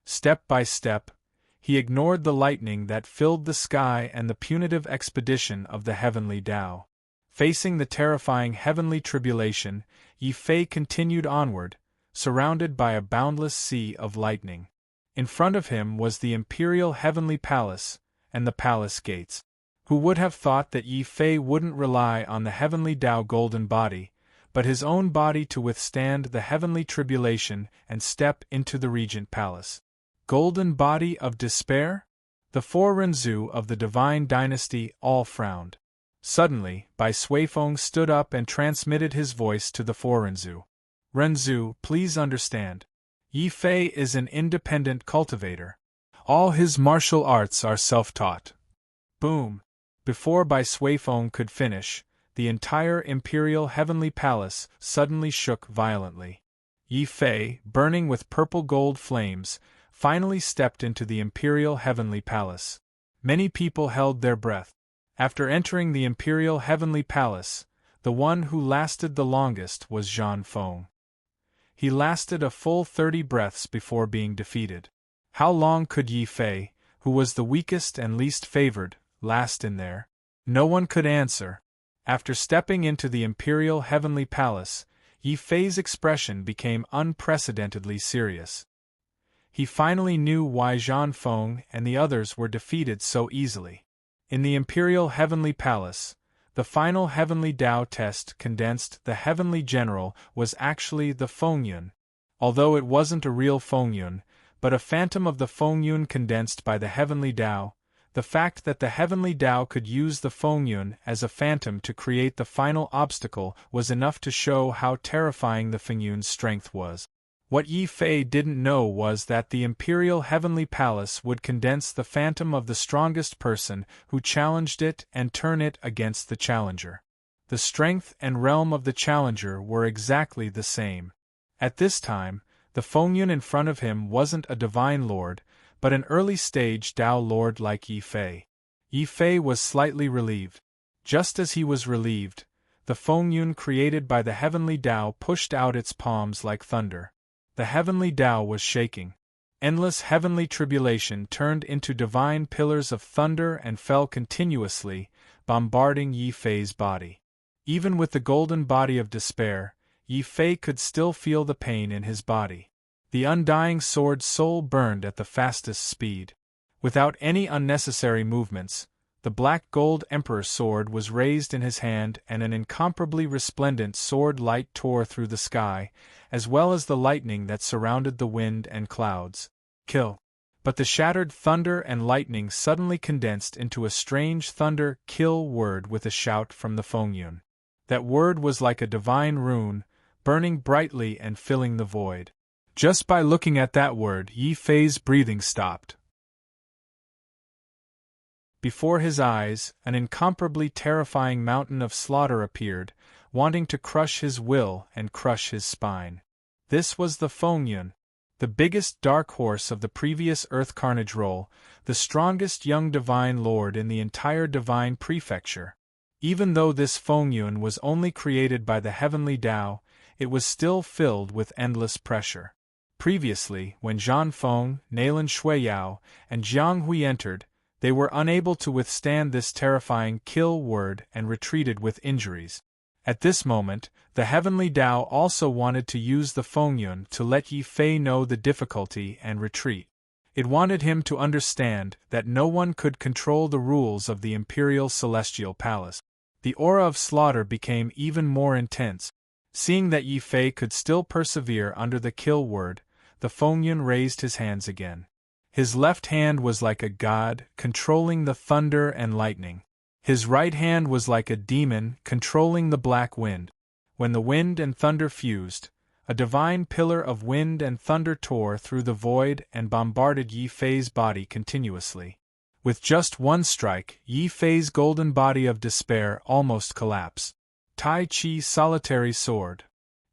Step by step, he ignored the lightning that filled the sky and the punitive expedition of the heavenly Tao. Facing the terrifying heavenly tribulation, Yi Fei continued onward, surrounded by a boundless sea of lightning. In front of him was the imperial heavenly palace, and the palace gates. Who would have thought that Yi Fei wouldn't rely on the heavenly Tao golden body, but his own body to withstand the heavenly tribulation and step into the regent palace? Golden body of despair? The 4 Renzu of the divine dynasty all frowned. Suddenly, Bai Suifeng stood up and transmitted his voice to the 4 Renzu. Renzu, please understand. Yi Fei is an independent cultivator. All his martial arts are self-taught. Boom! Before Bai Suifeng could finish, the entire imperial heavenly palace suddenly shook violently. Yi Fei, burning with purple gold flames, finally stepped into the imperial heavenly palace. Many people held their breath. After entering the imperial heavenly palace, the one who lasted the longest was Zhan Feng. He lasted a full 30 breaths before being defeated. How long could Yi Fei, who was the weakest and least favored, last in there? No one could answer. After stepping into the imperial heavenly palace, Yi Fei's expression became unprecedentedly serious. He finally knew why Zhan Feng and the others were defeated so easily. In the imperial heavenly palace, the final heavenly Tao test condensed the heavenly general was actually the Fengyun, although it wasn't a real Fengyun, but a phantom of the Fengyun condensed by the heavenly Tao. The fact that the heavenly Tao could use the Fengyun as a phantom to create the final obstacle was enough to show how terrifying the Fengyun's strength was. What Yi Fei didn't know was that the imperial heavenly palace would condense the phantom of the strongest person who challenged it and turn it against the challenger. The strength and realm of the challenger were exactly the same. At this time, the Fengyun in front of him wasn't a divine lord, but an early-stage Tao lord like Yi Fei. Yi Fei was slightly relieved. Just as he was relieved, the Fengyun created by the heavenly Tao pushed out its palms like thunder. The heavenly Tao was shaking. Endless heavenly tribulation turned into divine pillars of thunder and fell continuously, bombarding Yi Fei's body. Even with the golden body of despair, Yi Fei could still feel the pain in his body. The undying sword soul burned at the fastest speed. Without any unnecessary movements, the black gold emperor's sword was raised in his hand and an incomparably resplendent sword light tore through the sky, as well as the lightning that surrounded the wind and clouds. Kill. But the shattered thunder and lightning suddenly condensed into a strange thunder-kill word with a shout from the Fengyun. That word was like a divine rune, burning brightly and filling the void. Just by looking at that word, Yi Fei's breathing stopped. Before his eyes, an incomparably terrifying mountain of slaughter appeared, wanting to crush his will and crush his spine. This was the Fengyun, the biggest dark horse of the previous Earth Carnage roll, the strongest young divine lord in the entire divine prefecture. Even though this Fengyun was only created by the heavenly Tao, it was still filled with endless pressure. Previously, when Zhan Feng, Nailan Shuiyao, and Jiang Hui entered, they were unable to withstand this terrifying kill word and retreated with injuries. At this moment, the heavenly Tao also wanted to use the Fengyun to let Yi Fei know the difficulty and retreat. It wanted him to understand that no one could control the rules of the Imperial Celestial Palace. The aura of slaughter became even more intense. Seeing that Yi Fei could still persevere under the kill word, the Fengyun raised his hands again. His left hand was like a god, controlling the thunder and lightning. His right hand was like a demon, controlling the black wind. When the wind and thunder fused, a divine pillar of wind and thunder tore through the void and bombarded Yi Fei's body continuously. With just one strike, Yi Fei's golden body of despair almost collapsed. Tai Chi solitary sword.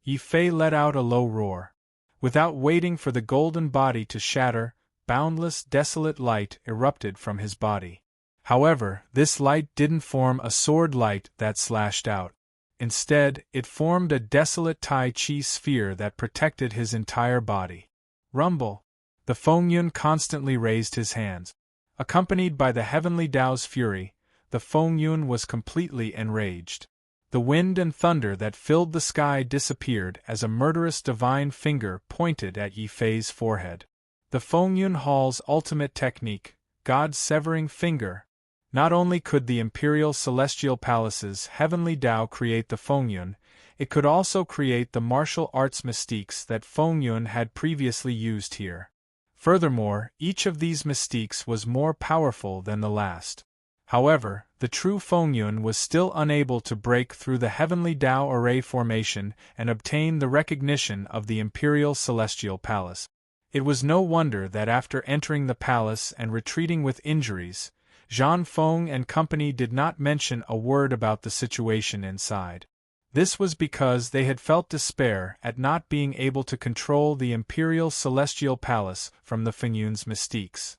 Yi Fei let out a low roar. Without waiting for the golden body to shatter, boundless, desolate light erupted from his body. However, this light didn't form a sword light that slashed out. Instead, it formed a desolate Tai Chi sphere that protected his entire body. Rumble! The Fengyun constantly raised his hands. Accompanied by the heavenly Tao's fury, the Fengyun was completely enraged. The wind and thunder that filled the sky disappeared as a murderous divine finger pointed at Yi Fei's forehead. The Fengyun Hall's ultimate technique, God's severing finger. Not only could the Imperial Celestial Palace's heavenly Tao create the Fengyun, it could also create the martial arts mystiques that Fengyun had previously used here. Furthermore, each of these mystiques was more powerful than the last. However, the true Fengyun was still unable to break through the heavenly Tao array formation and obtain the recognition of the Imperial Celestial Palace. It was no wonder that after entering the palace and retreating with injuries, Zhan Feng and company did not mention a word about the situation inside. This was because they had felt despair at not being able to control the Imperial Celestial Palace from the Fengyun's mystiques.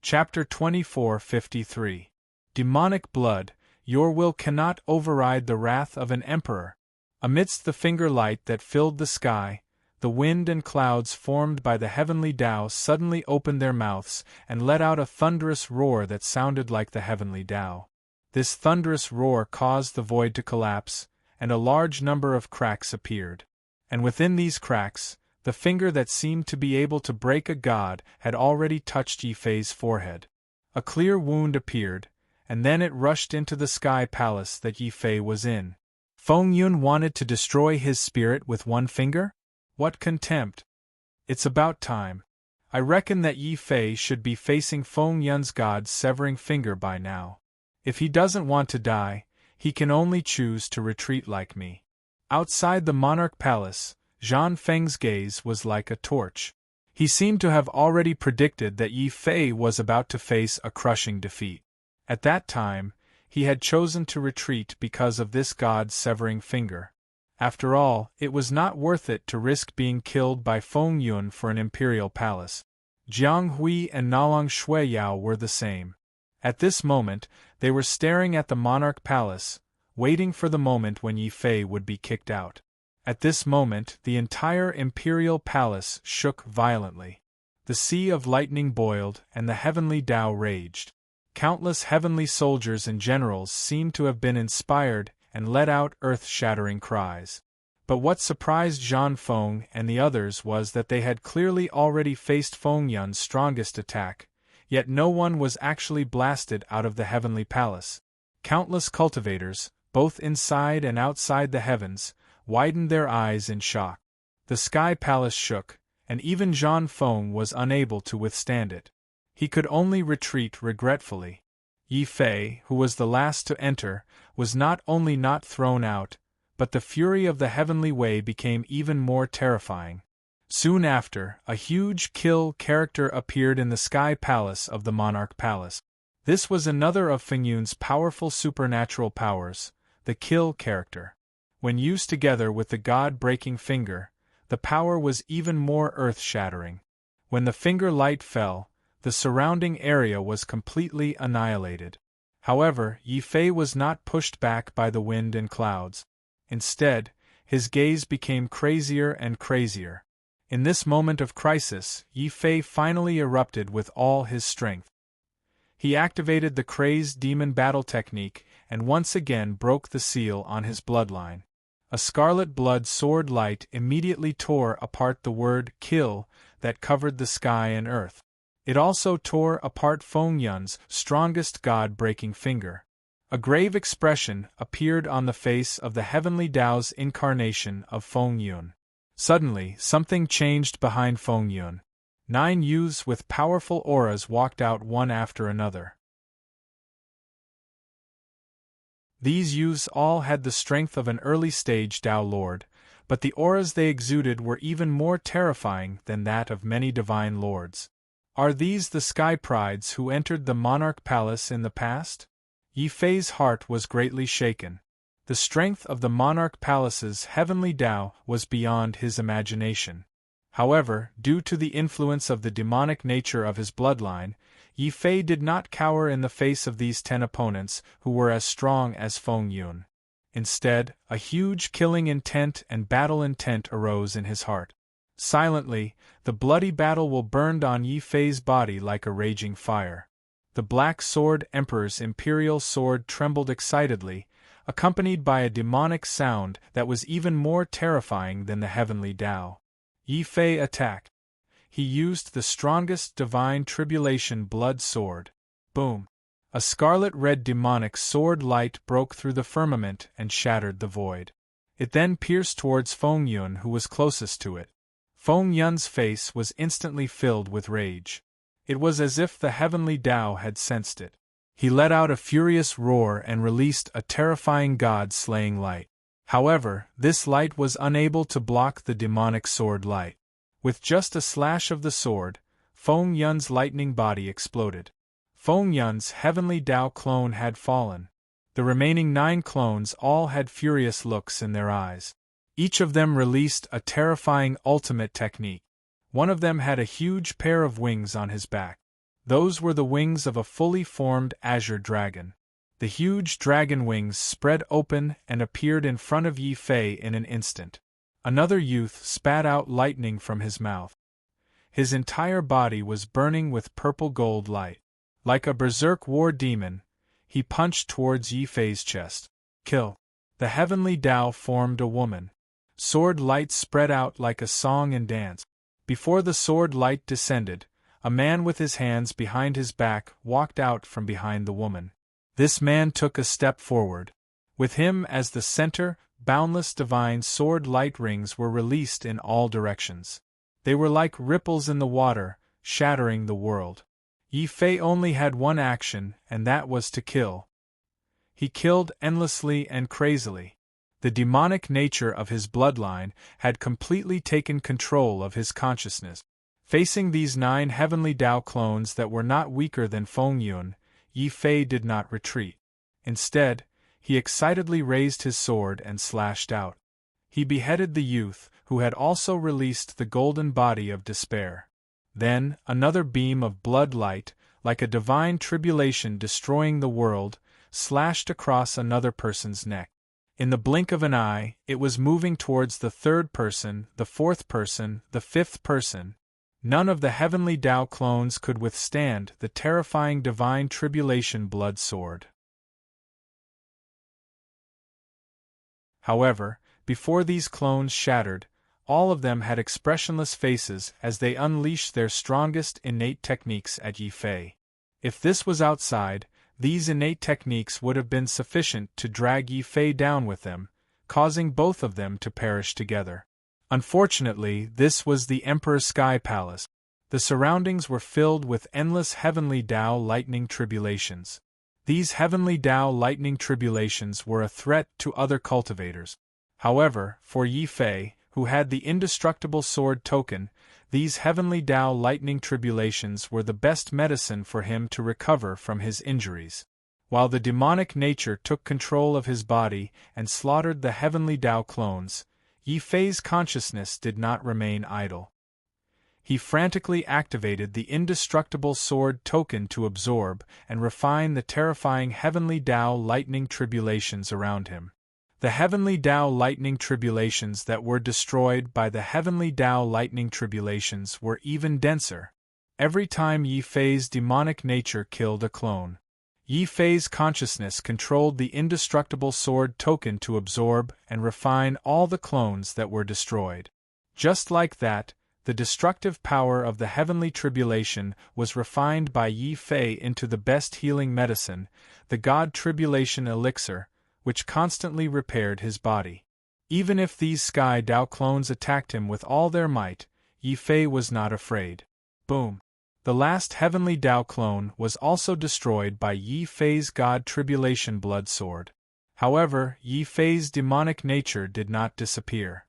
Chapter 2453. Demonic Blood, Your will cannot override the wrath of an emperor. Amidst the finger light that filled the sky, the wind and clouds formed by the heavenly Tao suddenly opened their mouths and let out a thunderous roar that sounded like the heavenly Tao. This thunderous roar caused the void to collapse, and a large number of cracks appeared. And within these cracks, the finger that seemed to be able to break a god had already touched Yi Fei's forehead. A clear wound appeared, and then it rushed into the sky palace that Yi Fei was in. Fengyun wanted to destroy his spirit with one finger? What contempt! It's about time. I reckon that Yi Fei should be facing Fengyun's god's severing finger by now. If he doesn't want to die, he can only choose to retreat like me. Outside the monarch palace, Zhan Feng's gaze was like a torch. He seemed to have already predicted that Yi Fei was about to face a crushing defeat. At that time, he had chosen to retreat because of this god's severing finger. After all, it was not worth it to risk being killed by Fengyun for an imperial palace. Jiang Hui and Nalong Shuiyao were the same. At this moment, they were staring at the monarch palace, waiting for the moment when Yi Fei would be kicked out. At this moment, the entire imperial palace shook violently. The sea of lightning boiled, and the heavenly Tao raged. Countless heavenly soldiers and generals seemed to have been inspired and let out earth-shattering cries. But what surprised Zhang Feng and the others was that they had clearly already faced Feng Yun's strongest attack, yet no one was actually blasted out of the heavenly palace. Countless cultivators, both inside and outside the heavens, widened their eyes in shock. The sky palace shook, and even Zhang Feng was unable to withstand it. He could only retreat regretfully. Yi Fei, who was the last to enter, was not only not thrown out, but the fury of the heavenly way became even more terrifying. Soon after, a huge kill character appeared in the sky palace of the monarch palace. This was another of Feng Yun's powerful supernatural powers, the kill character. When used together with the god-breaking finger, the power was even more earth-shattering. When the finger light fell, the surrounding area was completely annihilated. However, Yi Fei was not pushed back by the wind and clouds. Instead, his gaze became crazier and crazier. In this moment of crisis, Yi Fei finally erupted with all his strength. He activated the crazed demon battle technique and once again broke the seal on his bloodline. A scarlet blood sword light immediately tore apart the word kill that covered the sky and earth. It also tore apart Feng Yun's strongest god-breaking finger. A grave expression appeared on the face of the heavenly Tao's incarnation of Feng Yun. Suddenly, something changed behind Feng Yun. 9 youths with powerful auras walked out one after another. These youths all had the strength of an early-stage Tao Lord, but the auras they exuded were even more terrifying than that of many divine lords. Are these the Sky Prides who entered the monarch palace in the past? Yi Fei's heart was greatly shaken. The strength of the monarch palace's heavenly Tao was beyond his imagination. However, due to the influence of the demonic nature of his bloodline, Yi Fei did not cower in the face of these 10 opponents who were as strong as Feng Yun. Instead, a huge killing intent and battle intent arose in his heart. Silently, the bloody battle will burned on Yi Fei's body like a raging fire. The Black Sword Emperor's imperial sword trembled excitedly, accompanied by a demonic sound that was even more terrifying than the heavenly Tao. Yi Fei attacked. He used the strongest divine tribulation blood sword. Boom! A scarlet-red demonic sword light broke through the firmament and shattered the void. It then pierced towards Feng Yun, who was closest to it. Feng Yun's face was instantly filled with rage. It was as if the heavenly Tao had sensed it. He let out a furious roar and released a terrifying god-slaying light. However, this light was unable to block the demonic sword light. With just a slash of the sword, Feng Yun's lightning body exploded. Feng Yun's heavenly Tao clone had fallen. The remaining 9 clones all had furious looks in their eyes. Each of them released a terrifying ultimate technique. One of them had a huge pair of wings on his back. Those were the wings of a fully formed azure dragon. The huge dragon wings spread open and appeared in front of Yi Fei in an instant. Another youth spat out lightning from his mouth. His entire body was burning with purple-gold light. Like a berserk war demon, he punched towards Yi Fei's chest. Kill! The heavenly Tao formed a woman. Sword light spread out like a song and dance. Before the sword light descended, a man with his hands behind his back walked out from behind the woman. This man took a step forward. With him as the center, boundless divine sword light rings were released in all directions. They were like ripples in the water, shattering the world. Yi Fei only had one action, and that was to kill. He killed endlessly and crazily. The demonic nature of his bloodline had completely taken control of his consciousness. Facing these 9 heavenly Tao clones that were not weaker than Feng Yun, Yi Fei did not retreat. Instead, he excitedly raised his sword and slashed out. He beheaded the youth, who had also released the golden body of despair. Then, another beam of blood light, like a divine tribulation destroying the world, slashed across another person's neck. In the blink of an eye, it was moving towards the third person, the fourth person, the fifth person. None of the heavenly Tao clones could withstand the terrifying divine tribulation blood sword. However, before these clones shattered, all of them had expressionless faces as they unleashed their strongest innate techniques at Yi Fei. If this was outside, these innate techniques would have been sufficient to drag Yi Fei down with them, causing both of them to perish together. Unfortunately, this was the Emperor's Sky Palace. The surroundings were filled with endless heavenly Tao lightning tribulations. These heavenly Tao lightning tribulations were a threat to other cultivators. However, for Yi Fei, who had the indestructible sword token, these heavenly Tao lightning tribulations were the best medicine for him to recover from his injuries. While the demonic nature took control of his body and slaughtered the heavenly Tao clones, Yi Fei's consciousness did not remain idle. He frantically activated the indestructible sword token to absorb and refine the terrifying heavenly Tao lightning tribulations around him. The heavenly Tao lightning tribulations that were destroyed by the heavenly Tao lightning tribulations were even denser. Every time Yi Fei's demonic nature killed a clone, Yi Fei's consciousness controlled the indestructible sword token to absorb and refine all the clones that were destroyed. Just like that, the destructive power of the heavenly tribulation was refined by Yi Fei into the best healing medicine, the God Tribulation Elixir, which constantly repaired his body. Even if these Sky Tao clones attacked him with all their might, Yi Fei was not afraid. Boom! The last heavenly Tao clone was also destroyed by Yi Fei's God Tribulation blood sword. However, Yi Fei's demonic nature did not disappear.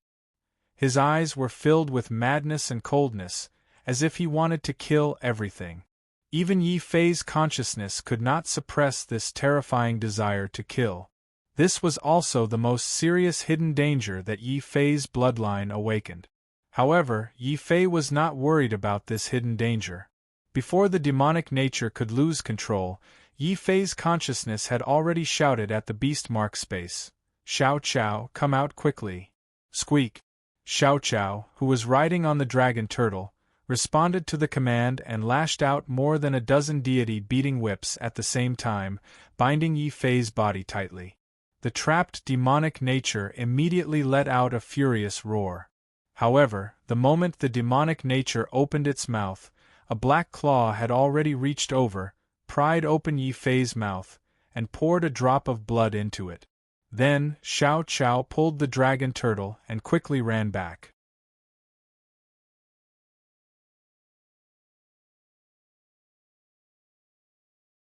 His eyes were filled with madness and coldness, as if he wanted to kill everything. Even Yi Fei's consciousness could not suppress this terrifying desire to kill. This was also the most serious hidden danger that Yi Fei's bloodline awakened. However, Yi Fei was not worried about this hidden danger. Before the demonic nature could lose control, Yi Fei's consciousness had already shouted at the beast mark space, "Xiao Qiao, come out quickly." Squeak! Xiao Qiao, who was riding on the dragon turtle, responded to the command and lashed out more than a dozen deity-beating whips at the same time, binding Yi Fei's body tightly. The trapped demonic nature immediately let out a furious roar. However, the moment the demonic nature opened its mouth, a black claw had already reached over, pried open Yi Fei's mouth, and poured a drop of blood into it. Then, Xiao Qiao pulled the dragon turtle and quickly ran back.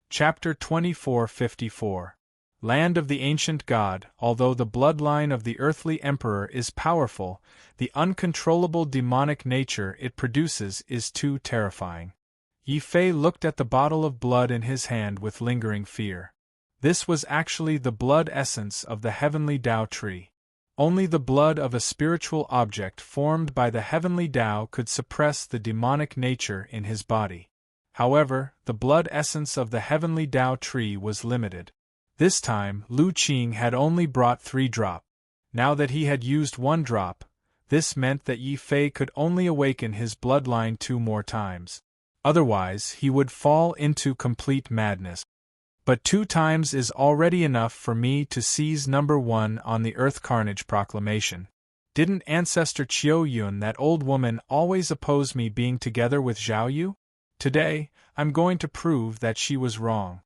Chapter 2454. Land of the Ancient God. Although the bloodline of the earthly emperor is powerful, the uncontrollable demonic nature it produces is too terrifying. Yi Fei looked at the bottle of blood in his hand with lingering fear. This was actually the blood essence of the heavenly Tao tree. Only the blood of a spiritual object formed by the heavenly Tao could suppress the demonic nature in his body. However, the blood essence of the heavenly Tao tree was limited. This time, Lu Qing had only brought 3 drops. Now that he had used 1 drop, this meant that Yi Fei could only awaken his bloodline 2 more times. Otherwise, he would fall into complete madness. But 2 times is already enough for me to seize number 1 on the Earth Carnage proclamation. Didn't Ancestor Qiu Yun, that old woman, always oppose me being together with Zhao Yu? Today, I'm going to prove that she was wrong.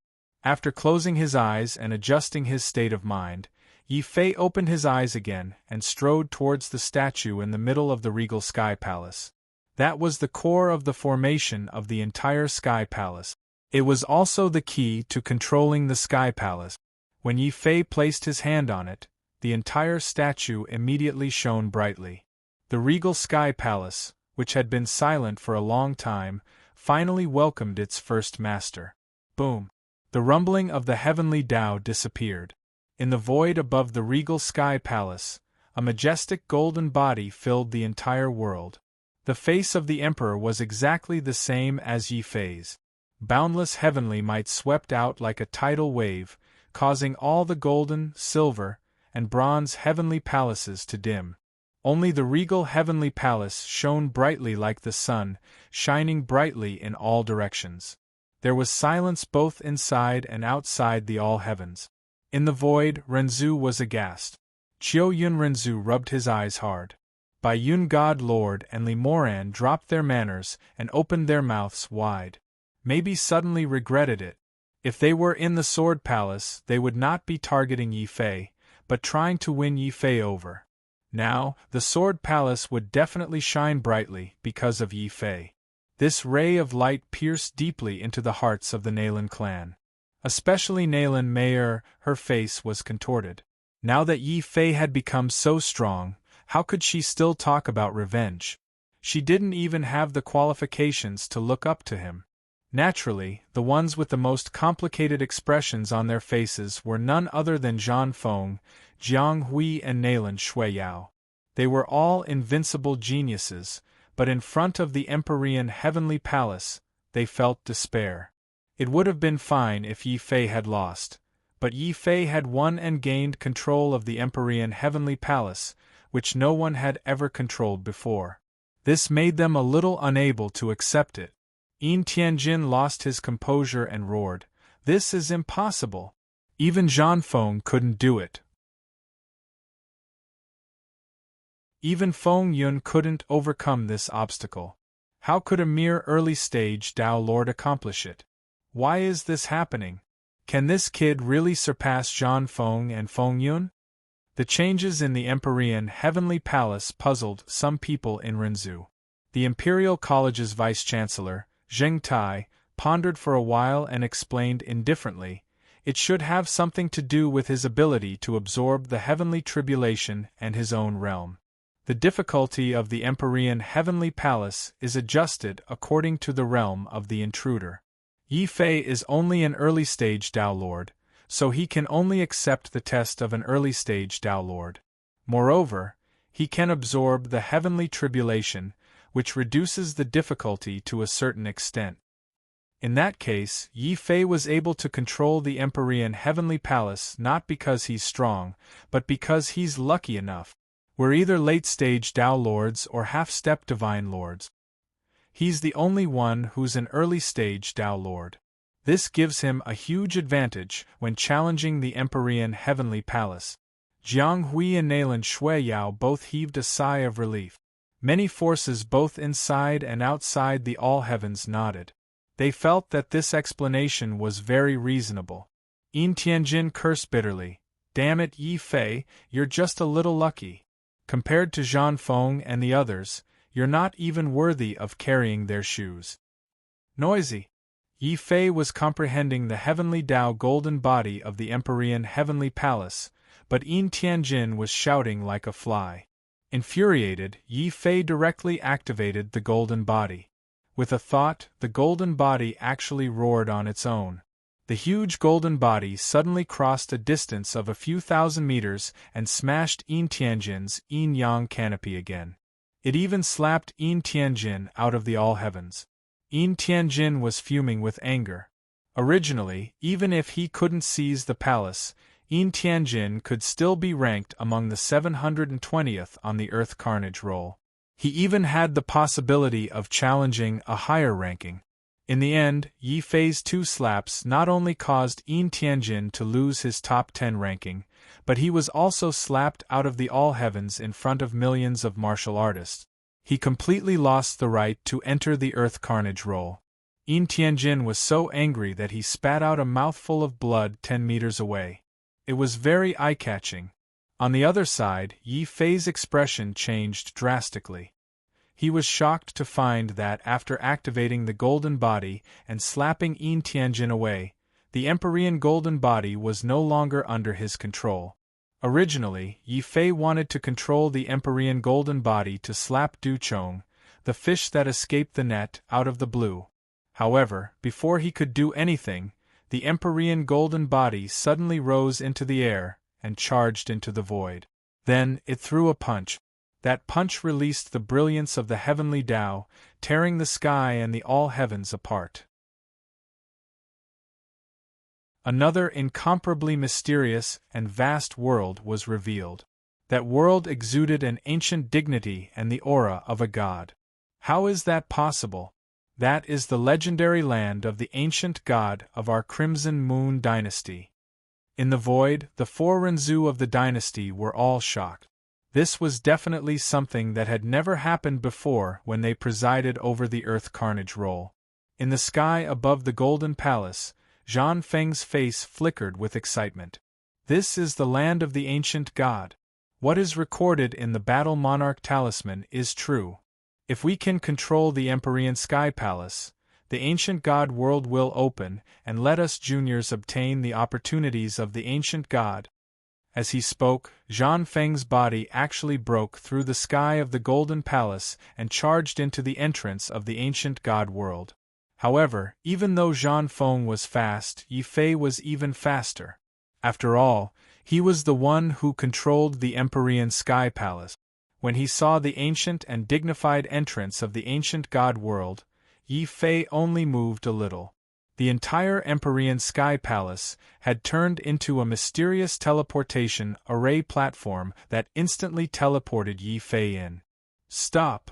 After closing his eyes and adjusting his state of mind, Yi Fei opened his eyes again and strode towards the statue in the middle of the regal Sky Palace. That was the core of the formation of the entire Sky Palace. It was also the key to controlling the Sky Palace. When Yi Fei placed his hand on it, the entire statue immediately shone brightly. The regal Sky Palace, which had been silent for a long time, finally welcomed its first master. Boom! The rumbling of the heavenly Tao disappeared. In the void above the regal Sky Palace, a majestic golden body filled the entire world. The face of the emperor was exactly the same as Yi Fei's. Boundless heavenly might swept out like a tidal wave, causing all the golden, silver, and bronze heavenly palaces to dim. Only the regal heavenly palace shone brightly like the sun, shining brightly in all directions. There was silence both inside and outside the all-heavens. In the void, Renzu was aghast. Chiao Yun Renzu rubbed his eyes hard. Bai Yun God Lord and Li Moran dropped their manners and opened their mouths wide. Maybe suddenly regretted it. If they were in the Sword Palace, they would not be targeting Yi Fei, but trying to win Yi Fei over. Now, the Sword Palace would definitely shine brightly because of Yi Fei. This ray of light pierced deeply into the hearts of the Nalan clan. Especially Nalan Mayer, her face was contorted. Now that Yi Fei had become so strong, how could she still talk about revenge? She didn't even have the qualifications to look up to him. Naturally, the ones with the most complicated expressions on their faces were none other than Zhan Feng, Jiang Hui and Nalan Shuiyao. They were all invincible geniuses, but in front of the Empyrean Heavenly Palace, they felt despair. It would have been fine if Yi Fei had lost, but Yi Fei had won and gained control of the Empyrean Heavenly Palace, which no one had ever controlled before. This made them a little unable to accept it. Yin Tianjin lost his composure and roared, "This is impossible! Even Zhan Feng couldn't do it. Even Feng Yun couldn't overcome this obstacle. How could a mere early-stage Dao Lord accomplish it? Why is this happening? Can this kid really surpass Zhan Feng and Feng Yun?" The changes in the Empyrean Heavenly Palace puzzled some people in Renzu. The Imperial College's vice-chancellor, Zheng Tai, pondered for a while and explained indifferently, it should have something to do with his ability to absorb the heavenly tribulation and his own realm. The difficulty of the Empyrean Heavenly Palace is adjusted according to the realm of the intruder. Yi Fei is only an early-stage Dao Lord, so he can only accept the test of an early-stage Dao Lord. Moreover, he can absorb the heavenly tribulation, which reduces the difficulty to a certain extent. In that case, Yi Fei was able to control the Empyrean Heavenly Palace not because he's strong, but because he's lucky enough. We're either late-stage Dao Lords or half-step Divine Lords. He's the only one who's an early-stage Dao Lord. This gives him a huge advantage when challenging the Empyrean Heavenly Palace. Jiang Hui and Nalan Shuiyao both heaved a sigh of relief. Many forces both inside and outside the all-heavens nodded. They felt that this explanation was very reasonable. Yin Tianjin cursed bitterly, "Damn it, Yi Fei, you're just a little lucky. Compared to Zhan Feng and the others, you're not even worthy of carrying their shoes." Noisy. Yi Fei was comprehending the heavenly Dao golden body of the Empyrean Heavenly Palace, but Yin Tianjin was shouting like a fly. Infuriated, Yi Fei directly activated the golden body. With a thought, the golden body actually roared on its own. The huge golden body suddenly crossed a distance of a few thousand meters and smashed Yin Tianjin's yin-yang canopy again. It even slapped Yin Tianjin out of the all-heavens. Yin Tianjin was fuming with anger. Originally, even if he couldn't seize the palace, Yin Tianjin could still be ranked among the 720th on the Earth Carnage roll. He even had the possibility of challenging a higher ranking. In the end, Yi Fei's 2 slaps not only caused Yin Tianjin to lose his top 10 ranking, but he was also slapped out of the all-heavens in front of millions of martial artists. He completely lost the right to enter the Earth Carnage roll. Yin Tianjin was so angry that he spat out a mouthful of blood 10 meters away. It was very eye-catching. On the other side, Yi Fei's expression changed drastically. He was shocked to find that after activating the golden body and slapping Yin Tianjin away, the Empyrean golden body was no longer under his control. Originally, Yi Fei wanted to control the Empyrean golden body to slap Du Chong, the fish that escaped the net, out of the blue. However, before he could do anything, the Empyrean golden body suddenly rose into the air and charged into the void. Then, it threw a punch. That punch released the brilliance of the heavenly Tao, tearing the sky and the all-heavens apart. Another incomparably mysterious and vast world was revealed. That world exuded an ancient dignity and the aura of a god. How is that possible? That is the legendary land of the ancient god of our Crimson Moon dynasty. In the void, the four Renzu of the dynasty were all shocked. This was definitely something that had never happened before when they presided over the Earth Carnage roll. In the sky above the Golden Palace, Zhang Feng's face flickered with excitement. This is the land of the ancient god. What is recorded in the Battle Monarch Talisman is true. If we can control the Empyrean Sky Palace, the ancient god world will open, and let us juniors obtain the opportunities of the ancient god. As he spoke, Zhang Feng's body actually broke through the sky of the Golden Palace and charged into the entrance of the ancient god world. However, even though Zhang Feng was fast, Yi Fei was even faster. After all, he was the one who controlled the Empyrean Sky Palace. When he saw the ancient and dignified entrance of the ancient god world, Yi Fei only moved a little. The entire Empyrean Sky Palace had turned into a mysterious teleportation array platform that instantly teleported Yi Fei in. Stop!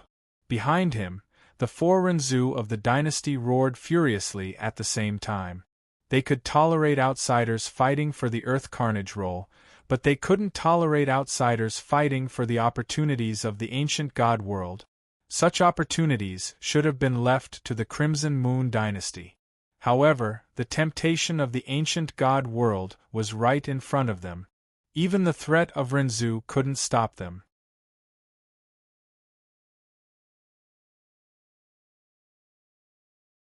Behind him, the four Renzu of the dynasty roared furiously at the same time. They could tolerate outsiders fighting for the Earth Carnage roll, but they couldn't tolerate outsiders fighting for the opportunities of the ancient god world. Such opportunities should have been left to the Crimson Moon dynasty. However, the temptation of the ancient god world was right in front of them. Even the threat of Renzu couldn't stop them.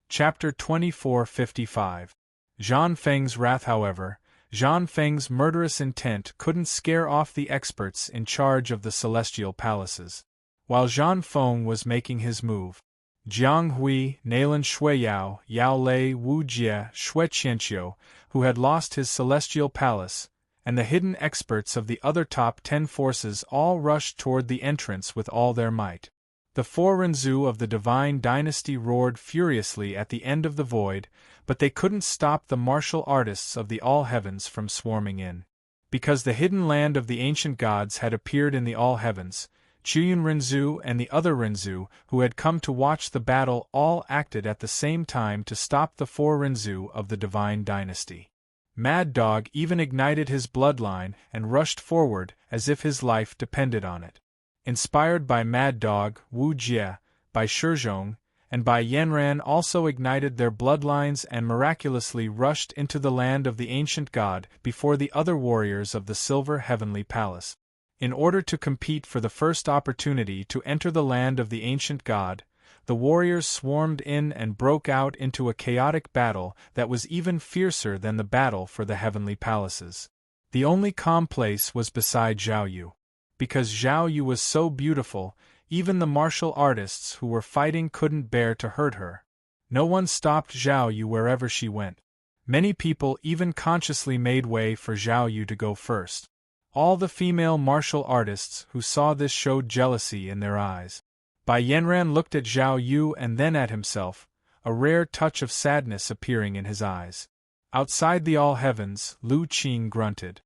Chapter 2455. Zhang Feng's wrath. However, Zhang Feng's murderous intent couldn't scare off the experts in charge of the celestial palaces. While Zhang Feng was making his move, Jiang Hui, Nalan Shuiyao, Yao Lei, Wu Jie, Xue Qianqiu, who had lost his celestial palace, and the hidden experts of the other top 10 forces all rushed toward the entrance with all their might. The four Renzu of the Divine Dynasty roared furiously at the end of the void, but they couldn't stop the martial artists of the All Heavens from swarming in. Because the hidden land of the ancient gods had appeared in the All Heavens, Chuyun Renzu and the other Renzu who had come to watch the battle all acted at the same time to stop the four Renzu of the Divine Dynasty. Mad Dog even ignited his bloodline and rushed forward as if his life depended on it. Inspired by Mad Dog, Wu Jie, by Shizhong, and by Yanran also ignited their bloodlines and miraculously rushed into the land of the ancient god before the other warriors of the Silver Heavenly Palace. In order to compete for the first opportunity to enter the land of the ancient god, the warriors swarmed in and broke out into a chaotic battle that was even fiercer than the battle for the heavenly palaces. The only calm place was beside Zhao Yu. Because Zhao Yu was so beautiful, even the martial artists who were fighting couldn't bear to hurt her. No one stopped Zhao Yu wherever she went. Many people even consciously made way for Zhao Yu to go first. All the female martial artists who saw this showed jealousy in their eyes. Bai Yanran looked at Zhao Yu and then at himself, a rare touch of sadness appearing in his eyes. Outside the All Heavens, Lu Qing grunted.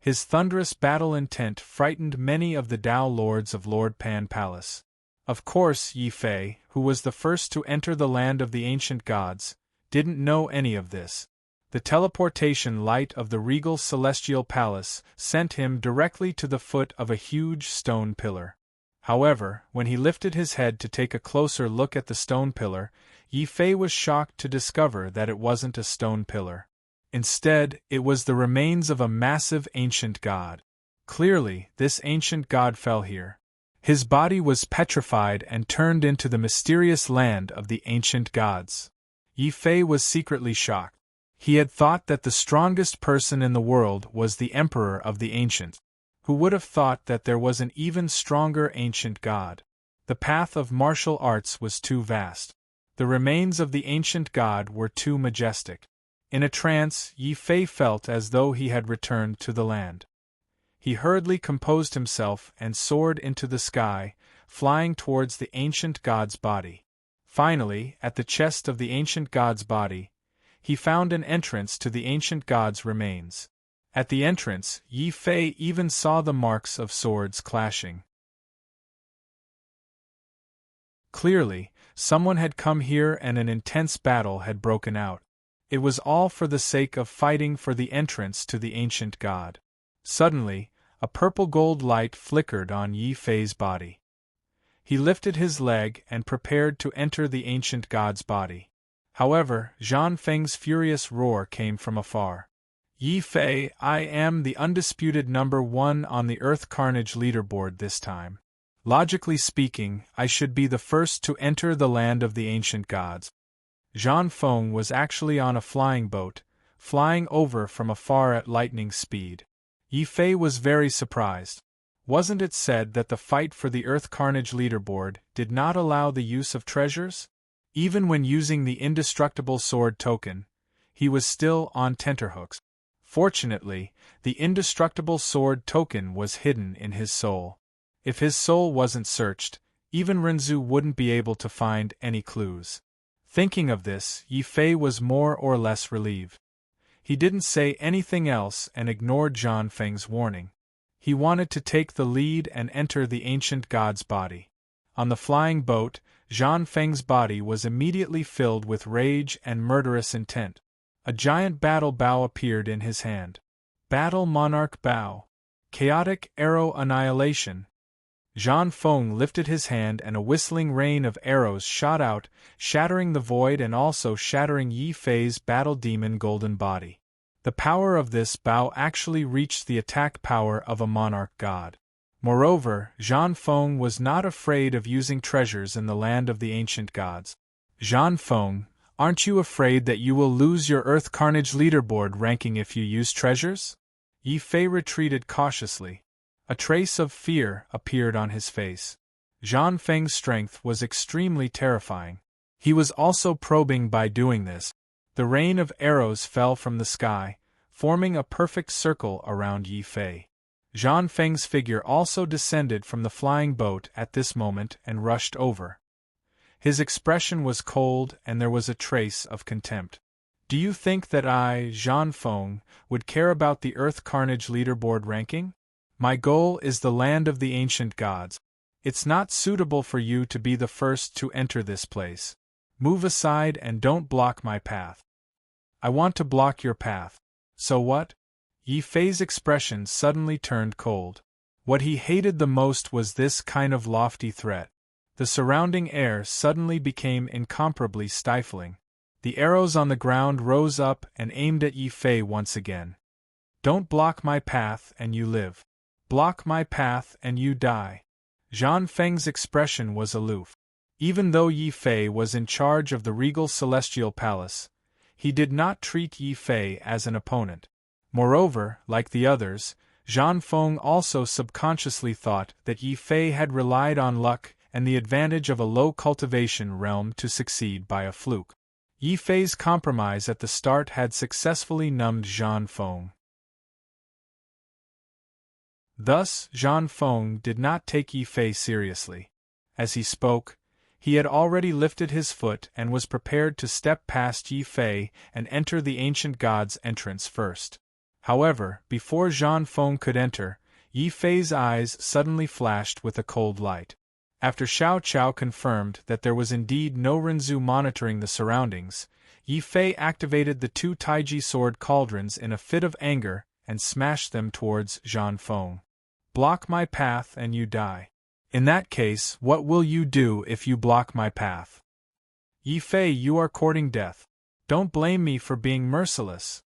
His thunderous battle intent frightened many of the Tao lords of Lord Pan Palace. Of course, Yi Fei, who was the first to enter the land of the ancient gods, didn't know any of this. The teleportation light of the regal celestial palace sent him directly to the foot of a huge stone pillar. However, when he lifted his head to take a closer look at the stone pillar, Yi Fei was shocked to discover that it wasn't a stone pillar. Instead, it was the remains of a massive ancient god. Clearly, this ancient god fell here. His body was petrified and turned into the mysterious land of the ancient gods. Yi Fei was secretly shocked. He had thought that the strongest person in the world was the Emperor of the Ancients. Who would have thought that there was an even stronger ancient god? The path of martial arts was too vast. The remains of the ancient god were too majestic. In a trance, Yi Fei felt as though he had returned to the land. He hurriedly composed himself and soared into the sky, flying towards the ancient god's body. Finally, at the chest of the ancient god's body, he found an entrance to the ancient god's remains. At the entrance, Yi Fei even saw the marks of swords clashing. Clearly, someone had come here and an intense battle had broken out. It was all for the sake of fighting for the entrance to the ancient god. Suddenly, a purple-gold light flickered on Yi Fei's body. He lifted his leg and prepared to enter the ancient god's body. However, Zhang Feng's furious roar came from afar. Yi Fei, I am the undisputed #1 on the Earth Carnage leaderboard this time. Logically speaking, I should be the first to enter the land of the ancient gods. Zhang Feng was actually on a flying boat, flying over from afar at lightning speed. Yi Fei was very surprised. Wasn't it said that the fight for the Earth Carnage leaderboard did not allow the use of treasures? Even when using the indestructible sword token, he was still on tenterhooks. Fortunately, the indestructible sword token was hidden in his soul. If his soul wasn't searched, even Renzu wouldn't be able to find any clues. Thinking of this, Yi Fei was more or less relieved. He didn't say anything else and ignored Zhang Feng's warning. He wanted to take the lead and enter the ancient god's body. On the flying boat, Zhang Feng's body was immediately filled with rage and murderous intent. A giant battle bow appeared in his hand. Battle Monarch Bow. Chaotic Arrow Annihilation. Zhang Feng lifted his hand and a whistling rain of arrows shot out, shattering the void and also shattering Yi Fei's battle demon golden body. The power of this bow actually reached the attack power of a monarch god. Moreover, Zhang Feng was not afraid of using treasures in the land of the ancient gods. Zhang Feng, aren't you afraid that you will lose your Earth Carnage leaderboard ranking if you use treasures? Yi Fei retreated cautiously. A trace of fear appeared on his face. Zhang Feng's strength was extremely terrifying. He was also probing by doing this. The rain of arrows fell from the sky, forming a perfect circle around Yi Fei. Zhang Feng's figure also descended from the flying boat at this moment and rushed over. His expression was cold and there was a trace of contempt. Do you think that I, Zhang Feng, would care about the Earth Carnage leaderboard ranking? My goal is the land of the ancient gods. It's not suitable for you to be the first to enter this place. Move aside and don't block my path. I want to block your path. So what? Yi Fei's expression suddenly turned cold. What he hated the most was this kind of lofty threat. The surrounding air suddenly became incomparably stifling. The arrows on the ground rose up and aimed at Yi Fei once again. Don't block my path and you live. Block my path and you die. Zhang Feng's expression was aloof. Even though Yi Fei was in charge of the regal celestial palace, he did not treat Yi Fei as an opponent. Moreover, like the others, Zhang Feng also subconsciously thought that Yi Fei had relied on luck and the advantage of a low cultivation realm to succeed by a fluke. Yi Fei's compromise at the start had successfully numbed Zhang Feng. Thus, Zhang Feng did not take Yi Fei seriously. As he spoke, he had already lifted his foot and was prepared to step past Yi Fei and enter the ancient god's entrance first. However, before Zhang Feng could enter, Yi Fei's eyes suddenly flashed with a cold light. After Xiao Chao confirmed that there was indeed no Renzu monitoring the surroundings, Yi Fei activated the two Taiji sword cauldrons in a fit of anger and smashed them towards Zhang Feng. Block my path and you die. In that case, what will you do if you block my path? Yi Fei, you are courting death. Don't blame me for being merciless.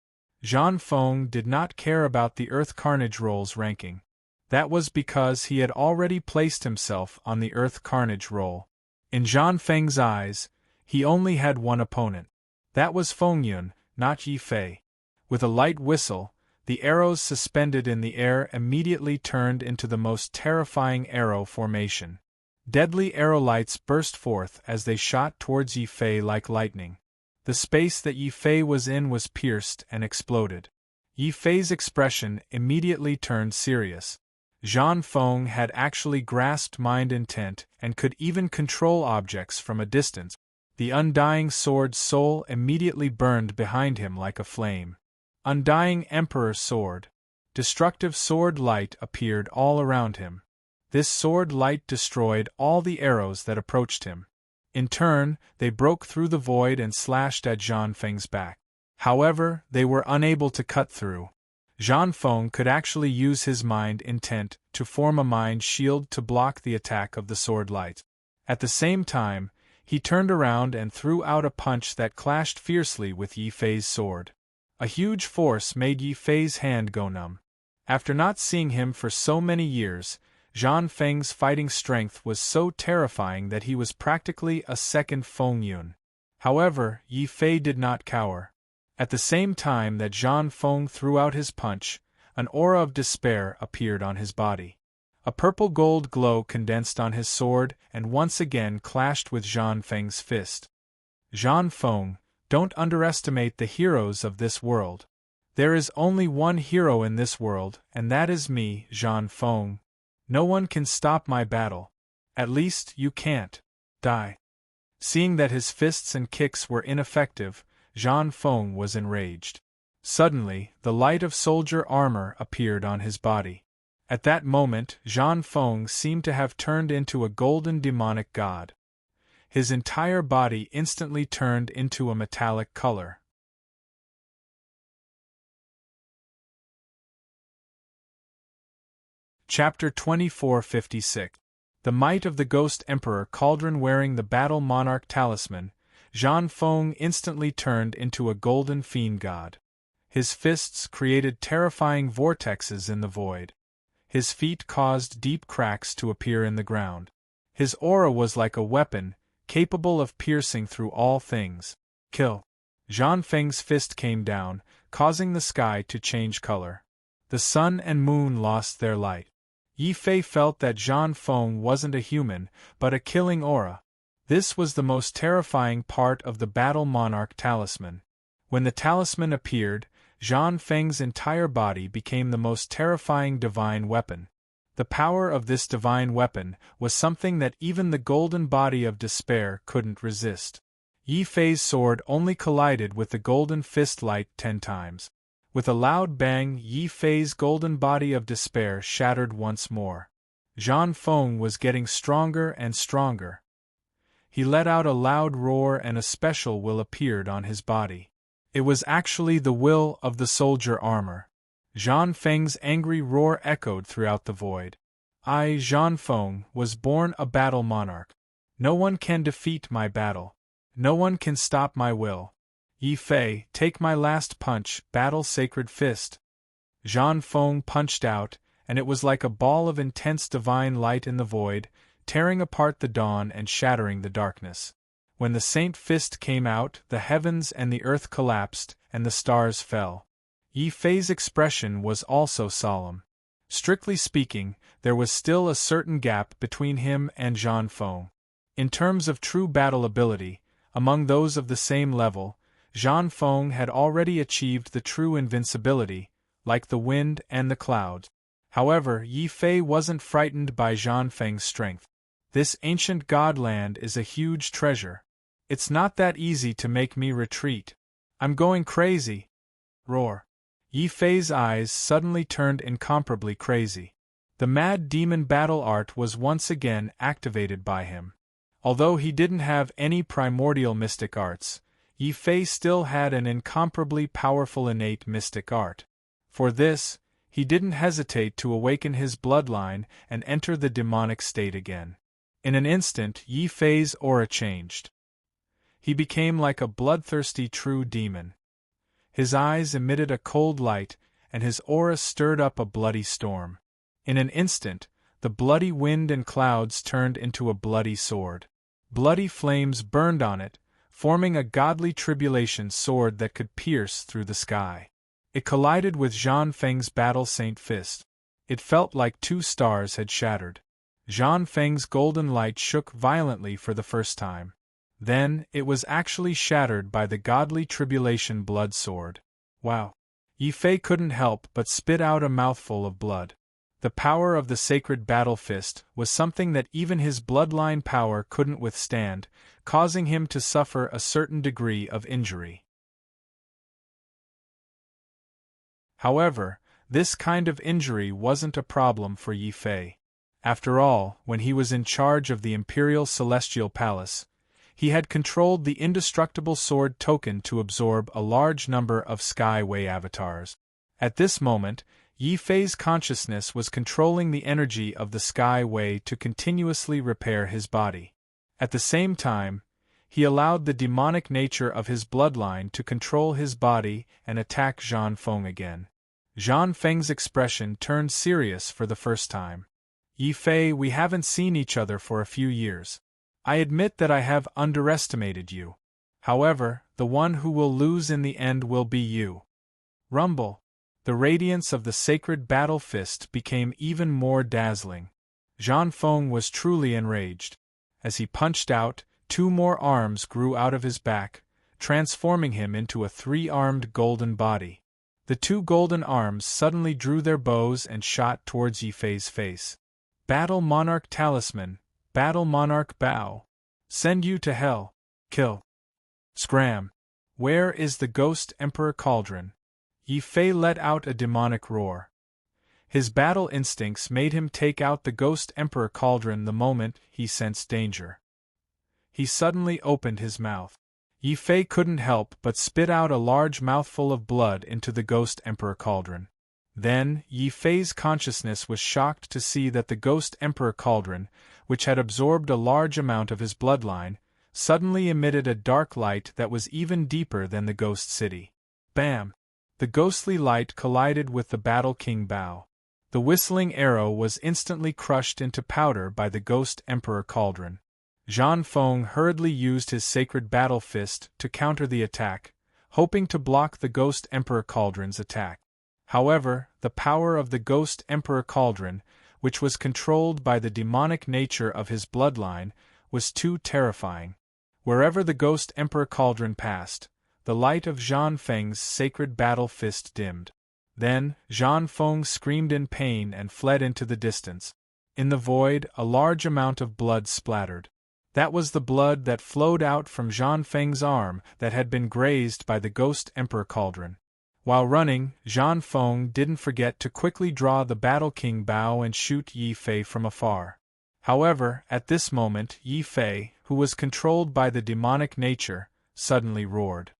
Zhang Feng did not care about the Earth Carnage roll's ranking. That was because he had already placed himself on the Earth Carnage roll. In Zhang Feng's eyes, he only had one opponent. That was Fengyun, not Yi Fei. With a light whistle, the arrows suspended in the air immediately turned into the most terrifying arrow formation. Deadly arrow lights burst forth as they shot towards Yi Fei like lightning. The space that Yi Fei was in was pierced and exploded. Yi Fei's expression immediately turned serious. Zhang Feng had actually grasped mind intent and could even control objects from a distance. The undying sword's soul immediately burned behind him like a flame. Undying Emperor Sword. Destructive sword light appeared all around him. This sword light destroyed all the arrows that approached him. In turn, they broke through the void and slashed at Zhang Feng's back. However, they were unable to cut through. Zhang Feng could actually use his mind intent to form a mind shield to block the attack of the sword light. At the same time, he turned around and threw out a punch that clashed fiercely with Yi Fei's sword. A huge force made Yi Fei's hand go numb. After not seeing him for so many years, Zhang Feng's fighting strength was so terrifying that he was practically a second Feng Yun. However, Yi Fei did not cower. At the same time that Zhang Feng threw out his punch, an aura of despair appeared on his body. A purple-gold glow condensed on his sword and once again clashed with Zhang Feng's fist. Zhang Feng, don't underestimate the heroes of this world. There is only one hero in this world, and that is me, Zhang Feng. No one can stop my battle. At least, you can't. Die. Seeing that his fists and kicks were ineffective, Zhang Feng was enraged. Suddenly, the light of soldier armor appeared on his body. At that moment, Zhang Feng seemed to have turned into a golden demonic god. His entire body instantly turned into a metallic color. Chapter 2456. The Might of the Ghost Emperor Cauldron. Wearing the Battle Monarch Talisman, Zhang Feng instantly turned into a golden fiend god. His fists created terrifying vortexes in the void. His feet caused deep cracks to appear in the ground. His aura was like a weapon, capable of piercing through all things. Kill. Zhang Feng's fist came down, causing the sky to change color. The sun and moon lost their light. Yi Fei felt that Zhang Feng wasn't a human, but a killing aura. This was the most terrifying part of the Battle Monarch Talisman. When the talisman appeared, Zhang Feng's entire body became the most terrifying divine weapon. The power of this divine weapon was something that even the golden body of despair couldn't resist. Yi Fei's sword only collided with the golden fist light 10 times. With a loud bang, Yi Fei's golden body of despair shattered once more. Zhang Feng was getting stronger and stronger. He let out a loud roar and a special will appeared on his body. It was actually the will of the soldier armor. Zhang Feng's angry roar echoed throughout the void. I, Zhang Feng, was born a battle monarch. No one can defeat my battle. No one can stop my will. Yi Fei, take my last punch, battle sacred fist. Zhang Feng punched out, and it was like a ball of intense divine light in the void, tearing apart the dawn and shattering the darkness. When the saint fist came out, the heavens and the earth collapsed, and the stars fell. Yi Fei's expression was also solemn. Strictly speaking, there was still a certain gap between him and Zhang Feng. In terms of true battle ability, among those of the same level, Zhang Feng had already achieved the true invincibility, like the wind and the clouds. However, Yi Fei wasn't frightened by Zhang Feng's strength. This ancient godland is a huge treasure. It's not that easy to make me retreat. I'm going crazy. Roar. Yi Fei's eyes suddenly turned incomparably crazy. The mad demon battle art was once again activated by him. Although he didn't have any primordial mystic arts, Yi Fei still had an incomparably powerful innate mystic art. For this, he didn't hesitate to awaken his bloodline and enter the demonic state again. In an instant, Yi Fei's aura changed. He became like a bloodthirsty true demon. His eyes emitted a cold light, and his aura stirred up a bloody storm. In an instant, the bloody wind and clouds turned into a bloody sword. Bloody flames burned on it, forming a godly tribulation sword that could pierce through the sky. It collided with Zhang Feng's battle saint fist. It felt like 2 stars had shattered. Zhang Feng's golden light shook violently for the first time. Then, it was actually shattered by the godly tribulation blood sword. Wow! Yi Fei couldn't help but spit out a mouthful of blood. The power of the sacred battle fist was something that even his bloodline power couldn't withstand, causing him to suffer a certain degree of injury. However, this kind of injury wasn't a problem for Yi Fei. After all, when he was in charge of the Imperial Celestial Palace, he had controlled the indestructible sword token to absorb a large number of Skyway avatars. At this moment, Yi Fei's consciousness was controlling the energy of the Skyway to continuously repair his body. At the same time, he allowed the demonic nature of his bloodline to control his body and attack Zhang Feng again. Zhang Feng's expression turned serious for the first time. Yi Fei, we haven't seen each other for a few years. I admit that I have underestimated you. However, the one who will lose in the end will be you. Rumble. The radiance of the sacred battle fist became even more dazzling. Zhang Feng was truly enraged. As he punched out, 2 more arms grew out of his back, transforming him into a 3-armed golden body. The 2 golden arms suddenly drew their bows and shot towards Yi Fei's face. Battle Monarch Talisman, Battle Monarch Bow. Send you to hell. Kill. Scram. Where is the Ghost Emperor Cauldron? Yi Fei let out a demonic roar. His battle instincts made him take out the Ghost Emperor Cauldron the moment he sensed danger. He suddenly opened his mouth. Yi Fei couldn't help but spit out a large mouthful of blood into the Ghost Emperor Cauldron. Then, Yi Fei's consciousness was shocked to see that the Ghost Emperor Cauldron, which had absorbed a large amount of his bloodline, suddenly emitted a dark light that was even deeper than the Ghost City. Bam! The ghostly light collided with the Battle King Bao. The whistling arrow was instantly crushed into powder by the Ghost Emperor Cauldron. Zhang Feng hurriedly used his sacred battle fist to counter the attack, hoping to block the Ghost Emperor Cauldron's attack. However, the power of the Ghost Emperor Cauldron, which was controlled by the demonic nature of his bloodline, was too terrifying. Wherever the Ghost Emperor Cauldron passed, the light of Zhang Feng's sacred battle fist dimmed. Then, Zhang Feng screamed in pain and fled into the distance. In the void, a large amount of blood splattered. That was the blood that flowed out from Zhang Feng's arm that had been grazed by the Ghost Emperor Cauldron. While running, Zhang Feng didn't forget to quickly draw the Battle King Bao and shoot Yi Fei from afar. However, at this moment, Yi Fei, who was controlled by the demonic nature, suddenly roared.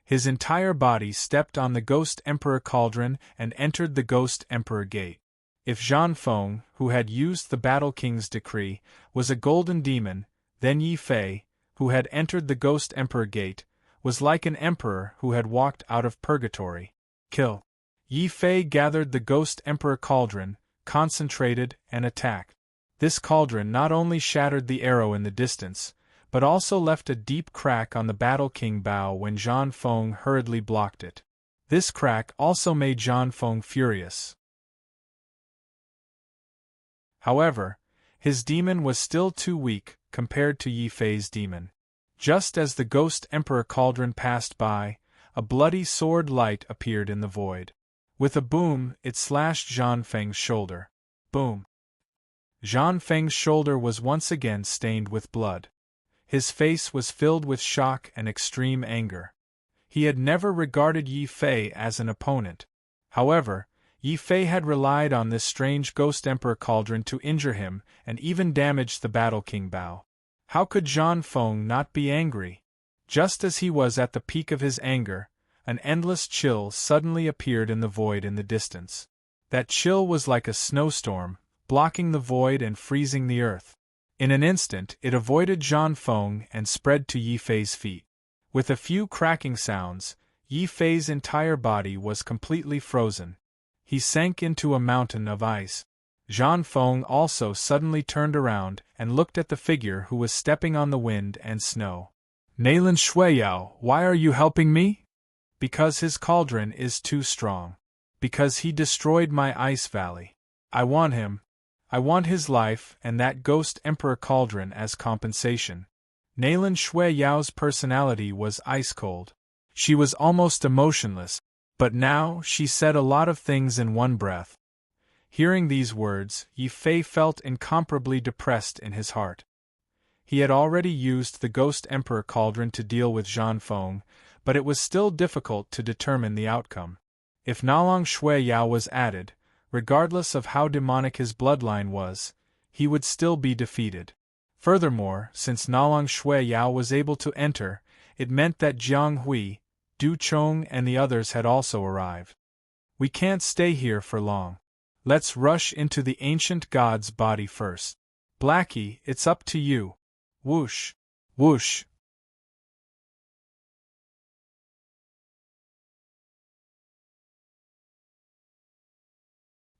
His entire body stepped on the Ghost Emperor Cauldron and entered the Ghost Emperor Gate. If Zhang Feng, who had used the Battle King's decree, was a golden demon, then Yi Fei, who had entered the Ghost Emperor Gate, was like an emperor who had walked out of purgatory. Kill. Yi Fei gathered the Ghost Emperor Cauldron, concentrated, and attacked. This cauldron not only shattered the arrow in the distance, but also left a deep crack on the Battle King Bao when Zhang Feng hurriedly blocked it. This crack also made Zhang Feng furious. However, his demon was still too weak compared to Yi Fei's demon. Just as the Ghost Emperor Cauldron passed by, a bloody sword light appeared in the void. With a boom, it slashed Zhang Feng's shoulder. Boom! Zhang Feng's shoulder was once again stained with blood. His face was filled with shock and extreme anger. He had never regarded Yi Fei as an opponent. However, Yi Fei had relied on this strange Ghost Emperor Cauldron to injure him and even damage the Battle King Bao. How could Zhang Feng not be angry? Just as he was at the peak of his anger, an endless chill suddenly appeared in the void in the distance. That chill was like a snowstorm, blocking the void and freezing the earth. In an instant, it avoided Zhang Feng and spread to Yi Fei's feet. With a few cracking sounds, Yi Fei's entire body was completely frozen. He sank into a mountain of ice. Zhang Feng also suddenly turned around and looked at the figure who was stepping on the wind and snow. Nalan Shuiyao, why are you helping me? Because his cauldron is too strong. Because he destroyed my ice valley. I want him. I want his life and that Ghost Emperor Cauldron as compensation. Nalan Shuiyao's personality was ice-cold. She was almost emotionless, but now she said a lot of things in one breath. Hearing these words, Yi Fei felt incomparably depressed in his heart. He had already used the Ghost Emperor Cauldron to deal with Zhang Feng, but it was still difficult to determine the outcome. If Nalong Shui Yao was added, regardless of how demonic his bloodline was, he would still be defeated. Furthermore, since Nalong Shui Yao was able to enter, it meant that Jiang Hui, Du Chong and the others had also arrived. We can't stay here for long. Let's rush into the ancient god's body first. Blackie, it's up to you. Whoosh! Whoosh!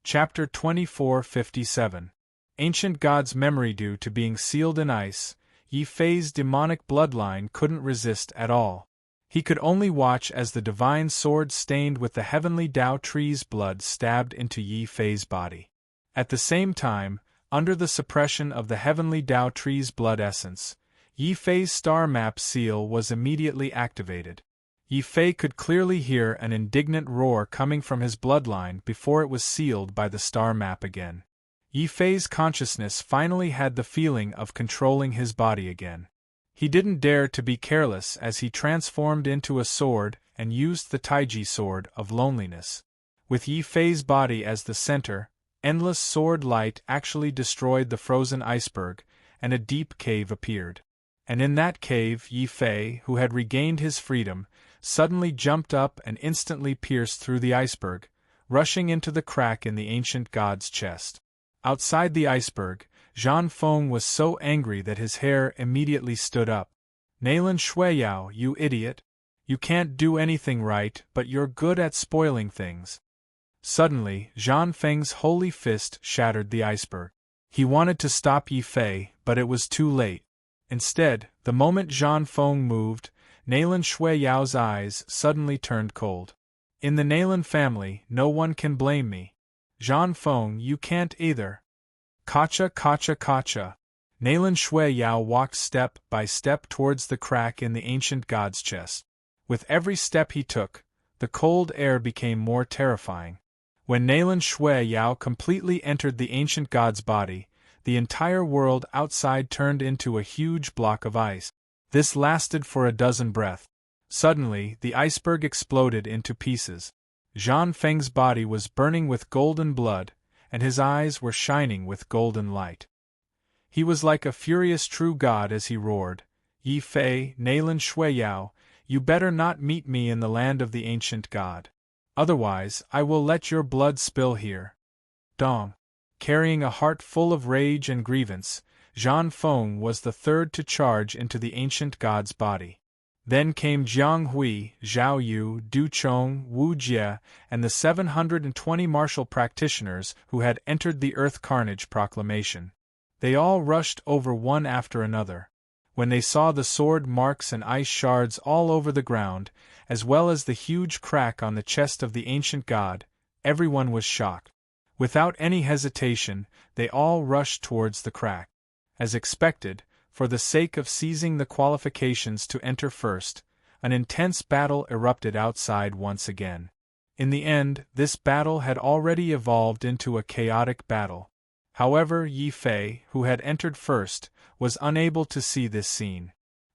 Chapter 2457. Ancient God's memory. Due to being sealed in ice, Yi Fei's demonic bloodline couldn't resist at all. He could only watch as the divine sword stained with the heavenly Dao tree's blood stabbed into Yi Fei's body. At the same time, under the suppression of the heavenly Dao tree's blood essence, Yi Fei's star map seal was immediately activated. Yi Fei could clearly hear an indignant roar coming from his bloodline before it was sealed by the star map again. Yi Fei's consciousness finally had the feeling of controlling his body again. He didn't dare to be careless as he transformed into a sword and used the Taiji sword of loneliness. With Yi Fei's body as the center, endless sword light actually destroyed the frozen iceberg, and a deep cave appeared. And in that cave, Yi Fei, who had regained his freedom, suddenly jumped up and instantly pierced through the iceberg, rushing into the crack in the ancient god's chest. Outside the iceberg, Zhang Feng was so angry that his hair immediately stood up. Nalan Shuiyao, you idiot! You can't do anything right, but you're good at spoiling things. Suddenly, Zhang Feng's holy fist shattered the iceberg. He wanted to stop Yi Fei, but it was too late. Instead, the moment Zhang Feng moved, Nalan Shuiyao's eyes suddenly turned cold. In the Nalan family, no one can blame me. Zhang Feng, you can't either. Kacha, kacha, kacha. Nalan Shuiyao walked step by step towards the crack in the ancient god's chest. With every step he took, the cold air became more terrifying. When Nalan Shuiyao completely entered the ancient god's body, the entire world outside turned into a huge block of ice. This lasted for a dozen breaths. Suddenly, the iceberg exploded into pieces. Zhang Feng's body was burning with golden blood, and his eyes were shining with golden light. He was like a furious true god as he roared, Yi Fei, Nalan Shuiyao, you better not meet me in the land of the ancient god. Otherwise, I will let your blood spill here. Dong. Carrying a heart full of rage and grievance, Zhang Feng was the third to charge into the ancient god's body. Then came Jiang Hui, Zhao Yu, Du Chong, Wu Jie, and the 720 martial practitioners who had entered the Earth Carnage proclamation. They all rushed over one after another. When they saw the sword marks and ice shards all over the ground, as well as the huge crack on the chest of the ancient god, everyone was shocked. Without any hesitation, they all rushed towards the crack. As expected, for the sake of seizing the qualifications to enter first, an intense battle erupted outside once again. In the end, this battle had already evolved into a chaotic battle. However, Yi Fei, who had entered first, was unable to see this scene.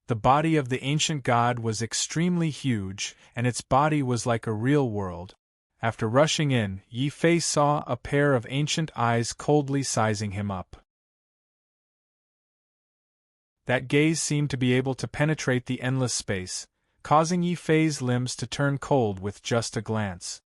The body of the ancient god was extremely huge, and its body was like a real world. After rushing in, Yi Fei saw a pair of ancient eyes coldly sizing him up. That gaze seemed to be able to penetrate the endless space, causing Yi Fei's limbs to turn cold with just a glance.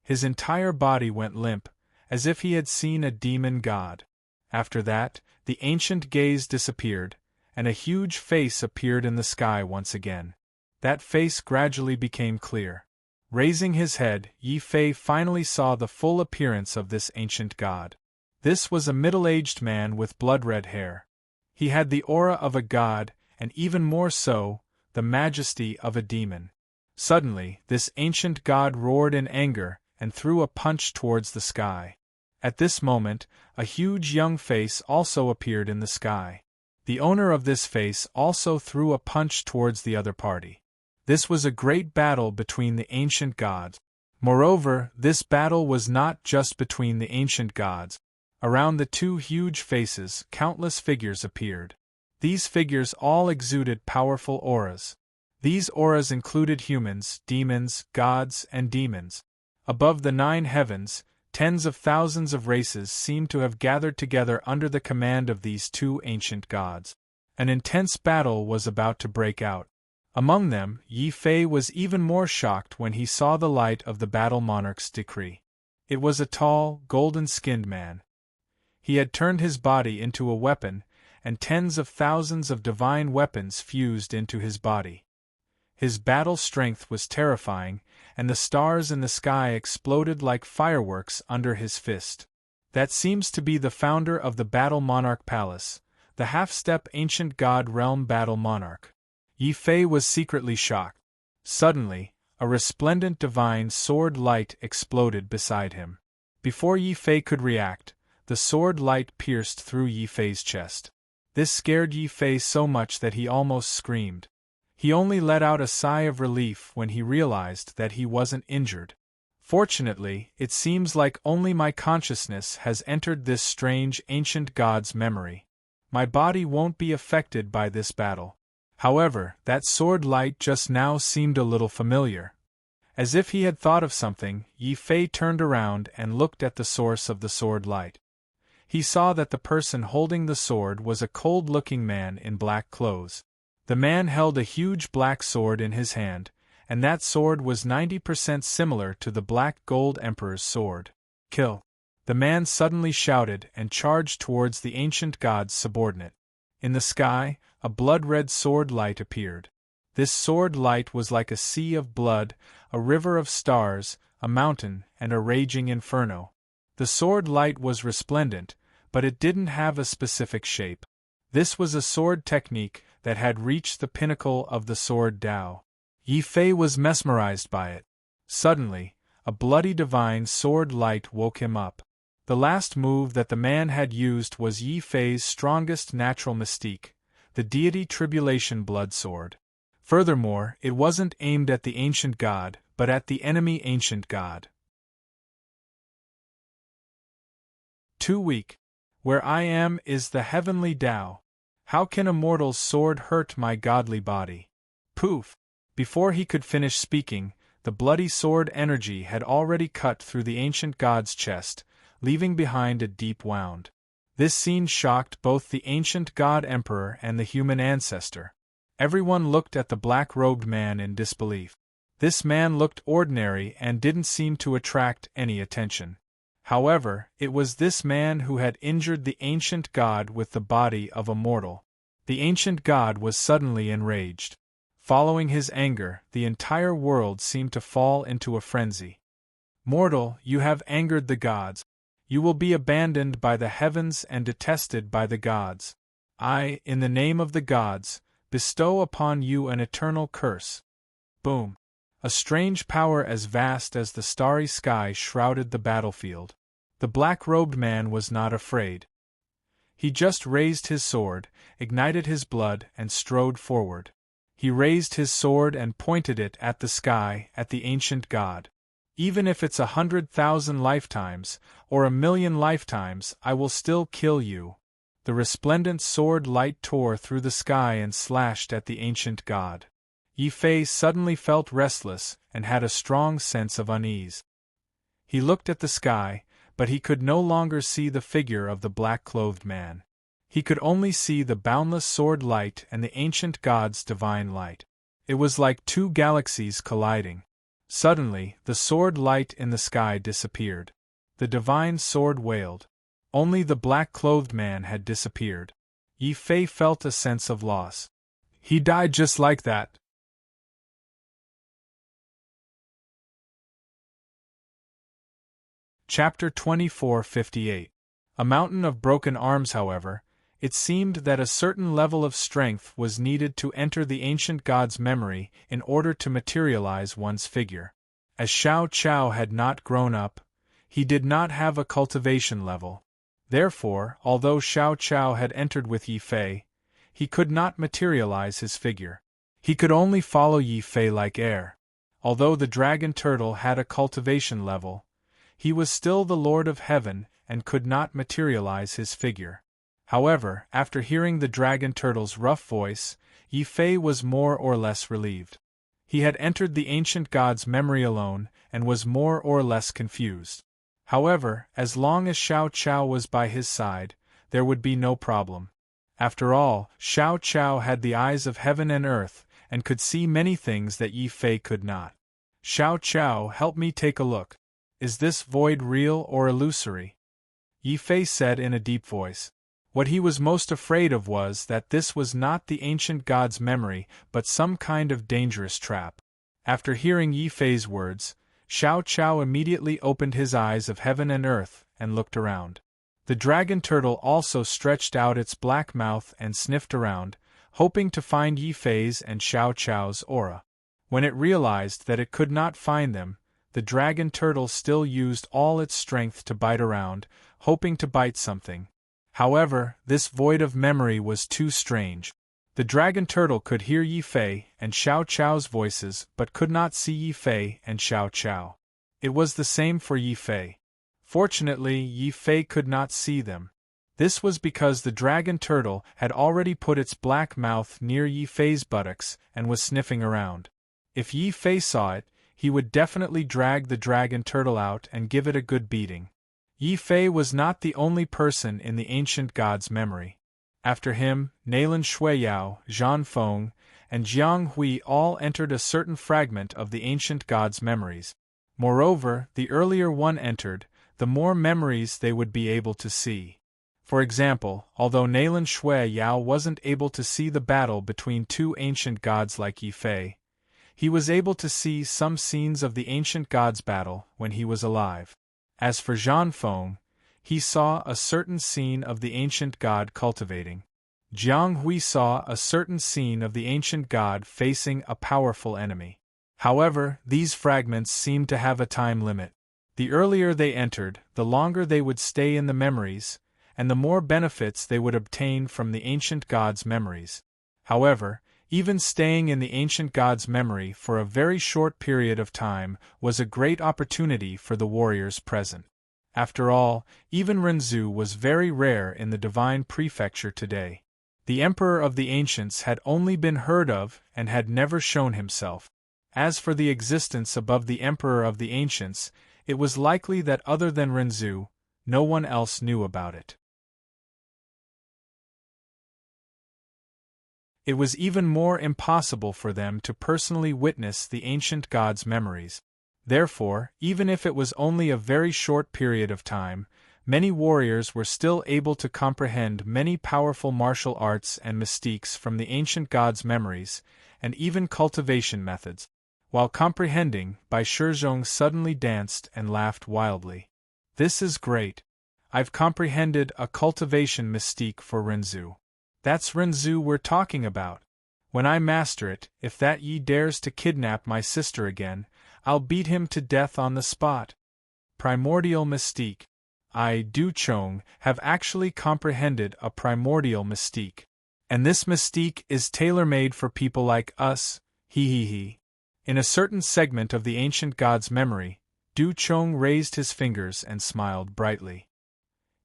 His entire body went limp, as if he had seen a demon god. After that, the ancient gaze disappeared, and a huge face appeared in the sky once again. That face gradually became clear. Raising his head, Yi Fei finally saw the full appearance of this ancient god. This was a middle-aged man with blood-red hair. He had the aura of a god, and even more so, the majesty of a demon. Suddenly, this ancient god roared in anger and threw a punch towards the sky. At this moment, a huge young face also appeared in the sky. The owner of this face also threw a punch towards the other party. This was a great battle between the ancient gods. Moreover, this battle was not just between the ancient gods. Around the two huge faces, countless figures appeared. These figures all exuded powerful auras. These auras included humans, demons, gods, and demons. Above the 9 heavens, tens of thousands of races seemed to have gathered together under the command of these two ancient gods. An intense battle was about to break out. Among them, Yi Fei was even more shocked when he saw the light of the battle monarch's decree. It was a tall, golden-skinned man. He had turned his body into a weapon, and tens of thousands of divine weapons fused into his body. His battle strength was terrifying, and the stars in the sky exploded like fireworks under his fist. That seems to be the founder of the Battle Monarch Palace, the half-step ancient god realm battle monarch. Yi Fei was secretly shocked. Suddenly, a resplendent divine sword light exploded beside him. Before Yi Fei could react, the sword light pierced through Yi Fei's chest. This scared Yi Fei so much that he almost screamed. He only let out a sigh of relief when he realized that he wasn't injured. Fortunately, it seems like only my consciousness has entered this strange ancient god's memory. My body won't be affected by this battle. However, that sword light just now seemed a little familiar. As if he had thought of something, Yi Fei turned around and looked at the source of the sword light. He saw that the person holding the sword was a cold-looking man in black clothes. The man held a huge black sword in his hand, and that sword was 90% similar to the Black Gold Emperor's sword. Kill! The man suddenly shouted and charged towards the ancient god's subordinate. In the sky, a blood-red sword light appeared. This sword light was like a sea of blood, a river of stars, a mountain, and a raging inferno. The sword light was resplendent, but it didn't have a specific shape. This was a sword technique that had reached the pinnacle of the sword Tao. Yi Fei was mesmerized by it. Suddenly, a bloody divine sword light woke him up. The last move that the man had used was Yi Fei's strongest natural mystique, the deity tribulation blood sword. Furthermore, it wasn't aimed at the ancient god, but at the enemy ancient god. Too weak. Where I am is the heavenly Tao. How can a mortal's sword hurt my godly body? Poof! Before he could finish speaking, the bloody sword energy had already cut through the ancient god's chest, leaving behind a deep wound. This scene shocked both the ancient god emperor and the human ancestor. Everyone looked at the black-robed man in disbelief. This man looked ordinary and didn't seem to attract any attention. However, it was this man who had injured the ancient god with the body of a mortal. The ancient god was suddenly enraged. Following his anger, the entire world seemed to fall into a frenzy. Mortal, you have angered the gods. You will be abandoned by the heavens and detested by the gods. I, in the name of the gods, bestow upon you an eternal curse. Boom! A strange power as vast as the starry sky shrouded the battlefield. The black-robed man was not afraid. He just raised his sword, ignited his blood, and strode forward. He raised his sword and pointed it at the sky, at the ancient god. Even if it's 100,000 lifetimes, or 1,000,000 lifetimes, I will still kill you. The resplendent sword light tore through the sky and slashed at the ancient god. Yi Fei suddenly felt restless and had a strong sense of unease. He looked at the sky, but he could no longer see the figure of the black-clothed man. He could only see the boundless sword light and the ancient god's divine light. It was like two galaxies colliding. Suddenly, the sword light in the sky disappeared. The divine sword wailed. Only the black-clothed man had disappeared. Yi Fei felt a sense of loss. He died just like that. Chapter 24:58. A mountain of broken arms. However, it seemed that a certain level of strength was needed to enter the ancient god's memory in order to materialize one's figure. As Xiao Chao had not grown up, he did not have a cultivation level. Therefore, although Xiao Chao had entered with Yi Fei, he could not materialize his figure. He could only follow Yi Fei like air. Although the dragon turtle had a cultivation level, he was still the Lord of Heaven and could not materialize his figure. However, after hearing the dragon turtle's rough voice, Yi Fei was more or less relieved. He had entered the ancient god's memory alone and was more or less confused. However, as long as Xiao Chao was by his side, there would be no problem. After all, Xiao Chao had the eyes of heaven and earth, and could see many things that Yi Fei could not. Xiao Chao, help me take a look. Is this void real or illusory? Yi Fei said in a deep voice. What he was most afraid of was that this was not the ancient god's memory but some kind of dangerous trap. After hearing Yi Fei's words, Xiao Chao immediately opened his eyes of heaven and earth and looked around. The dragon turtle also stretched out its black mouth and sniffed around, hoping to find Yi Fei's and Xiao Chao's aura. When it realized that it could not find them, the dragon turtle still used all its strength to bite around, hoping to bite something. However, this void of memory was too strange. The dragon turtle could hear Yi Fei and Xiao Chao's voices but could not see Yi Fei and Xiao Chao. It was the same for Yi Fei. Fortunately, Yi Fei could not see them. This was because the dragon turtle had already put its black mouth near Yi Fei's buttocks and was sniffing around. If Yi Fei saw it, he would definitely drag the dragon turtle out and give it a good beating. Yi Fei was not the only person in the ancient god's memory. After him, Nailan Shuiyao, Zhan Feng, and Jiang Hui all entered a certain fragment of the ancient god's memories. Moreover, the earlier one entered, the more memories they would be able to see. For example, although Nailan Shuiyao wasn't able to see the battle between two ancient gods like Yi Fei, he was able to see some scenes of the ancient god's battle when he was alive. As for Zhan Feng, he saw a certain scene of the ancient god cultivating. Jiang Hui saw a certain scene of the ancient god facing a powerful enemy. However, these fragments seemed to have a time limit. The earlier they entered, the longer they would stay in the memories, and the more benefits they would obtain from the ancient god's memories. However, even staying in the ancient god's memory for a very short period of time was a great opportunity for the warriors present. After all, even Renzu was very rare in the divine prefecture today. The Emperor of the Ancients had only been heard of and had never shown himself. As for the existence above the Emperor of the Ancients, it was likely that other than Renzu, no one else knew about it. It was even more impossible for them to personally witness the ancient god's memories. Therefore, even if it was only a very short period of time, many warriors were still able to comprehend many powerful martial arts and mystiques from the ancient god's memories, and even cultivation methods. While comprehending, Bai Shizhong suddenly danced and laughed wildly. This is great. I've comprehended a cultivation mystique for Renzu. That's Renzu we're talking about. When I master it, if that Yi dares to kidnap my sister again, I'll beat him to death on the spot. Primordial mystique. I, Du Chong, have actually comprehended a primordial mystique. And this mystique is tailor-made for people like us, he. In a certain segment of the ancient god's memory, Du Chong raised his fingers and smiled brightly.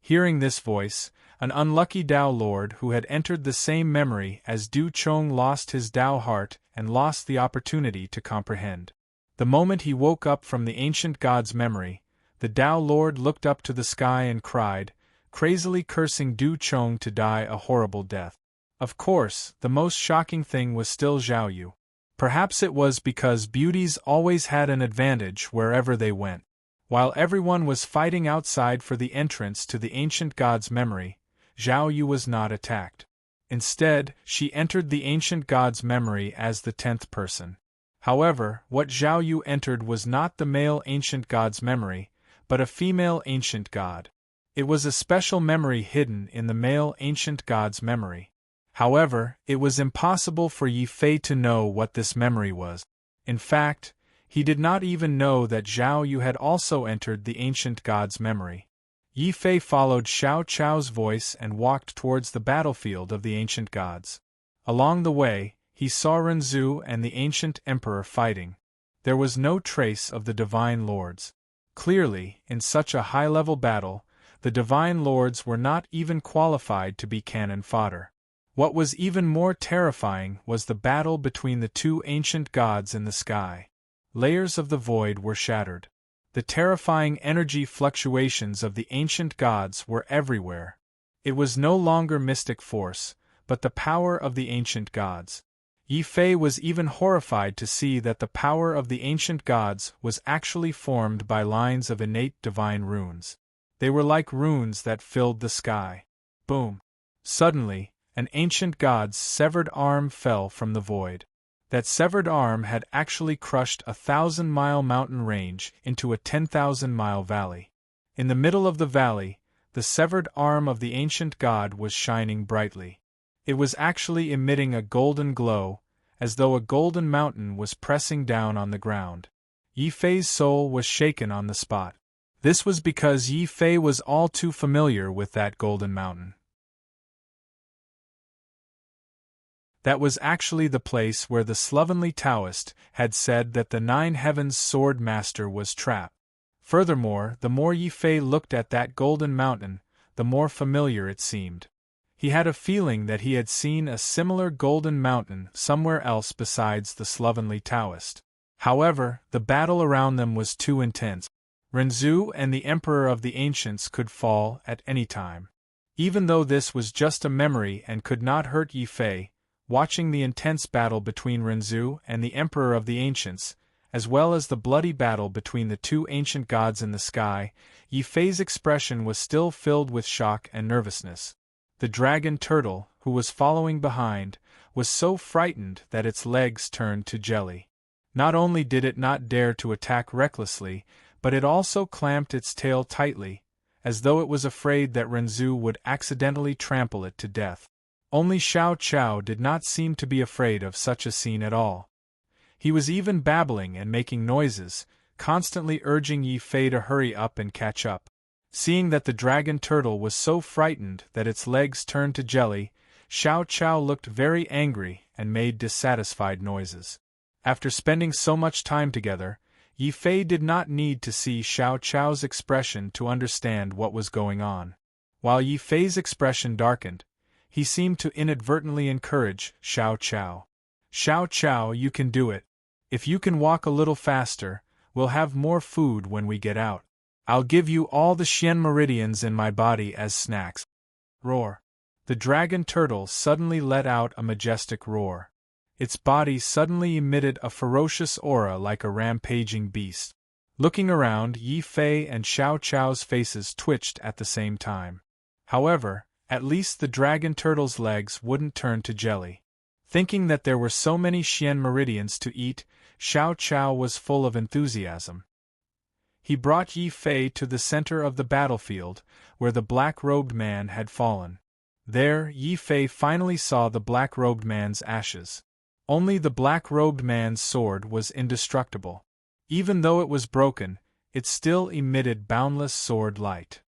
Hearing this voice, an unlucky Dao Lord who had entered the same memory as Du Chong lost his Dao heart and lost the opportunity to comprehend. The moment he woke up from the ancient god's memory, the Dao Lord looked up to the sky and cried, crazily cursing Du Chong to die a horrible death. Of course, the most shocking thing was still Zhao Yu. Perhaps it was because beauties always had an advantage wherever they went. While everyone was fighting outside for the entrance to the ancient god's memory, Zhao Yu was not attacked. Instead, she entered the ancient god's memory as the 10th person. However, what Zhao Yu entered was not the male ancient god's memory, but a female ancient god. It was a special memory hidden in the male ancient god's memory. However, it was impossible for Yi Fei to know what this memory was. In fact, he did not even know that Zhao Yu had also entered the ancient god's memory. Yi Fei followed Xiao Chao's voice and walked towards the battlefield of the ancient gods. Along the way, he saw Renzu and the ancient emperor fighting. There was no trace of the Divine Lords. Clearly, in such a high-level battle, the Divine Lords were not even qualified to be cannon fodder. What was even more terrifying was the battle between the two ancient gods in the sky. Layers of the void were shattered. The terrifying energy fluctuations of the ancient gods were everywhere. It was no longer mystic force, but the power of the ancient gods. Yi Fei was even horrified to see that the power of the ancient gods was actually formed by lines of innate divine runes. They were like runes that filled the sky. Boom! Suddenly, an ancient god's severed arm fell from the void. That severed arm had actually crushed a 1,000-mile mountain range into a 10,000-mile valley. In the middle of the valley, the severed arm of the ancient god was shining brightly. It was actually emitting a golden glow, as though a golden mountain was pressing down on the ground. Yi Fei's soul was shaken on the spot. This was because Yi Fei was all too familiar with that golden mountain. That was actually the place where the slovenly Taoist had said that the Nine Heavens Sword Master was trapped. Furthermore, the more Yi Fei looked at that golden mountain, the more familiar it seemed. He had a feeling that he had seen a similar golden mountain somewhere else besides the slovenly Taoist. However, the battle around them was too intense. Renzu and the Emperor of the Ancients could fall at any time. Even though this was just a memory and could not hurt Yi Fei, watching the intense battle between Renzu and the Emperor of the Ancients, as well as the bloody battle between the two ancient gods in the sky, Yi Fei's expression was still filled with shock and nervousness. The dragon turtle, who was following behind, was so frightened that its legs turned to jelly. Not only did it not dare to attack recklessly, but it also clamped its tail tightly, as though it was afraid that Renzu would accidentally trample it to death. Only Xiao Chao did not seem to be afraid of such a scene at all. He was even babbling and making noises, constantly urging Yi Fei to hurry up and catch up. Seeing that the dragon turtle was so frightened that its legs turned to jelly, Xiao Chao looked very angry and made dissatisfied noises. After spending so much time together, Yi Fei did not need to see Xiao Chao's expression to understand what was going on. While Yi Fei's expression darkened, he seemed to inadvertently encourage Xiao Chao. "Xiao Chao, you can do it. If you can walk a little faster, we'll have more food when we get out. I'll give you all the Xian meridians in my body as snacks." Roar. The dragon turtle suddenly let out a majestic roar. Its body suddenly emitted a ferocious aura like a rampaging beast. Looking around, Yi Fei and Xiao Chao's faces twitched at the same time. However, at least the dragon turtle's legs wouldn't turn to jelly. Thinking that there were so many Xian meridians to eat, Xiao Chao was full of enthusiasm. He brought Yi Fei to the center of the battlefield, where the black-robed man had fallen. There, Yi Fei finally saw the black-robed man's ashes. Only the black-robed man's sword was indestructible. Even though it was broken, it still emitted boundless sword light.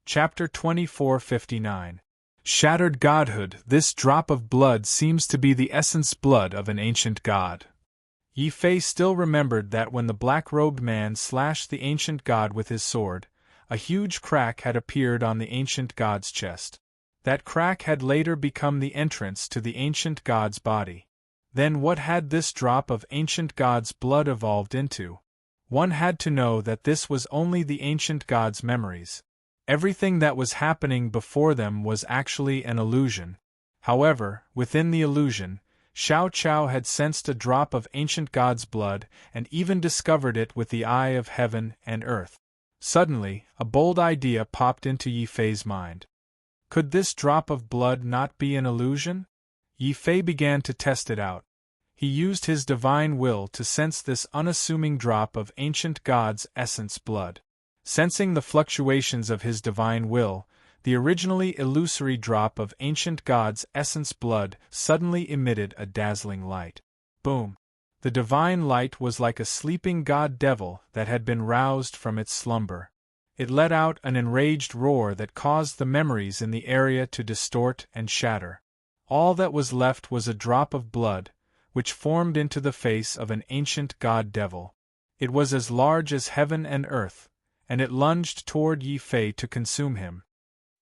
Chapter 2459. Shattered Godhood. This drop of blood seems to be the essence blood of an ancient god. Yi Fei still remembered that when the black-robed man slashed the ancient god with his sword, a huge crack had appeared on the ancient god's chest. That crack had later become the entrance to the ancient god's body. Then what had this drop of ancient god's blood evolved into? One had to know that this was only the ancient god's memories. Everything that was happening before them was actually an illusion. However, within the illusion, Xiao Chao had sensed a drop of ancient god's blood and even discovered it with the eye of heaven and earth. Suddenly, a bold idea popped into Yi Fei's mind. Could this drop of blood not be an illusion? Yi Fei began to test it out. He used his divine will to sense this unassuming drop of ancient god's essence blood. Sensing the fluctuations of his divine will, the originally illusory drop of ancient god's essence blood suddenly emitted a dazzling light. Boom! The divine light was like a sleeping god-devil that had been roused from its slumber. It let out an enraged roar that caused the memories in the area to distort and shatter. All that was left was a drop of blood, which formed into the face of an ancient god-devil. It was as large as heaven and earth, and it lunged toward Yi Fei to consume him.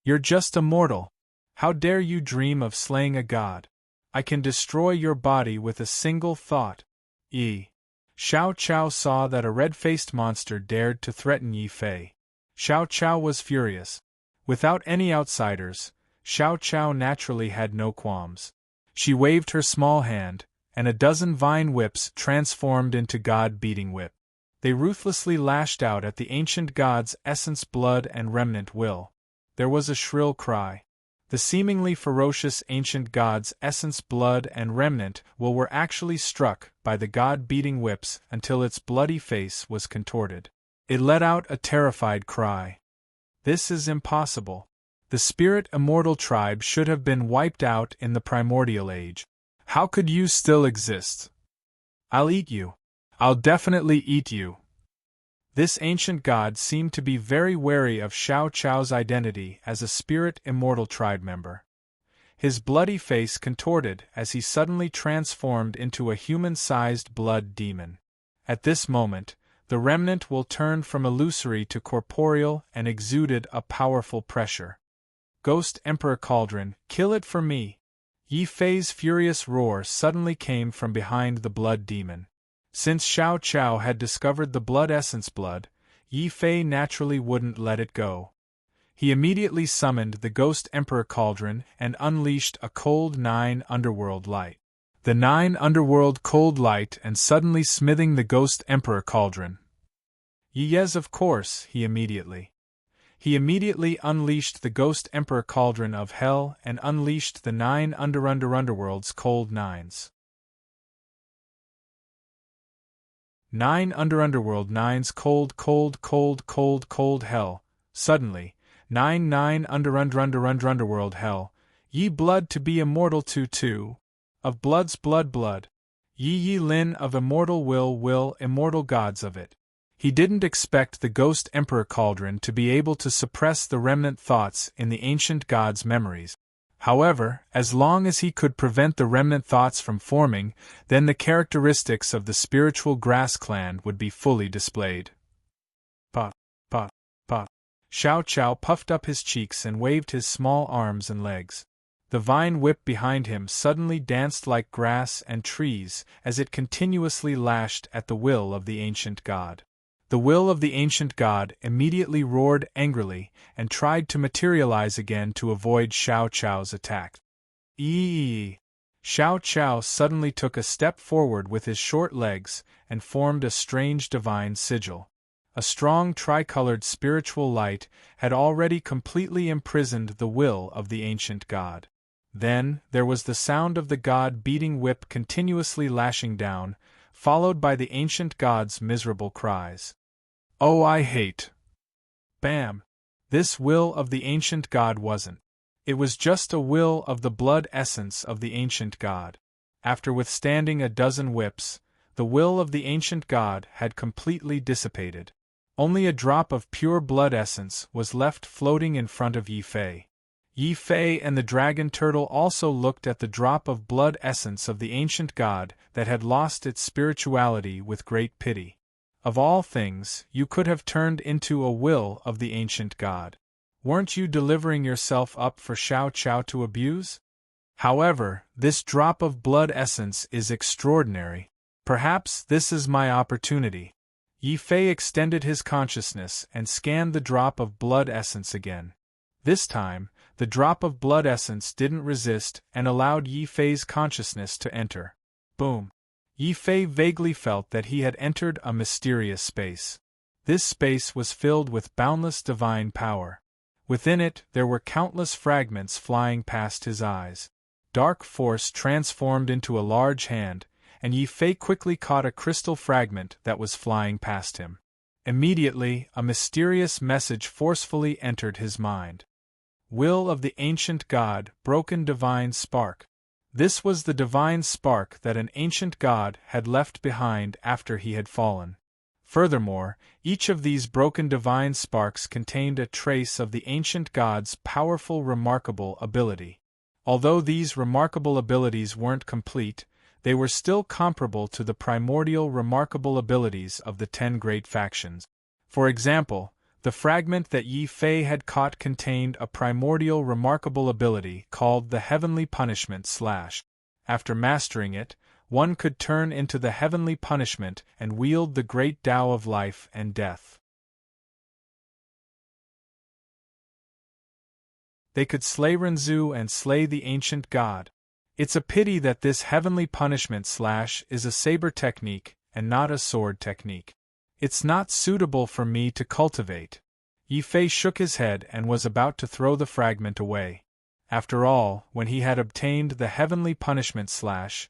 "You're just a mortal. How dare you dream of slaying a god? I can destroy your body with a single thought." Xiao Chao saw that a red-faced monster dared to threaten Yi Fei. Xiao Chao was furious. Without any outsiders, Xiao Chao naturally had no qualms. She waved her small hand, and a dozen vine whips transformed into god-beating whip. They ruthlessly lashed out at the ancient god's essence, blood, and remnant will. There was a shrill cry. The seemingly ferocious ancient god's essence, blood, and remnant will were actually struck by the god-beating whips until its bloody face was contorted. It let out a terrified cry. "This is impossible. The spirit immortal tribe should have been wiped out in the primordial age. How could you still exist? I'll eat you. I'll definitely eat you." This ancient god seemed to be very wary of Xiao Chao's identity as a spirit immortal tribe member. His bloody face contorted as he suddenly transformed into a human-sized blood demon. At this moment, the remnant will turned from illusory to corporeal and exuded a powerful pressure. "Ghost Emperor Cauldron, kill it for me!" Yi Fei's furious roar suddenly came from behind the blood demon. Since Xiao Chao had discovered the blood essence blood, Yi Fei naturally wouldn't let it go. He immediately summoned the Ghost Emperor Cauldron and unleashed a cold 9 underworld light. The 9 underworld cold light and suddenly smithing the Ghost Emperor Cauldron. Yes, of course, he immediately unleashed the Ghost Emperor Cauldron of Hell and unleashed the 9 underworld's cold 9s. 9 underworld 9's cold hell. Suddenly, 9 underworld hell. Ye blood to be immortal to. Of blood's blood. Ye lin of immortal will immortal gods of it. He didn't expect the Ghost Emperor Cauldron to be able to suppress the remnant thoughts in the ancient god's memories. However, as long as he could prevent the remnant thoughts from forming, then the characteristics of the spiritual grass clan would be fully displayed. Pa. Xiao Chao puffed up his cheeks and waved his small arms and legs. The vine whip behind him suddenly danced like grass and trees as it continuously lashed at the will of the ancient god. The will of the ancient god immediately roared angrily and tried to materialize again to avoid Xiao Chao's attack. Xiao Chao suddenly took a step forward with his short legs and formed a strange divine sigil. A strong tricolored spiritual light had already completely imprisoned the will of the ancient god. Then, there was the sound of the god-beating whip continuously lashing down, followed by the ancient god's miserable cries. "Oh, I hate." Bam! This will of the ancient god wasn't. It was just a will of the blood essence of the ancient god. After withstanding a dozen whips, the will of the ancient god had completely dissipated. Only a drop of pure blood essence was left floating in front of Yi Fei. Yi Fei and the dragon turtle also looked at the drop of blood essence of the ancient god that had lost its spirituality with great pity. Of all things, you could have turned into a will of the ancient god. Weren't you delivering yourself up for Xiao Chao to abuse? However, this drop of blood essence is extraordinary. Perhaps this is my opportunity. Yi Fei extended his consciousness and scanned the drop of blood essence again. This time, the drop of blood essence didn't resist and allowed Yi Fei's consciousness to enter. Boom! Yi Fei vaguely felt that he had entered a mysterious space. This space was filled with boundless divine power. Within it, there were countless fragments flying past his eyes. Dark force transformed into a large hand, and Yi Fei quickly caught a crystal fragment that was flying past him. Immediately, a mysterious message forcefully entered his mind. Will of the ancient god, broken divine spark. This was the divine spark that an ancient god had left behind after he had fallen. Furthermore, each of these broken divine sparks contained a trace of the ancient god's powerful, remarkable ability. Although these remarkable abilities weren't complete, they were still comparable to the primordial remarkable abilities of the 10 great factions. For example, the fragment that Yi Fei had caught contained a primordial remarkable ability called the Heavenly Punishment / After mastering it, one could turn into the Heavenly Punishment and wield the great Tao of life and death. They could slay Renzu and slay the ancient god. It's a pity that this Heavenly Punishment / is a saber technique and not a sword technique. It's not suitable for me to cultivate. Yi Fei shook his head and was about to throw the fragment away. After all, when he had obtained the Heavenly Punishment /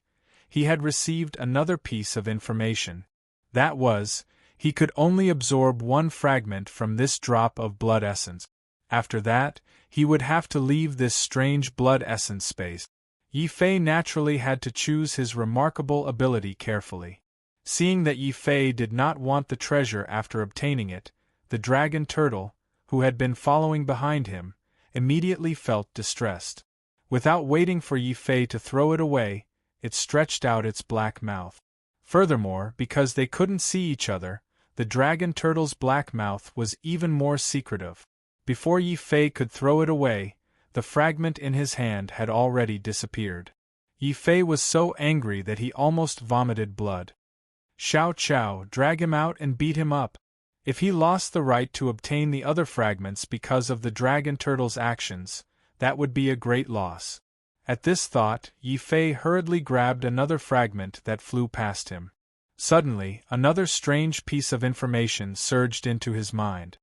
he had received another piece of information. That was, he could only absorb one fragment from this drop of blood essence. After that, he would have to leave this strange blood essence space. Yi Fei naturally had to choose his remarkable ability carefully. Seeing that Yi Fei did not want the treasure after obtaining it, the dragon turtle, who had been following behind him, immediately felt distressed. Without waiting for Yi Fei to throw it away, it stretched out its black mouth. Furthermore, because they couldn't see each other, the dragon turtle's black mouth was even more secretive. Before Yi Fei could throw it away, the fragment in his hand had already disappeared. Yi Fei was so angry that he almost vomited blood. Xiao Chao, drag him out and beat him up. If he lost the right to obtain the other fragments because of the dragon turtle's actions, that would be a great loss. At this thought, Yi Fei hurriedly grabbed another fragment that flew past him. Suddenly, another strange piece of information surged into his mind.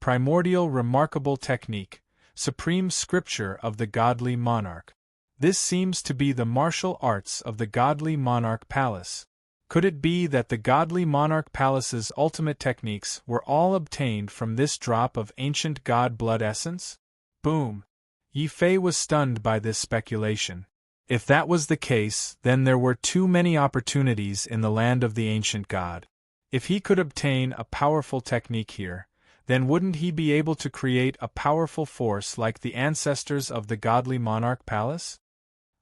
Primordial remarkable technique, supreme scripture of the godly monarch. This seems to be the martial arts of the godly monarch palace. Could it be that the godly monarch palace's ultimate techniques were all obtained from this drop of ancient god blood essence? Boom! Yi Fei was stunned by this speculation. If that was the case, then there were too many opportunities in the land of the ancient god. If he could obtain a powerful technique here, then wouldn't he be able to create a powerful force like the ancestors of the godly monarch palace?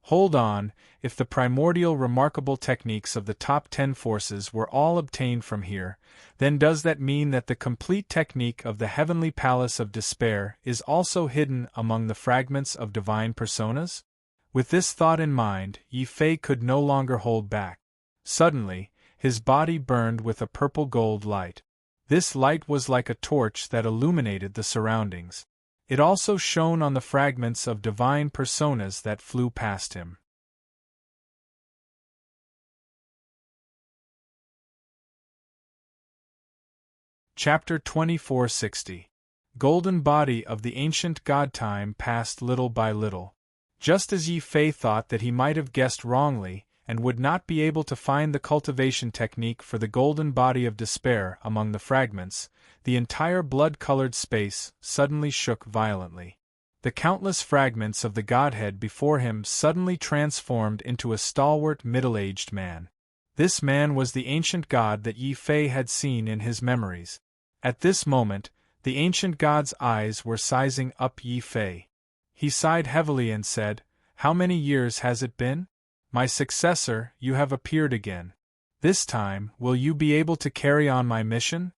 Hold on, if the primordial remarkable techniques of the top 10 forces were all obtained from here, then does that mean that the complete technique of the heavenly palace of despair is also hidden among the fragments of divine personas? With this thought in mind, Yi Fei could no longer hold back. Suddenly, his body burned with a purple-gold light. This light was like a torch that illuminated the surroundings. It also shone on the fragments of divine personas that flew past him. Chapter 2460. Golden body of the ancient god. Time passed little by little. Just as Yi Fei thought that he might have guessed wrongly, and would not be able to find the cultivation technique for the golden body of despair among the fragments, the entire blood-colored space suddenly shook violently. The countless fragments of the godhead before him suddenly transformed into a stalwart middle-aged man. This man was the ancient god that Yi Fei had seen in his memories. At this moment, the ancient god's eyes were sizing up Yi Fei. He sighed heavily and said, "How many years has it been? My successor, you have appeared again. This time, will you be able to carry on my mission?"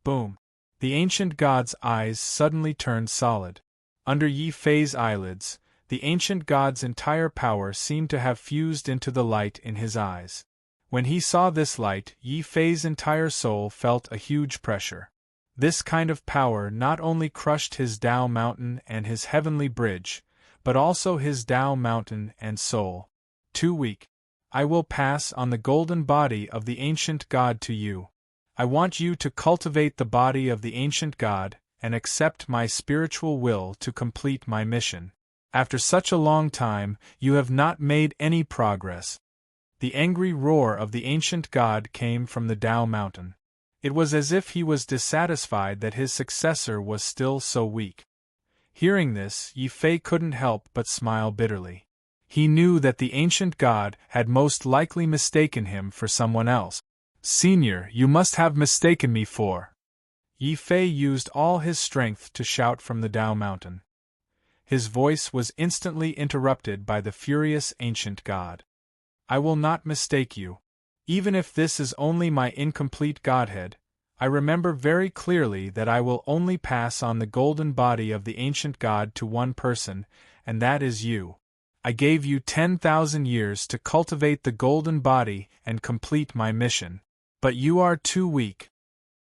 Boom! The ancient god's eyes suddenly turned solid. Under Yi Fei's eyelids, the ancient god's entire power seemed to have fused into the light in his eyes. When he saw this light, Yi Fei's entire soul felt a huge pressure. This kind of power not only crushed his Tao mountain and his heavenly bridge, but also his Tao mountain and soul. Too weak. I will pass on the golden body of the ancient god to you. I want you to cultivate the body of the ancient god, and accept my spiritual will to complete my mission. After such a long time, you have not made any progress. The angry roar of the ancient god came from the Tao mountain. It was as if he was dissatisfied that his successor was still so weak. Hearing this, Yi Fei couldn't help but smile bitterly. He knew that the ancient god had most likely mistaken him for someone else. Senior, you must have mistaken me for. Yi Fei used all his strength to shout from the Dao Mountain. His voice was instantly interrupted by the furious ancient god. I will not mistake you. Even if this is only my incomplete godhead, I remember very clearly that I will only pass on the golden body of the ancient god to one person, and that is you. I gave you 10,000 years to cultivate the golden body and complete my mission. But you are too weak.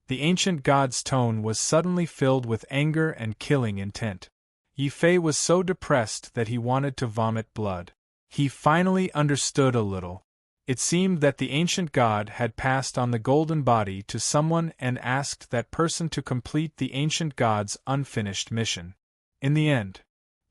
The ancient god's tone was suddenly filled with anger and killing intent. Yi Fei was so depressed that he wanted to vomit blood. He finally understood a little. It seemed that the ancient god had passed on the golden body to someone and asked that person to complete the ancient god's unfinished mission. In the end,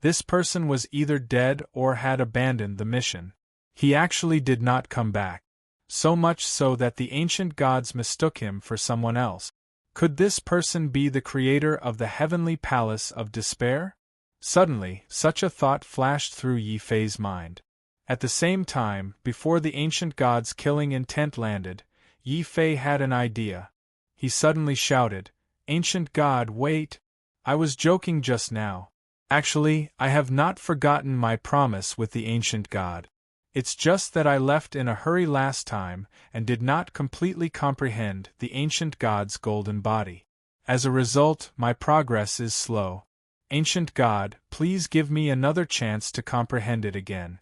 this person was either dead or had abandoned the mission. He actually did not come back. So much so that the ancient gods mistook him for someone else. Could this person be the creator of the heavenly palace of despair? Suddenly, such a thought flashed through Yi Fei's mind. At the same time, before the ancient god's killing intent landed, Yi Fei had an idea. He suddenly shouted, "Ancient god, wait! I was joking just now. Actually, I have not forgotten my promise with the ancient god. It's just that I left in a hurry last time and did not completely comprehend the ancient god's golden body. As a result, my progress is slow. Ancient god, please give me another chance to comprehend it again."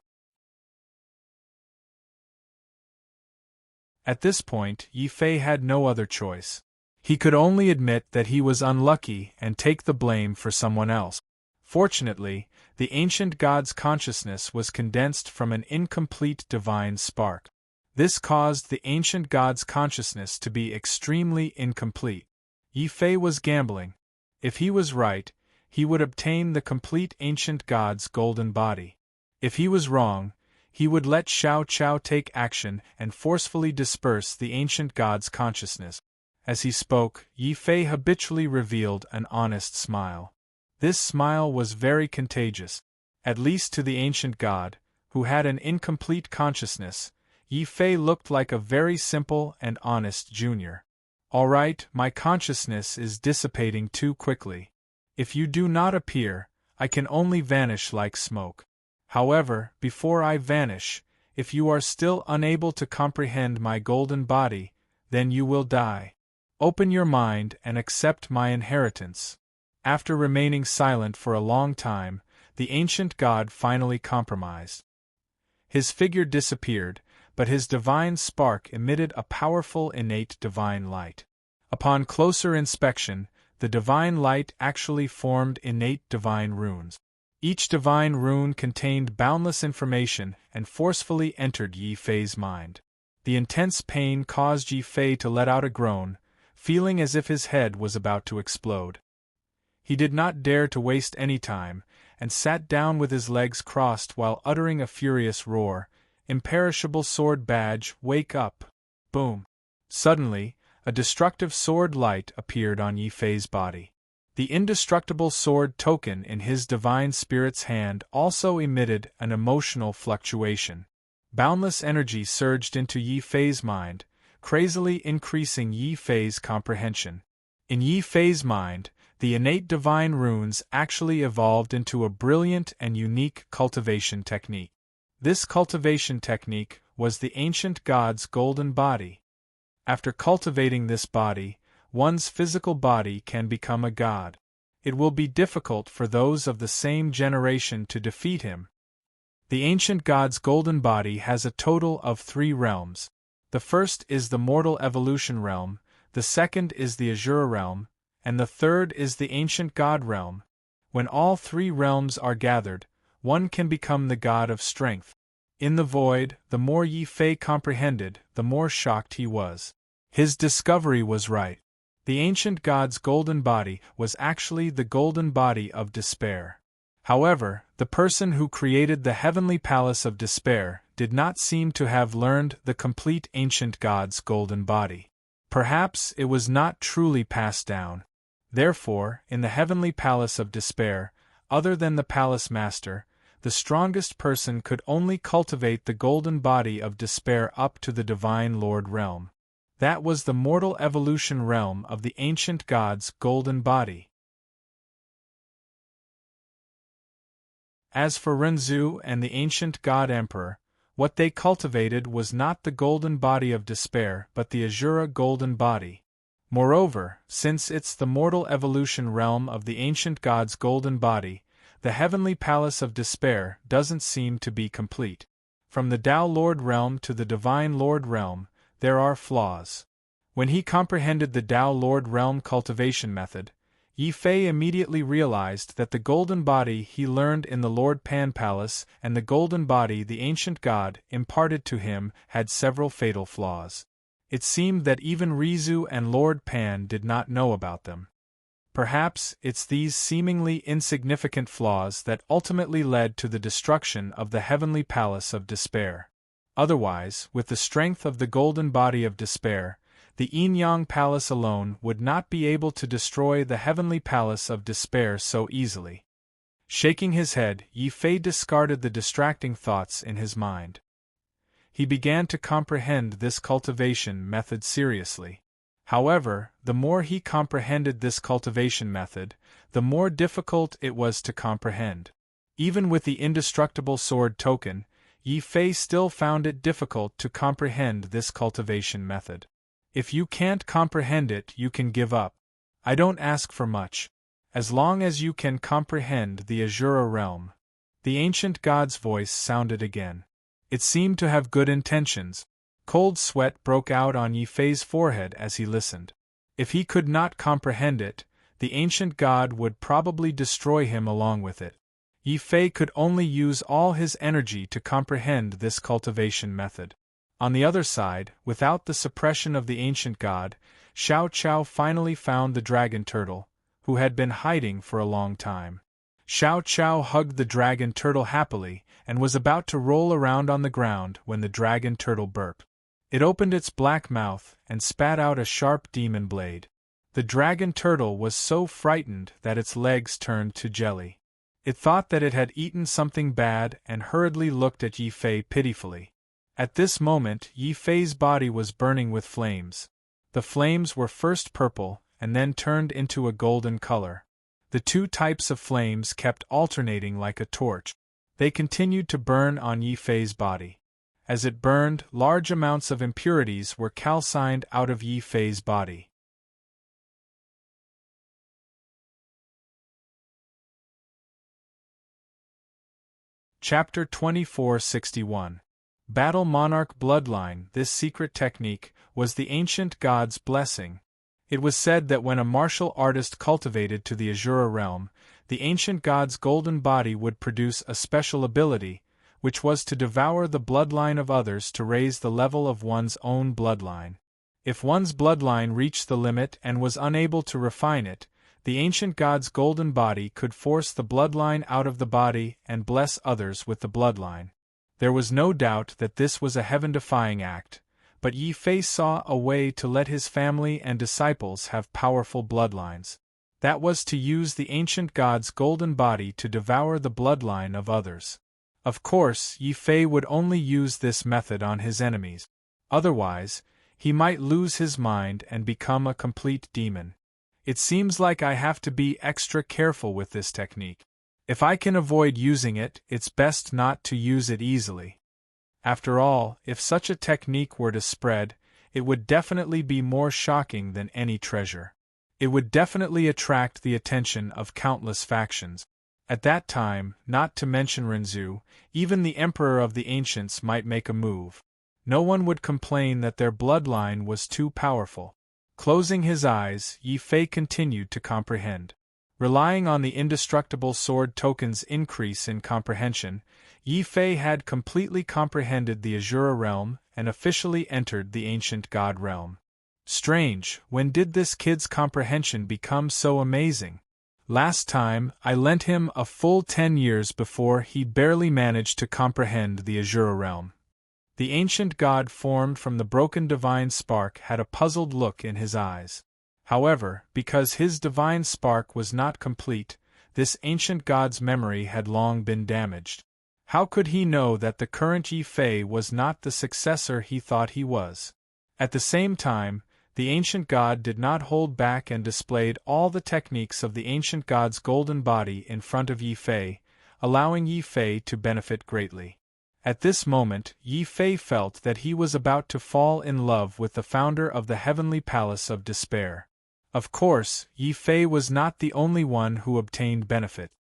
At this point, Yi Fei had no other choice. He could only admit that he was unlucky and take the blame for someone else. Fortunately, the ancient god's consciousness was condensed from an incomplete divine spark. This caused the ancient god's consciousness to be extremely incomplete. Yi Fei was gambling. If he was right, he would obtain the complete ancient god's golden body. If he was wrong, he would let Xiao Qiao take action and forcefully disperse the ancient god's consciousness. As he spoke, Yi Fei habitually revealed an honest smile. This smile was very contagious. At least to the ancient god, who had an incomplete consciousness, Yi Fei looked like a very simple and honest junior. All right, my consciousness is dissipating too quickly. If you do not appear, I can only vanish like smoke. However, before I vanish, if you are still unable to comprehend my golden body, then you will die. Open your mind and accept my inheritance. After remaining silent for a long time, the ancient god finally compromised. His figure disappeared, but his divine spark emitted a powerful innate divine light. Upon closer inspection, the divine light actually formed innate divine runes. Each divine rune contained boundless information and forcefully entered Yi Fei's mind. The intense pain caused Yi Fei to let out a groan, feeling as if his head was about to explode. He did not dare to waste any time, and sat down with his legs crossed while uttering a furious roar, "Imperishable sword badge, wake up!" Boom! Suddenly, a destructive sword light appeared on Yi Fei's body. The indestructible sword token in his divine spirit's hand also emitted an emotional fluctuation. Boundless energy surged into Yi Fei's mind, crazily increasing Yi Fei's comprehension. In Yi Fei's mind, the innate divine runes actually evolved into a brilliant and unique cultivation technique. This cultivation technique was the ancient god's golden body. After cultivating this body, one's physical body can become a god. It will be difficult for those of the same generation to defeat him. The ancient god's golden body has a total of 3 realms. The first is the mortal evolution realm, the second is the Azura realm, and the third is the ancient god realm. When all 3 realms are gathered, one can become the god of strength. In the void, the more Yi Fei comprehended, the more shocked he was. His discovery was right. The ancient god's golden body was actually the golden body of despair. However, the person who created the heavenly palace of despair did not seem to have learned the complete ancient god's golden body. Perhaps it was not truly passed down. Therefore, in the heavenly palace of despair, other than the palace master, the strongest person could only cultivate the golden body of despair up to the divine lord realm. That was the mortal evolution realm of the ancient god's golden body. As for Renzu and the ancient god emperor, what they cultivated was not the golden body of despair but the Azura golden body. Moreover, since it's the mortal evolution realm of the ancient god's golden body, the heavenly palace of despair doesn't seem to be complete. From the Tao Lord realm to the Divine Lord realm, there are flaws. When he comprehended the Tao Lord realm cultivation method, Yi Fei immediately realized that the golden body he learned in the Lord Pan Palace and the golden body the ancient god imparted to him had several fatal flaws. It seemed that even Rizu and Lord Pan did not know about them. Perhaps it's these seemingly insignificant flaws that ultimately led to the destruction of the heavenly palace of despair. Otherwise, with the strength of the golden body of despair, the Yin-Yang Palace alone would not be able to destroy the heavenly palace of despair so easily. Shaking his head, Yi Fei discarded the distracting thoughts in his mind. He began to comprehend this cultivation method seriously. However, the more he comprehended this cultivation method, the more difficult it was to comprehend. Even with the indestructible sword token, Yi Fei still found it difficult to comprehend this cultivation method. If you can't comprehend it, you can give up. I don't ask for much. As long as you can comprehend the Azura realm. The ancient god's voice sounded again. It seemed to have good intentions. Cold sweat broke out on Yi Fei's forehead as he listened. If he could not comprehend it, the ancient god would probably destroy him along with it. Yi Fei could only use all his energy to comprehend this cultivation method. On the other side, without the suppression of the ancient god, Xiao Chao finally found the dragon turtle, who had been hiding for a long time. Xiao Chao hugged the dragon turtle happily and was about to roll around on the ground when the dragon turtle burped. It opened its black mouth and spat out a sharp demon blade. The dragon turtle was so frightened that its legs turned to jelly. It thought that it had eaten something bad and hurriedly looked at Yi Fei pitifully. At this moment, Yi Fei's body was burning with flames. The flames were first purple and then turned into a golden color. The two types of flames kept alternating like a torch. They continued to burn on Yi Fei's body. As it burned, large amounts of impurities were calcined out of Yi Fei's body. Chapter 2461. Battle Monarch Bloodline. This secret technique was the ancient god's blessing. It was said that when a martial artist cultivated to the Azura realm, the ancient god's golden body would produce a special ability, which was to devour the bloodline of others to raise the level of one's own bloodline. If one's bloodline reached the limit and was unable to refine it, the ancient god's golden body could force the bloodline out of the body and bless others with the bloodline. There was no doubt that this was a heaven-defying act, but Yi Fei saw a way to let his family and disciples have powerful bloodlines. That was to use the ancient god's golden body to devour the bloodline of others. Of course, Yi Fei would only use this method on his enemies. Otherwise, he might lose his mind and become a complete demon. It seems like I have to be extra careful with this technique. If I can avoid using it, it's best not to use it easily. After all, if such a technique were to spread, it would definitely be more shocking than any treasure. It would definitely attract the attention of countless factions. At that time, not to mention Renzu, even the Emperor of the Ancients might make a move. No one would complain that their bloodline was too powerful. Closing his eyes, Yi Fei continued to comprehend. Relying on the indestructible sword token's increase in comprehension, Yi Fei had completely comprehended the Azura realm and officially entered the ancient god realm. Strange, when did this kid's comprehension become so amazing? Last time, I lent him a full 10 years before he barely managed to comprehend the Azura realm. The ancient god formed from the broken divine spark had a puzzled look in his eyes. However, because his divine spark was not complete, this ancient god's memory had long been damaged. How could he know that the current Yi Fei was not the successor he thought he was? At the same time, the ancient god did not hold back and displayed all the techniques of the ancient god's golden body in front of Yi Fei, allowing Yi Fei to benefit greatly. At this moment, Yi Fei felt that he was about to fall in love with the founder of the heavenly palace of despair. Of course, Yi Fei was not the only one who obtained benefit.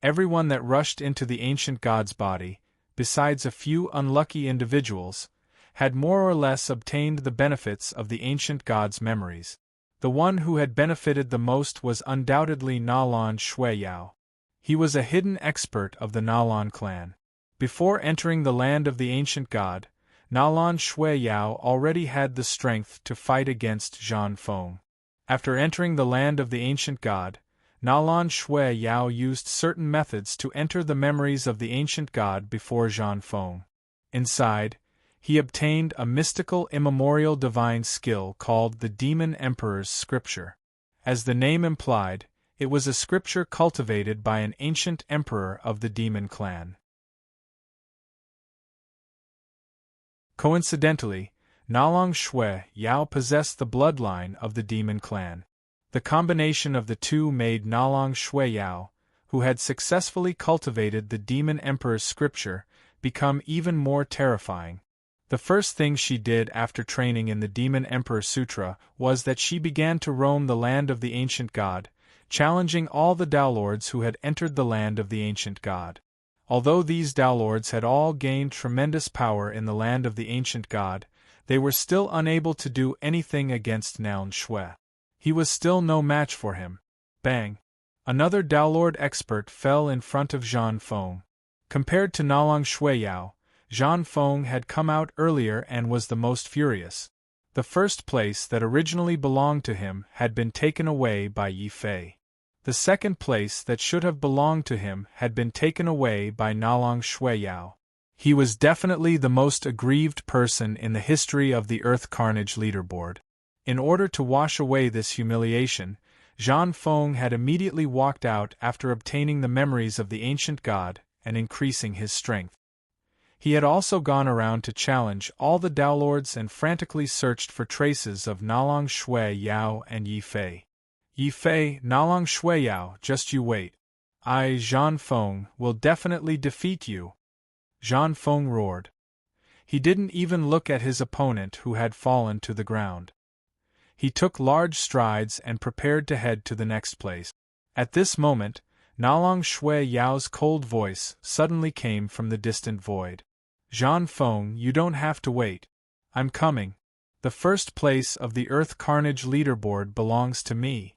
Everyone that rushed into the ancient god's body, besides a few unlucky individuals, had more or less obtained the benefits of the ancient god's memories. The one who had benefited the most was undoubtedly Nalan Shuiyao. He was a hidden expert of the Nalan clan. Before entering the land of the ancient god, Nalan Shuiyao already had the strength to fight against Zhan Feng. After entering the land of the ancient god, Nalan Shuiyao used certain methods to enter the memories of the ancient god before Zhan Feng. Inside, he obtained a mystical immemorial divine skill called the Demon Emperor's Scripture. As the name implied, it was a scripture cultivated by an ancient emperor of the demon clan. Coincidentally, Nalang Shuiyao possessed the bloodline of the demon clan. The combination of the two made Nalang Shuiyao, who had successfully cultivated the Demon Emperor's Scripture, become even more terrifying. The first thing she did after training in the Demon Emperor Sutra was that she began to roam the land of the ancient god, challenging all the Daolords who had entered the land of the ancient god. Although these Daolords had all gained tremendous power in the land of the ancient god, they were still unable to do anything against Nalan Shui. He was still no match for him. Bang! Another Daolord expert fell in front of Zhan Feng. Compared to Nalang Shuiyao, Zhan Feng had come out earlier and was the most furious. The first place that originally belonged to him had been taken away by Yi Fei. The second place that should have belonged to him had been taken away by Nalang Shuiyao. He was definitely the most aggrieved person in the history of the Earth Carnage leaderboard. In order to wash away this humiliation, Zhan Feng had immediately walked out after obtaining the memories of the ancient god and increasing his strength. He had also gone around to challenge all the Daolords and frantically searched for traces of Nalang Shuiyao and Yi Fei. Yi Fei, Nalang Shuiyao, just you wait. I, Zhan Feng, will definitely defeat you. Zhan Feng roared. He didn't even look at his opponent who had fallen to the ground. He took large strides and prepared to head to the next place. At this moment, Nalang Shuiyao's cold voice suddenly came from the distant void. Zhan Feng, you don't have to wait. I'm coming. The first place of the Earth Carnage leaderboard belongs to me.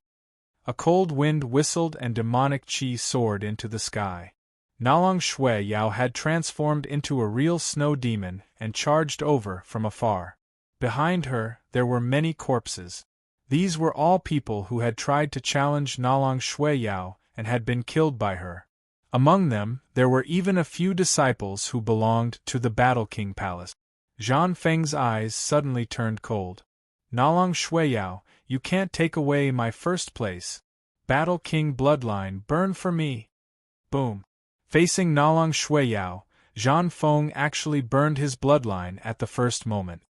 A cold wind whistled and demonic chi soared into the sky. Nalang Shuiyao had transformed into a real snow demon and charged over from afar. Behind her, there were many corpses. These were all people who had tried to challenge Nalang Shuiyao and had been killed by her. Among them, there were even a few disciples who belonged to the Battle King Palace. Zhan Feng's eyes suddenly turned cold. Nalang Shuiyao, you can't take away my first place. Battle King bloodline, burn for me. Boom. Facing Nalang Shuiyao, Zhan Feng actually burned his bloodline at the first moment.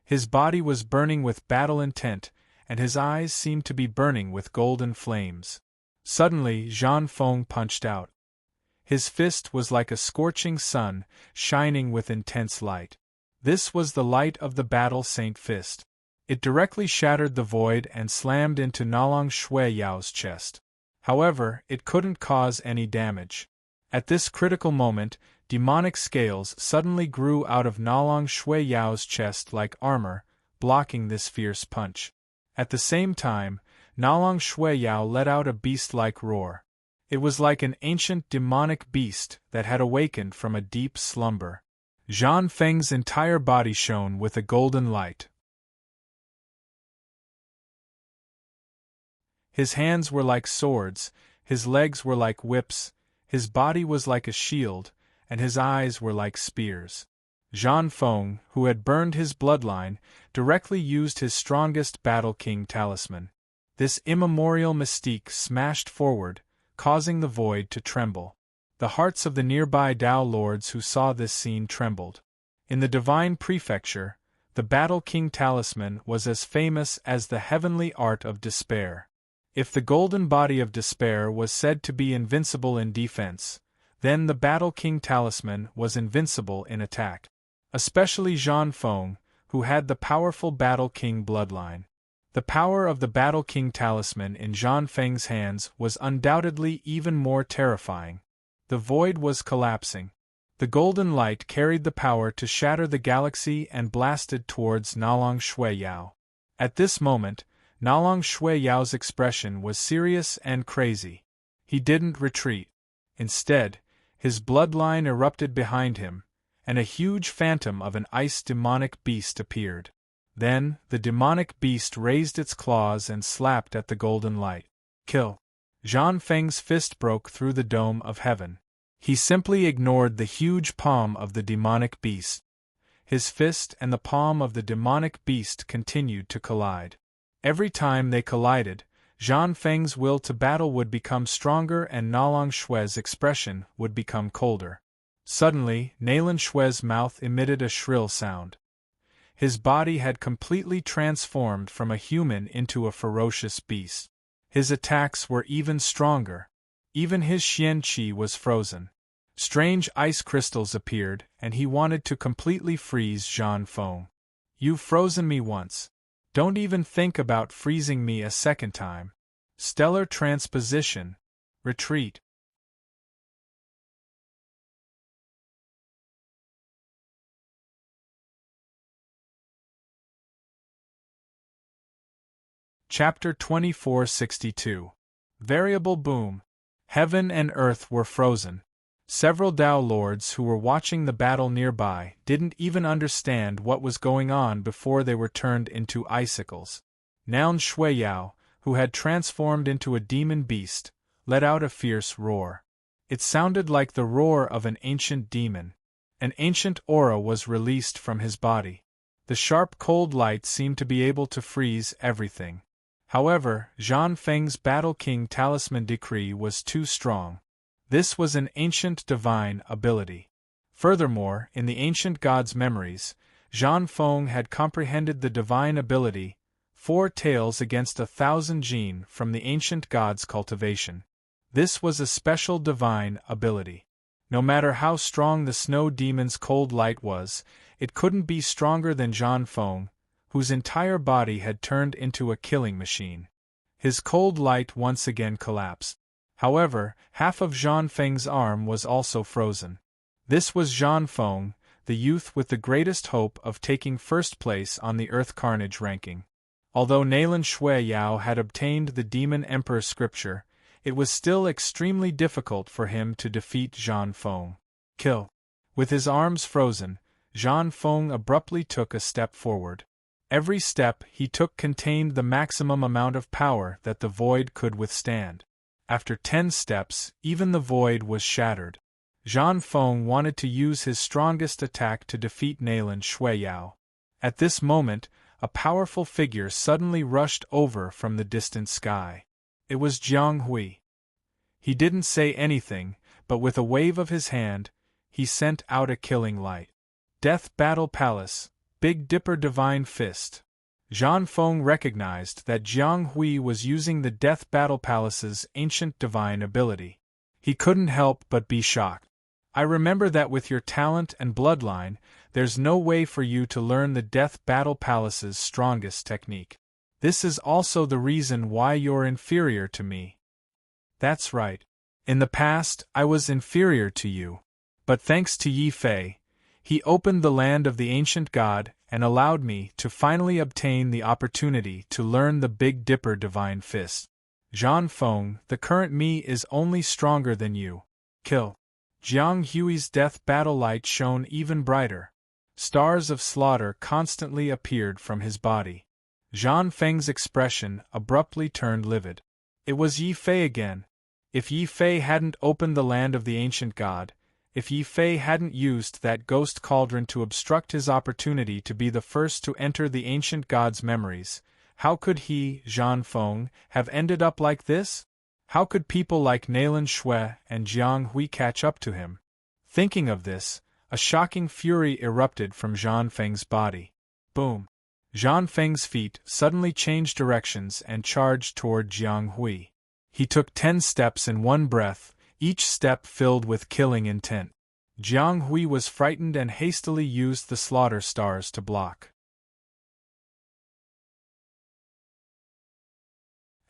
His body was burning with battle intent, and his eyes seemed to be burning with golden flames. Suddenly, Zhan Feng punched out. His fist was like a scorching sun, shining with intense light. This was the light of the Battle Saint Fist. It directly shattered the void and slammed into Nalang Shuiyao's chest. However, it couldn't cause any damage. At this critical moment, demonic scales suddenly grew out of Nalang Shuiyao's chest like armor, blocking this fierce punch. At the same time, Nalang Shuiyao let out a beast-like roar. It was like an ancient demonic beast that had awakened from a deep slumber. Zhan Feng's entire body shone with a golden light. His hands were like swords, his legs were like whips, his body was like a shield, and his eyes were like spears. Zhan Feng, who had burned his bloodline, directly used his strongest Battle King talisman. This immemorial mystique smashed forward, causing the void to tremble. The hearts of the nearby Dao Lords who saw this scene trembled. In the Divine Prefecture, The Battle King talisman was as famous as the heavenly art of despair. If the golden body of despair was said to be invincible in defense, then the Battle King talisman was invincible in attack. Especially Zhang Feng, who had the powerful Battle King bloodline. The power of the Battle King talisman in Zhang Feng's hands was undoubtedly even more terrifying. The void was collapsing. The golden light carried the power to shatter the galaxy and blasted towards Nalong Shuiyao. At this moment, Nalong Shuiyao's expression was serious and crazy. He didn't retreat. Instead, his bloodline erupted behind him, and a huge phantom of an ice demonic beast appeared. Then, the demonic beast raised its claws and slapped at the golden light. Kill! Zhang Feng's fist broke through the dome of heaven. He simply ignored the huge palm of the demonic beast. His fist and the palm of the demonic beast continued to collide. Every time they collided, Zhang Feng's will to battle would become stronger and Nalong Shui's expression would become colder. Suddenly, Nalong Shui's mouth emitted a shrill sound. His body had completely transformed from a human into a ferocious beast. His attacks were even stronger. Even his Xian Qi was frozen. Strange ice crystals appeared, and he wanted to completely freeze Zhang Feng. "You've frozen me once. Don't even think about freezing me a second time." Stellar transposition. Retreat. Chapter 2462. Variable Boom. Heaven and earth were frozen. Several Tao lords who were watching the battle nearby didn't even understand what was going on before they were turned into icicles. Nalong Shuiyao, who had transformed into a demon beast, let out a fierce roar. It sounded like the roar of an ancient demon. An ancient aura was released from his body. The sharp cold light seemed to be able to freeze everything. However, Zhang Feng's Battle King talisman decree was too strong. This was an ancient divine ability. Furthermore, in the ancient god's memories, Zhang Feng had comprehended the divine ability, 4 tails against 1,000 jin from the ancient god's cultivation. This was a special divine ability. No matter how strong the snow demon's cold light was, it couldn't be stronger than Zhang Feng, whose entire body had turned into a killing machine. His cold light once again collapsed. However, half of Zhang Feng's arm was also frozen. This was Zhang Feng, the youth with the greatest hope of taking first place on the Earth Carnage ranking. Although Nalong Shuiyao had obtained the Demon Emperor scripture, it was still extremely difficult for him to defeat Zhang Feng. Kill! With his arms frozen, Zhang Feng abruptly took a step forward. Every step he took contained the maximum amount of power that the void could withstand. After 10 steps, even the void was shattered. Zhang Feng wanted to use his strongest attack to defeat Nalong Shuiyao. At this moment, a powerful figure suddenly rushed over from the distant sky. It was Jiang Hui. He didn't say anything, but with a wave of his hand, he sent out a killing light. Death Battle Palace, Big Dipper Divine Fist. Zhang Feng recognized that Jiang Hui was using the Death Battle Palace's ancient divine ability. He couldn't help but be shocked. "I remember that with your talent and bloodline, there's no way for you to learn the Death Battle Palace's strongest technique. This is also the reason why you're inferior to me." "That's right. In the past, I was inferior to you. But thanks to Yi Fei, he opened the land of the ancient god and allowed me to finally obtain the opportunity to learn the Big Dipper Divine Fist. Zhang Feng, the current me is only stronger than you. Kill." Jiang Hui's death battle light shone even brighter. Stars of slaughter constantly appeared from his body. Zhang Feng's expression abruptly turned livid. It was Yi Fei again. If Yi Fei hadn't opened the land of the ancient god, if Yi Fei hadn't used that ghost cauldron to obstruct his opportunity to be the first to enter the ancient god's memories, how could he, Zhang Feng, have ended up like this? How could people like Nalong Shui and Jiang Hui catch up to him? Thinking of this, a shocking fury erupted from Zhang Feng's body. Boom! Zhang Feng's feet suddenly changed directions and charged toward Jiang Hui. He took 10 steps in one breath, each step filled with killing intent. Jiang Hui was frightened and hastily used the slaughter stars to block.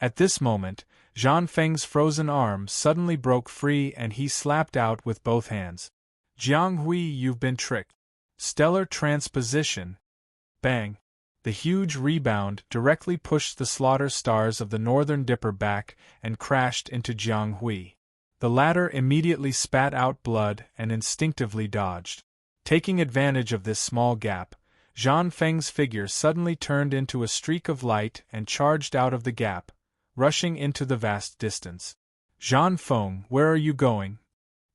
At this moment, Zhang Feng's frozen arm suddenly broke free and he slapped out with both hands. Jiang Hui, you've been tricked. Stellar transposition. Bang! The huge rebound directly pushed the slaughter stars of the Northern Dipper back and crashed into Jiang Hui. The latter immediately spat out blood and instinctively dodged. Taking advantage of this small gap, Zhang Feng's figure suddenly turned into a streak of light and charged out of the gap, rushing into the vast distance. Zhang Feng, where are you going?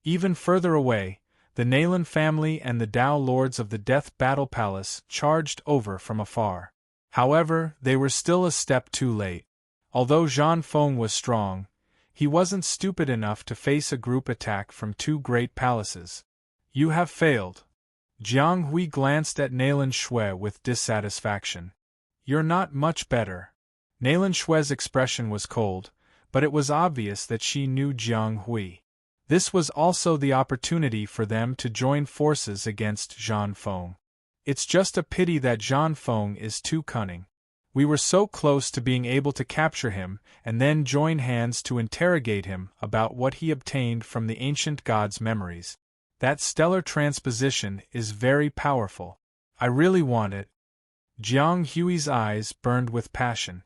Even further away, the Nalan family and the Dao lords of the Death Battle Palace charged over from afar. However, they were still a step too late. Although Zhang Feng was strong, he wasn't stupid enough to face a group attack from 2 great palaces. You have failed. Jiang Hui glanced at Nalan Shui with dissatisfaction. You're not much better. Nalan Shui's expression was cold, but it was obvious that she knew Jiang Hui. This was also the opportunity for them to join forces against Zhang Feng. It's just a pity that Zhang Feng is too cunning. We were so close to being able to capture him and then join hands to interrogate him about what he obtained from the ancient god's memories. That stellar transposition is very powerful. I really want it. Jiang Hui's eyes burned with passion.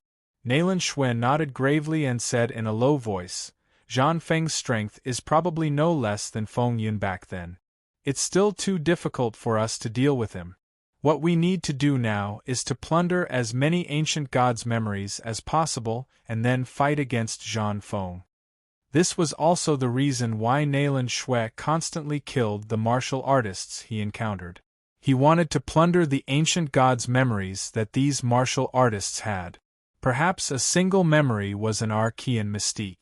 Nalan Shui nodded gravely and said in a low voice, Zhang Feng's strength is probably no less than Feng Yun back then. It's still too difficult for us to deal with him. What we need to do now is to plunder as many ancient gods' memories as possible and then fight against Zhang Feng. This was also the reason why Nalan Shui constantly killed the martial artists he encountered. He wanted to plunder the ancient gods' memories that these martial artists had. Perhaps a single memory was an Archean mystique.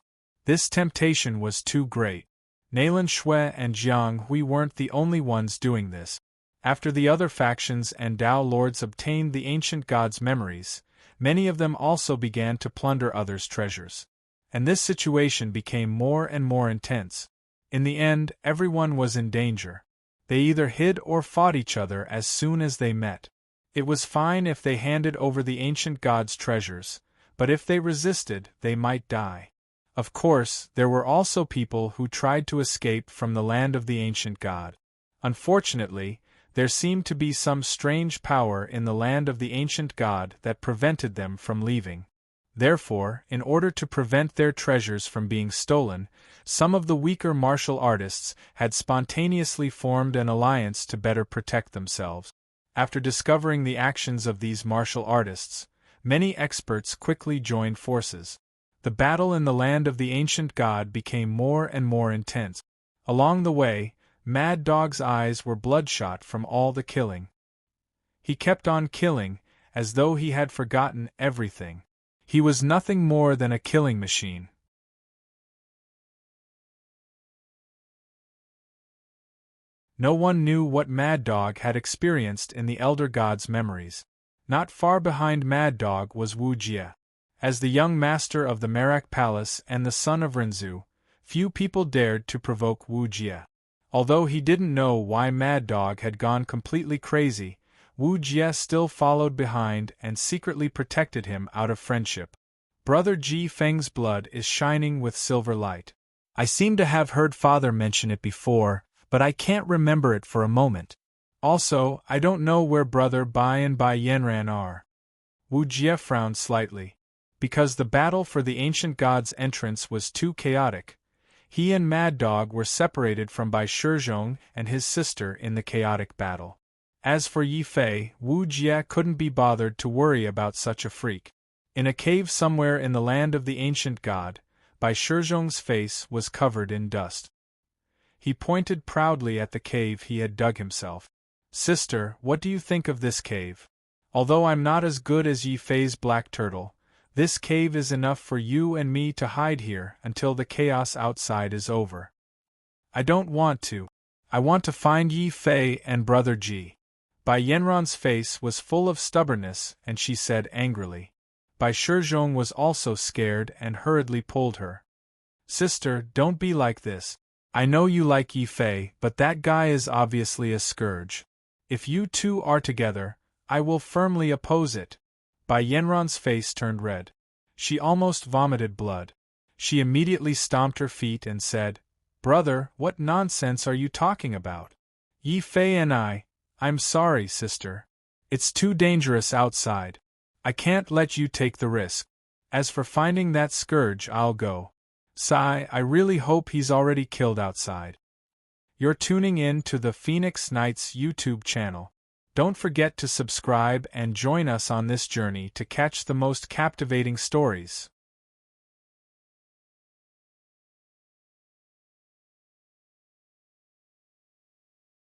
This temptation was too great. Nalan Shui and Jiang Hui weren't the only ones doing this. After the other factions and Dao lords obtained the ancient gods' memories, many of them also began to plunder others' treasures. And this situation became more and more intense. In the end, everyone was in danger. They either hid or fought each other as soon as they met. It was fine if they handed over the ancient gods' treasures, but if they resisted, they might die. Of course, there were also people who tried to escape from the land of the ancient god. Unfortunately, there seemed to be some strange power in the land of the ancient god that prevented them from leaving. Therefore, in order to prevent their treasures from being stolen, some of the weaker martial artists had spontaneously formed an alliance to better protect themselves. After discovering the actions of these martial artists, many experts quickly joined forces. The battle in the land of the ancient god became more and more intense. Along the way, Mad Dog's eyes were bloodshot from all the killing. He kept on killing, as though he had forgotten everything. He was nothing more than a killing machine. No one knew what Mad Dog had experienced in the Elder God's memories. Not far behind Mad Dog was Wu Jie. As the young master of the Merak Palace and the son of Renzu, few people dared to provoke Wu Jie. Although he didn't know why Mad Dog had gone completely crazy, Wu Jie still followed behind and secretly protected him out of friendship. Brother Ji Feng's blood is shining with silver light. I seem to have heard father mention it before, but I can't remember it for a moment. Also, I don't know where Brother Bai and Bai Yanran are. Wu Jie frowned slightly. Because the battle for the ancient god's entrance was too chaotic, he and Mad Dog were separated from Bai Shizhong and his sister in the chaotic battle. As for Yi Fei, Wu Jie couldn't be bothered to worry about such a freak. In a cave somewhere in the land of the ancient god, Bai Shizhong's face was covered in dust. He pointed proudly at the cave he had dug himself. Sister, what do you think of this cave? Although I'm not as good as Yi Fei's black turtle, this cave is enough for you and me to hide here until the chaos outside is over. I don't want to. I want to find Yi Fei and Brother Ji. Bai Yanron's face was full of stubbornness, and she said angrily. Bai Shizhong was also scared and hurriedly pulled her. Sister, don't be like this. I know you like Yi Fei, but that guy is obviously a scourge. If you two are together, I will firmly oppose it. Bai Yanron's face turned red. She almost vomited blood. She immediately stomped her feet and said, Brother, what nonsense are you talking about? Yi Fei and I'm sorry, sister. It's too dangerous outside. I can't let you take the risk. As for finding that scourge, I'll go. Sigh, I really hope he's already killed outside. You're tuning in to the Phoenix Knights YouTube channel. Don't forget to subscribe and join us on this journey to catch the most captivating stories.